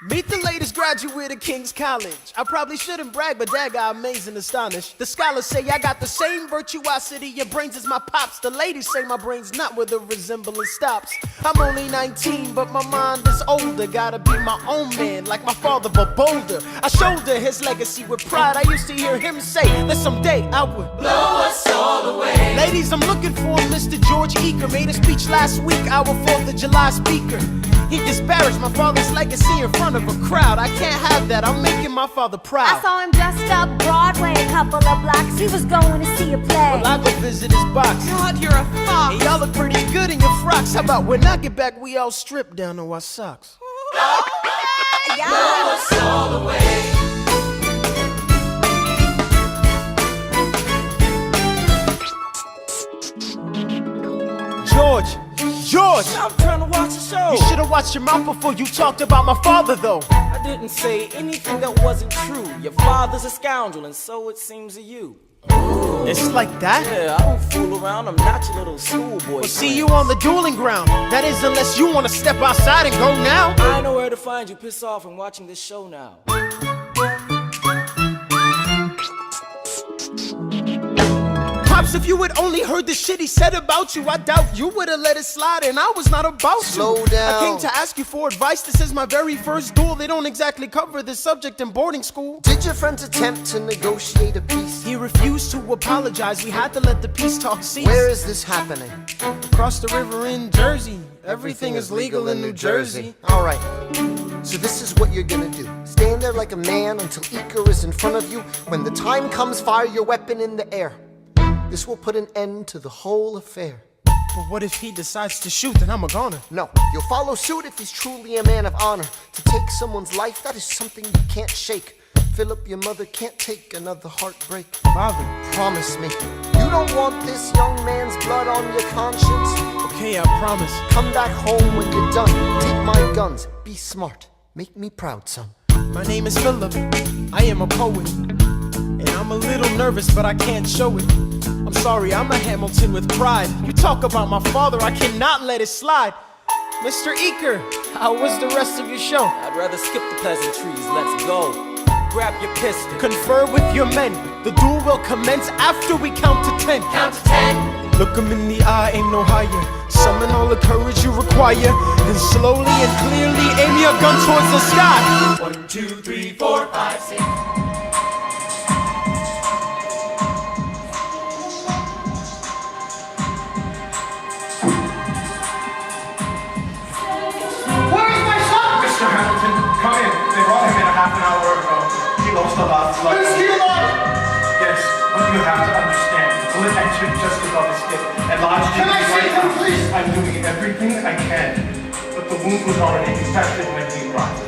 Meet the latest graduate of King's College. I probably shouldn't brag, but dad got amazed and astonished. The scholars say I got the same virtuosity and brains as my pops. The ladies say my brain's not where the resemblance stops. I'm only 19, but my mind is older. Gotta be my own man, like my father, but bolder. I shoulder his legacy with pride. I used to hear him say that someday I would blow us all away. Ladies, I'm looking for Mr. George Eaker. Made a speech last week, our 4th of July speaker. He disparaged my father's legacy in front of a crowd. I can't have that, I'm making my father proud. I saw him dressed up Broadway, a couple of blocks. He was going to see a play. Well, I go visit his box. God, you're a fox. Hey, y'all look pretty good in your frocks. How about when I get back, we all strip down to our socks? Yeah. Blow us all away. George! I'm trying to watch the show. You should have watched your mouth before you talked about my father, though. I didn't say anything that wasn't true. Your father's a scoundrel, and so it seems to you. It's like that? Yeah, I don't fool around. I'm not your little schoolboy. We'll see you on the dueling ground. That is, unless you want to step outside and go now. I know where to find you. Piss off from watching this show now. Pops, if you had only heard the shit he said about you, I doubt you would have let it slide, and I was not about to. Slow down. I came to ask you for advice. This is my very first duel. They don't exactly cover this subject in boarding school. Did your friends attempt to negotiate a peace? He refused to apologize. We had to let the peace talk cease. Where is this happening? Across the river in Jersey. Everything is legal in New Jersey. All right. So this is what you're gonna do. Stand there like a man until Iker is in front of you. When the time comes, fire your weapon in the air. This will put an end to the whole affair. But what if he decides to shoot, then I'm a goner? No, you'll follow suit if he's truly a man of honor. To take someone's life, that is something you can't shake. Philip, your mother can't take another heartbreak. Father, promise me, you don't want this young man's blood on your conscience. Okay, I promise. Come back home when you're done. Take my guns, be smart, make me proud, son. My name is Philip, I am a poet. And I'm a little nervous, but I can't show it. I'm sorry, I'm a Hamilton with pride. You talk about my father, I cannot let it slide. Mr. Eaker, how was the rest of your show? I'd rather skip the pleasantries. Let's go. Grab your pistol. Confer with your men. The duel will commence after we count to 10. Count to 10. Look 'em in the eye, ain't no higher. Summon all the courage you require. Then slowly and clearly aim your gun towards the sky. 1, 2, 3, 4, 5, 6. Mr. Hamilton, come in. They brought him in a half an hour ago. He lost a lot. Is he alive? Yes, but you have to understand. The bullet entered just above his hip and lodged in Can I his see right him, arm. please? I'm doing everything I can, but the wound was already infected when he arrived.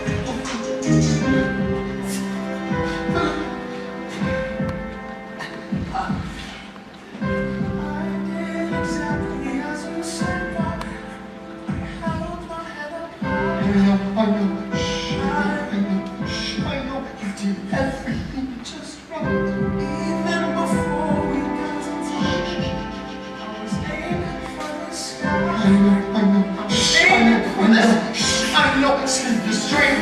I know you did everything just right. Even before we got to touch, I was aiming for the sky. I know. I know. See, the strength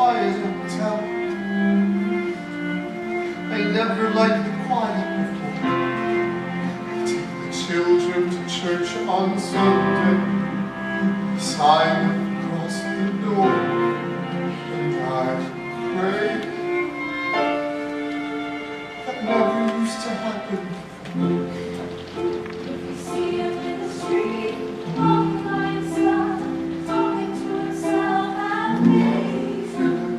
quiet uptown. I never liked the quiet before. I take the children to church on Sunday. Sign across the door, and I pray. That never used to happen before. If you see him in the street, walking by himself, talking to himself at peace.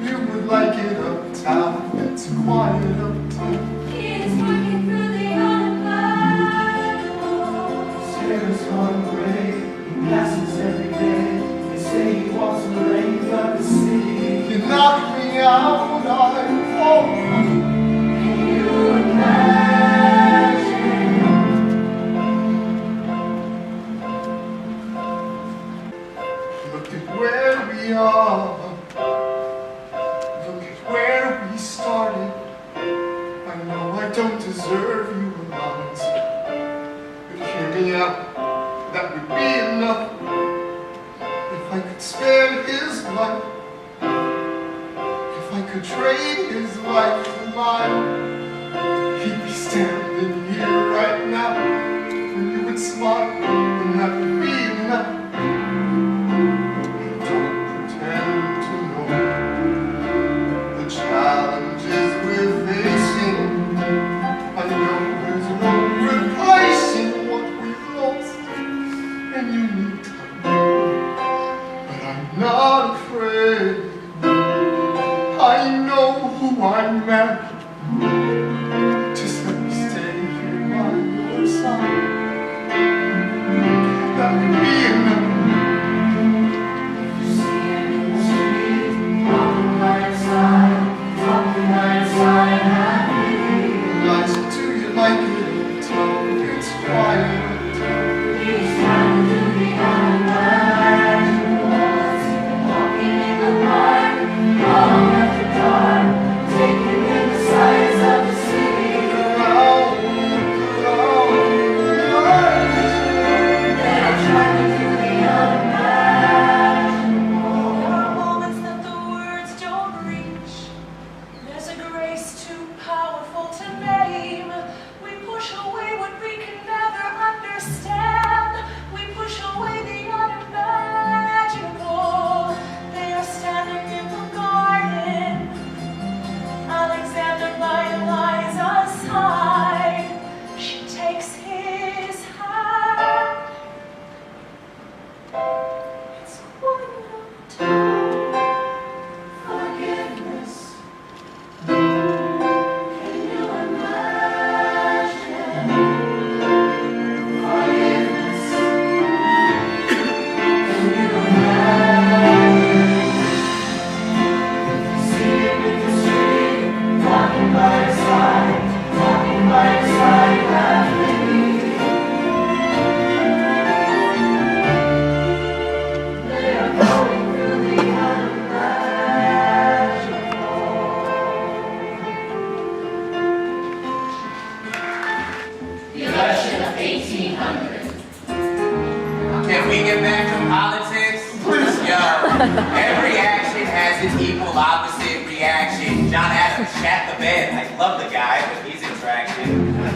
You would like it uptown, it's quiet uptown. He is working through the unimaginable. Stairs one way, he passes every day. They say he walks the lanes of the city. You knock me out, I fall. Can you imagine? Look at where we are. Look at where we started. I know I don't deserve you allowance, but hear me out. That would be enough. If I could spare his life, if I could trade his life for mine, he'd be standing here right now, and you would smile, and that would be enough. Don't pretend to know the challenges we're facing. I know there's no replacing what we've lost, and you need time, but I'm not afraid. I know who I'm at. Just let me stay here by your side. That would be enough. You see him in the street, walking by his side, talking by his side at peace. Nice, do you like it? It's quiet. He's trying to do the unimaginable. Walking in the park, long after dark, taking in the sights of the city. They are trying to do the unimaginable. There are moments that the words don't reach. There's a grace too powerful to name. We push away what we can never understand. We push away the unimaginable. They are standing in the garden. Alexander lies aside. She takes his hand. It's quiet uptown. Forgiveness. Can you imagine? Forgiveness. Can you imagine? See him in the street, walking by his side, walking by his side at me. They are going through the unimaginable. The election of 1800. Can we get back to politics? Yo, every action has its equal opposite reaction. John Adams shat the bed. I love the guy, but he's in traction.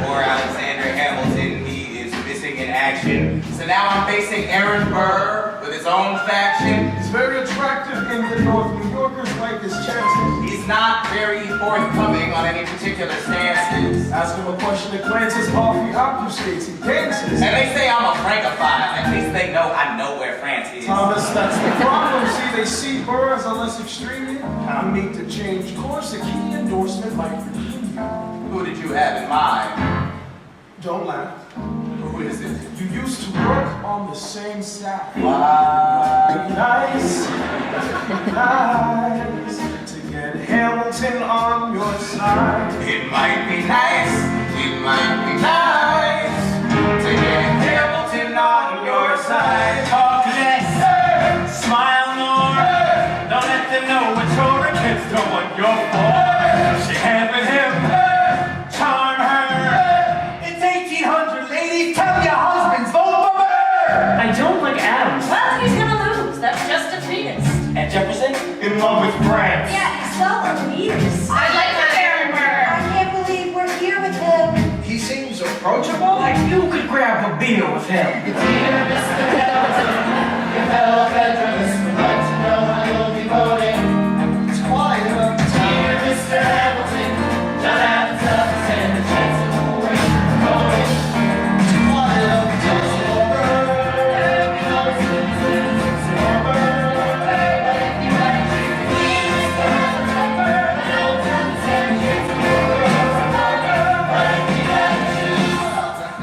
Or Alexander Hamilton, he is missing in action. So now I'm facing Aaron Burr with his own faction. He's very attractive in the North. New Yorkers like his chances. He's not very forthcoming on any particular stances. Ask him a question that glances off, he obfuscates, he dances. And they say I'm a francophile. At least they know I know where France is. Thomas, that's the problem. See, they see Burr as a less extreme. You need to change course. A key endorsement might redeem you. Who did you have in mind? Don't laugh. Who is it? You used to work on the same staff. Wow. Be nice to get Hamilton on your side. It might be nice, it might be nice to get Hamilton on your side. Talk less, smile more. Don't let them know what your kids know what you're for. Shake hands with him, charm her. It's 1800, ladies. Tell your husbands, vote for her. I don't like Adams. Well, he's gonna lose. That's just a penis. And Jefferson? In love with France. Yeah, so are leaders. I like the Aaron I can't believe we're here with him. He seems approachable. Like you could grab a beer with him. Dear Mr. Hamilton, your fellow Federalists would like to know how you'll be voting. It's quiet up. Dear Mr. Hamilton, John Adams up his hand, the chance of waiting for voting. It's quiet up. It's over. Every house is over. But if you like to dear Mr. Hamilton, Hamilton said it's over. But if you like to,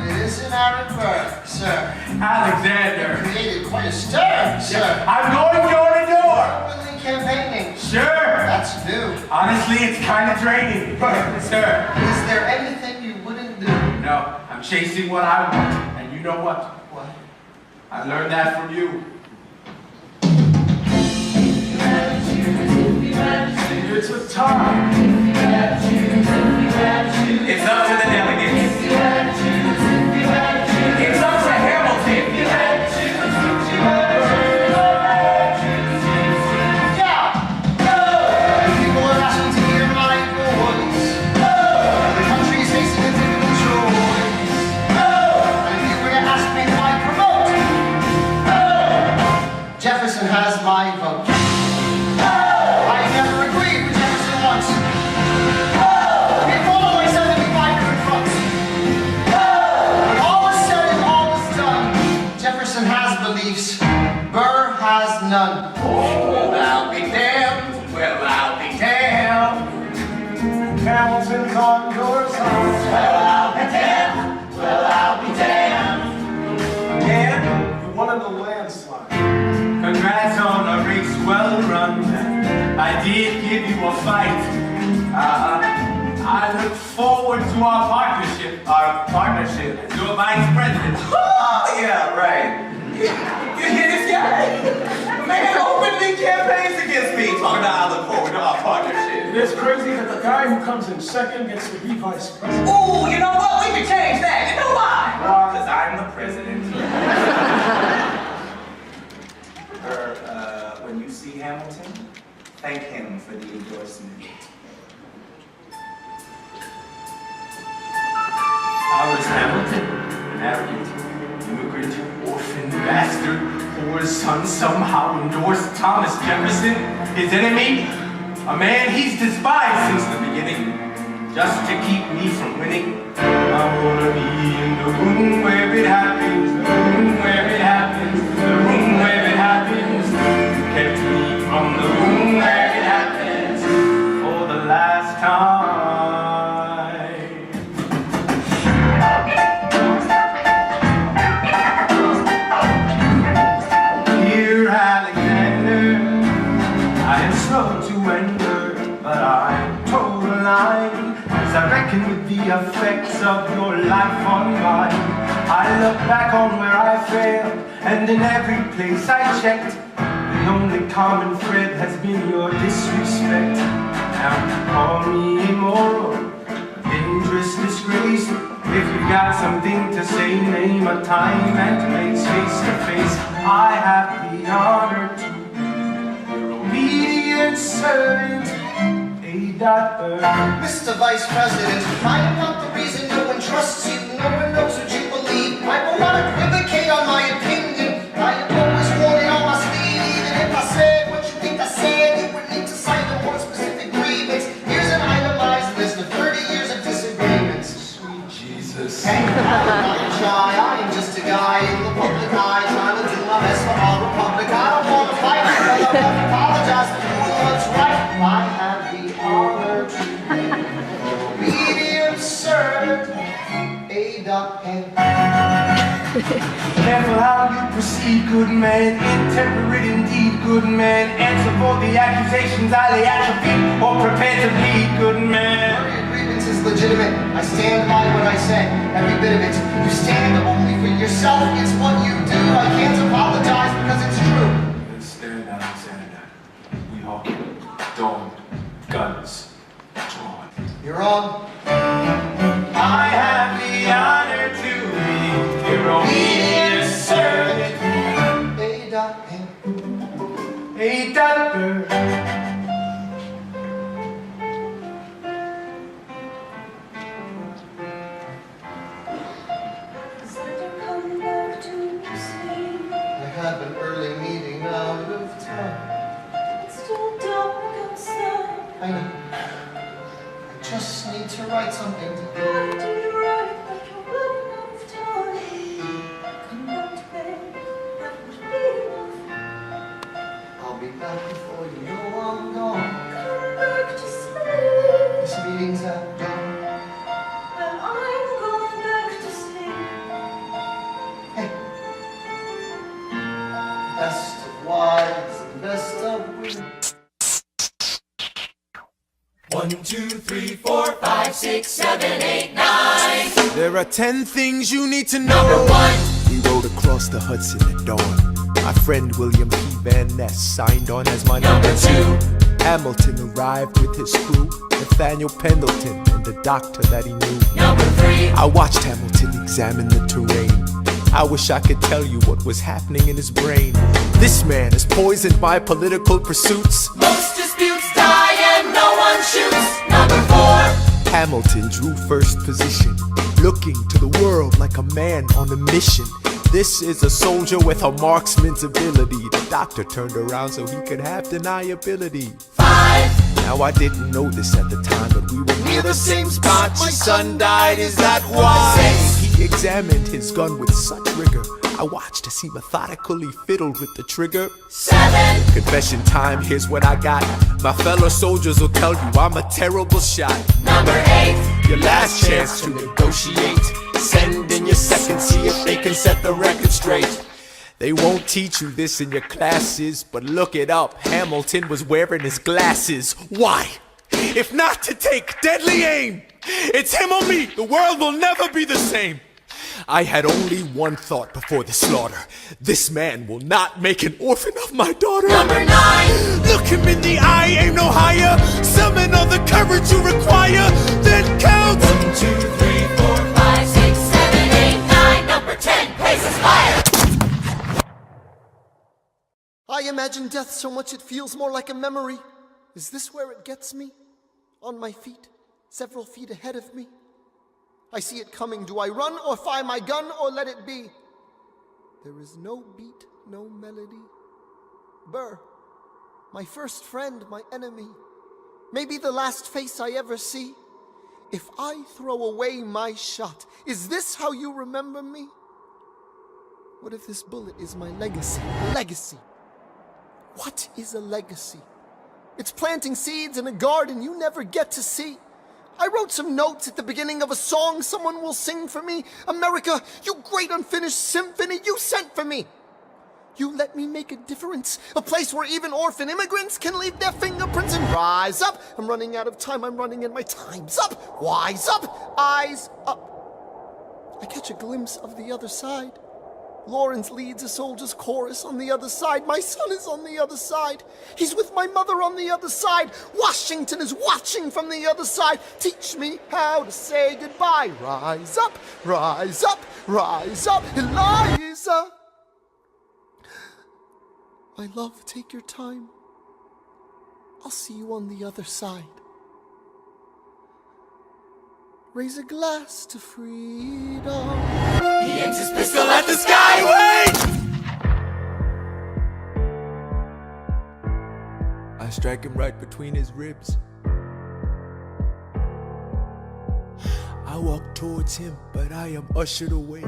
it isn't Aaron Burr, sir. Alexander. Created quite a stir, sir. I'm going door to door. Openly campaigning. Sure. That's new. Honestly, it's kind of draining. Sir. Is there anything you wouldn't do? No, I'm chasing what I want. And you know what? What? I learned that from you. It's a tie. It's up to the delegates. It's up to Hamilton. Yeah! People are asking to hear my voice. The country is facing a difficult choice. And if you were to ask me why promote, Jefferson has my vote. I never agreed with Jefferson once. We fought on like 75 different fronts. When all is said and all is done, Jefferson has beliefs, Burr has none. Well, I'll be damned. Well, I'll be damned. Hamilton's on your side. Well, I'll be damned. Well, I'll be damned. Yeah. You wanted a landslide. Congrats on a race well run. I did give you a fight. I look forward to our partnership. Your vice president. Oh, yeah, right. You hear this guy? Man openly campaigns against me. Talking about I look forward to our partnership. It is crazy that the guy who comes in second gets to be vice president. Ooh, you know what? We can change that. You know why? Because I'm the president. When you see Hamilton, thank him for the endorsement. I was Hamilton, an arrogant, immigrant, orphan, bastard, whore's son somehow endorsed Thomas Jefferson, his enemy, a man he's despised since the beginning, just to keep me from winning. I wanna be in the room where it happens, the room where it happens, the room where it happens. You kept me from the room where it happens for the last time. Dear Alexander, I am slow to anger, but I toe the line as I reckon with the effects of your life on mine. I look back on where I failed, and in every place I checked, the only common thread has been your disrespect. Now call me immoral, a dangerous disgrace. If you've got something to say, name a time and place, face to face. I have the honor to be your obedient servant, Mr. Vice President, I am not the reason no one trusts you, no one knows what you believe. I will not equivocate on my opinion. I am always worn it on my sleeve. Even if I said what you think I said, you would need to cite a more specific grievance. Here's an itemized list of 30 years of disagreements. Sweet Jesus. Hey, I'm not shy, I am just a guy in the public eye trying to do my best for our republic. I don't want to fight, but I won't apologize for doing what's right. I have the honor to be obedient servant, A.N. Careful how you proceed, good man. Intemperate indeed, good man. Answer for the accusations I lay at your feet, or prepare to plead, good man. Your grievance is legitimate. I stand by what I said, every bit of it. You stand only for yourself. It's what you do. I can't apologize because it's true. Stand, Alexander. We all don't guns drawn. You're wrong. I have the honor to be your obedient servant, A.N. A.N. I know. I just need to write something. Why do you write like you're running out of time? Come back to bed, that would be enough. I'll be back before you know I'm gone. Come back to sleep. This meeting's at dawn. Well, I'm going back to sleep. Hey. Best of wives and best of women. 1, 2, 3, 4, 5, 6, 7, 8, 9. There are 10 things you need to know. Number 1. We rode across the Hudson at dawn. My friend William P. Van Ness signed on as my Number 2. Hamilton arrived with his crew, Nathaniel Pendleton and the doctor that he knew. Number 3. I watched Hamilton examine the terrain. I wish I could tell you what was happening in his brain. This man is poisoned by political pursuits. Most disputes die and no one shoots. Number 4. Hamilton drew first position, looking to the world like a man on a mission. This is a soldier with a marksman's ability. The doctor turned around so he could have deniability. 5. Now I didn't know this at the time, but we were near the same spot. My son died, is that why? 6. He examined his gun with such rigor. I watched as he methodically fiddled with the trigger. 7. Confession time, here's what I got. My fellow soldiers will tell you I'm a terrible shot. Number 8. Your last chance to negotiate. Send in your second, see if they can set the record straight. They won't teach you this in your classes, but look it up. Hamilton was wearing his glasses. Why? If not to take deadly aim. It's him or me. The world will never be the same. I had only one thought before the slaughter. This man will not make an orphan of my daughter. Number 9. Look him in the eye, aim no higher. Summon all the courage you require. Then count. 1, 2, 3, 4, 5, 6, 7, 8, 9. Number 10. Places fire. I imagine death so much it feels more like a memory. Is this where it gets me? On my feet, several feet ahead of me. I see it coming. Do I run or fire my gun or let it be? There is no beat, no melody. Burr, my first friend, my enemy. Maybe the last face I ever see. If I throw away my shot, is this how you remember me? What if this bullet is my legacy? Legacy. What is a legacy? It's planting seeds in a garden you never get to see. I wrote some notes at the beginning of a song someone will sing for me. America, you great unfinished symphony you sent for me. You let me make a difference, a place where even orphan immigrants can leave their fingerprints and rise up. I'm running out of time, I'm running and my time's up. Wise up, eyes up. I catch a glimpse of the other side. Lawrence leads a soldier's chorus on the other side. My son is on the other side. He's with my mother on the other side. Washington is watching from the other side. Teach me how to say goodbye. Rise up, rise up, rise up, Eliza. My love, take your time. I'll see you on the other side. Raise a glass to freedom. He aims his pistol at the sky. Wait! I strike him right between his ribs. I walk towards him, but I am ushered away.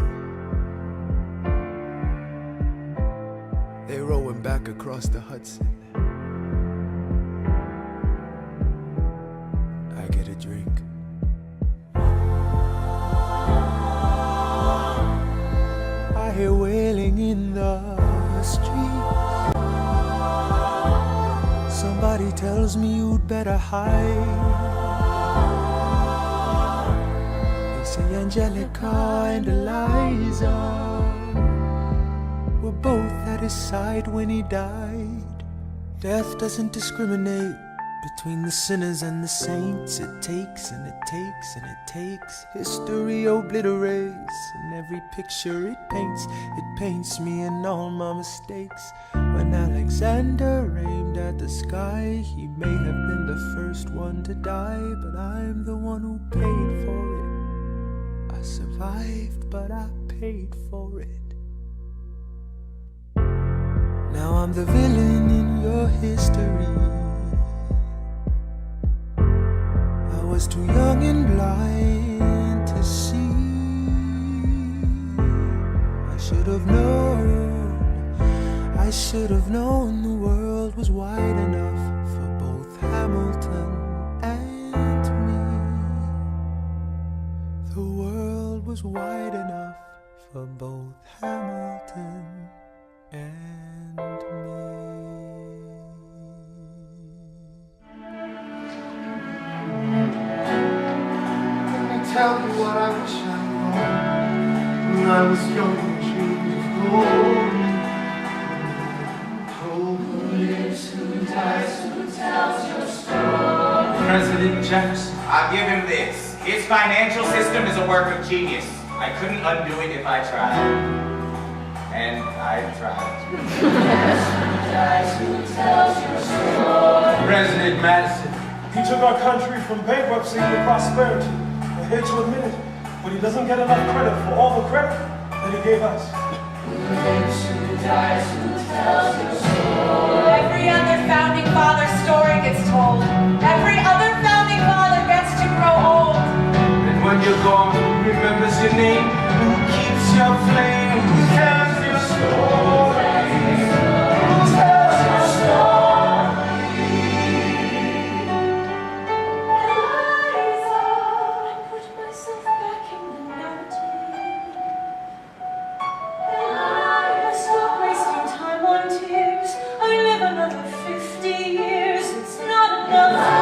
They row him back across the Hudson. I get a drink. I hear wailing in the street. Somebody tells me you'd better hide. They say Angelica and Eliza were both at his side when he died. Death doesn't discriminate between the sinners and the saints. It takes and it takes and it takes. History obliterates, and every picture it paints me in all my mistakes. When Alexander aimed at the sky, he may have been the first one to die, but I'm the one who paid for it. I survived, but I paid for it. Now I'm the villain in your history. was too young and blind to see. I should have known the world was wide enough for both Hamilton and me. The world was wide enough for both Hamilton and me. Let me tell you what I wish I knew when I was young and dreamed of glory. Who lives, who dies, who tells your story? President Jefferson. I'll give him this. His financial system is a work of genius. I couldn't undo it if I tried. And I tried. President Madison. He took our country from bankruptcy to prosperity. I hate to admit it, but he doesn't get enough credit for all the credit that he gave us. Every other founding father's story gets told. Every other founding father gets to grow old. And when you're gone, who remembers your name? Who keeps your flame? Who tells your story? Who tells your story? I put myself back in the narrative. I stop wasting time on tears. I live another 50 years. It's not enough.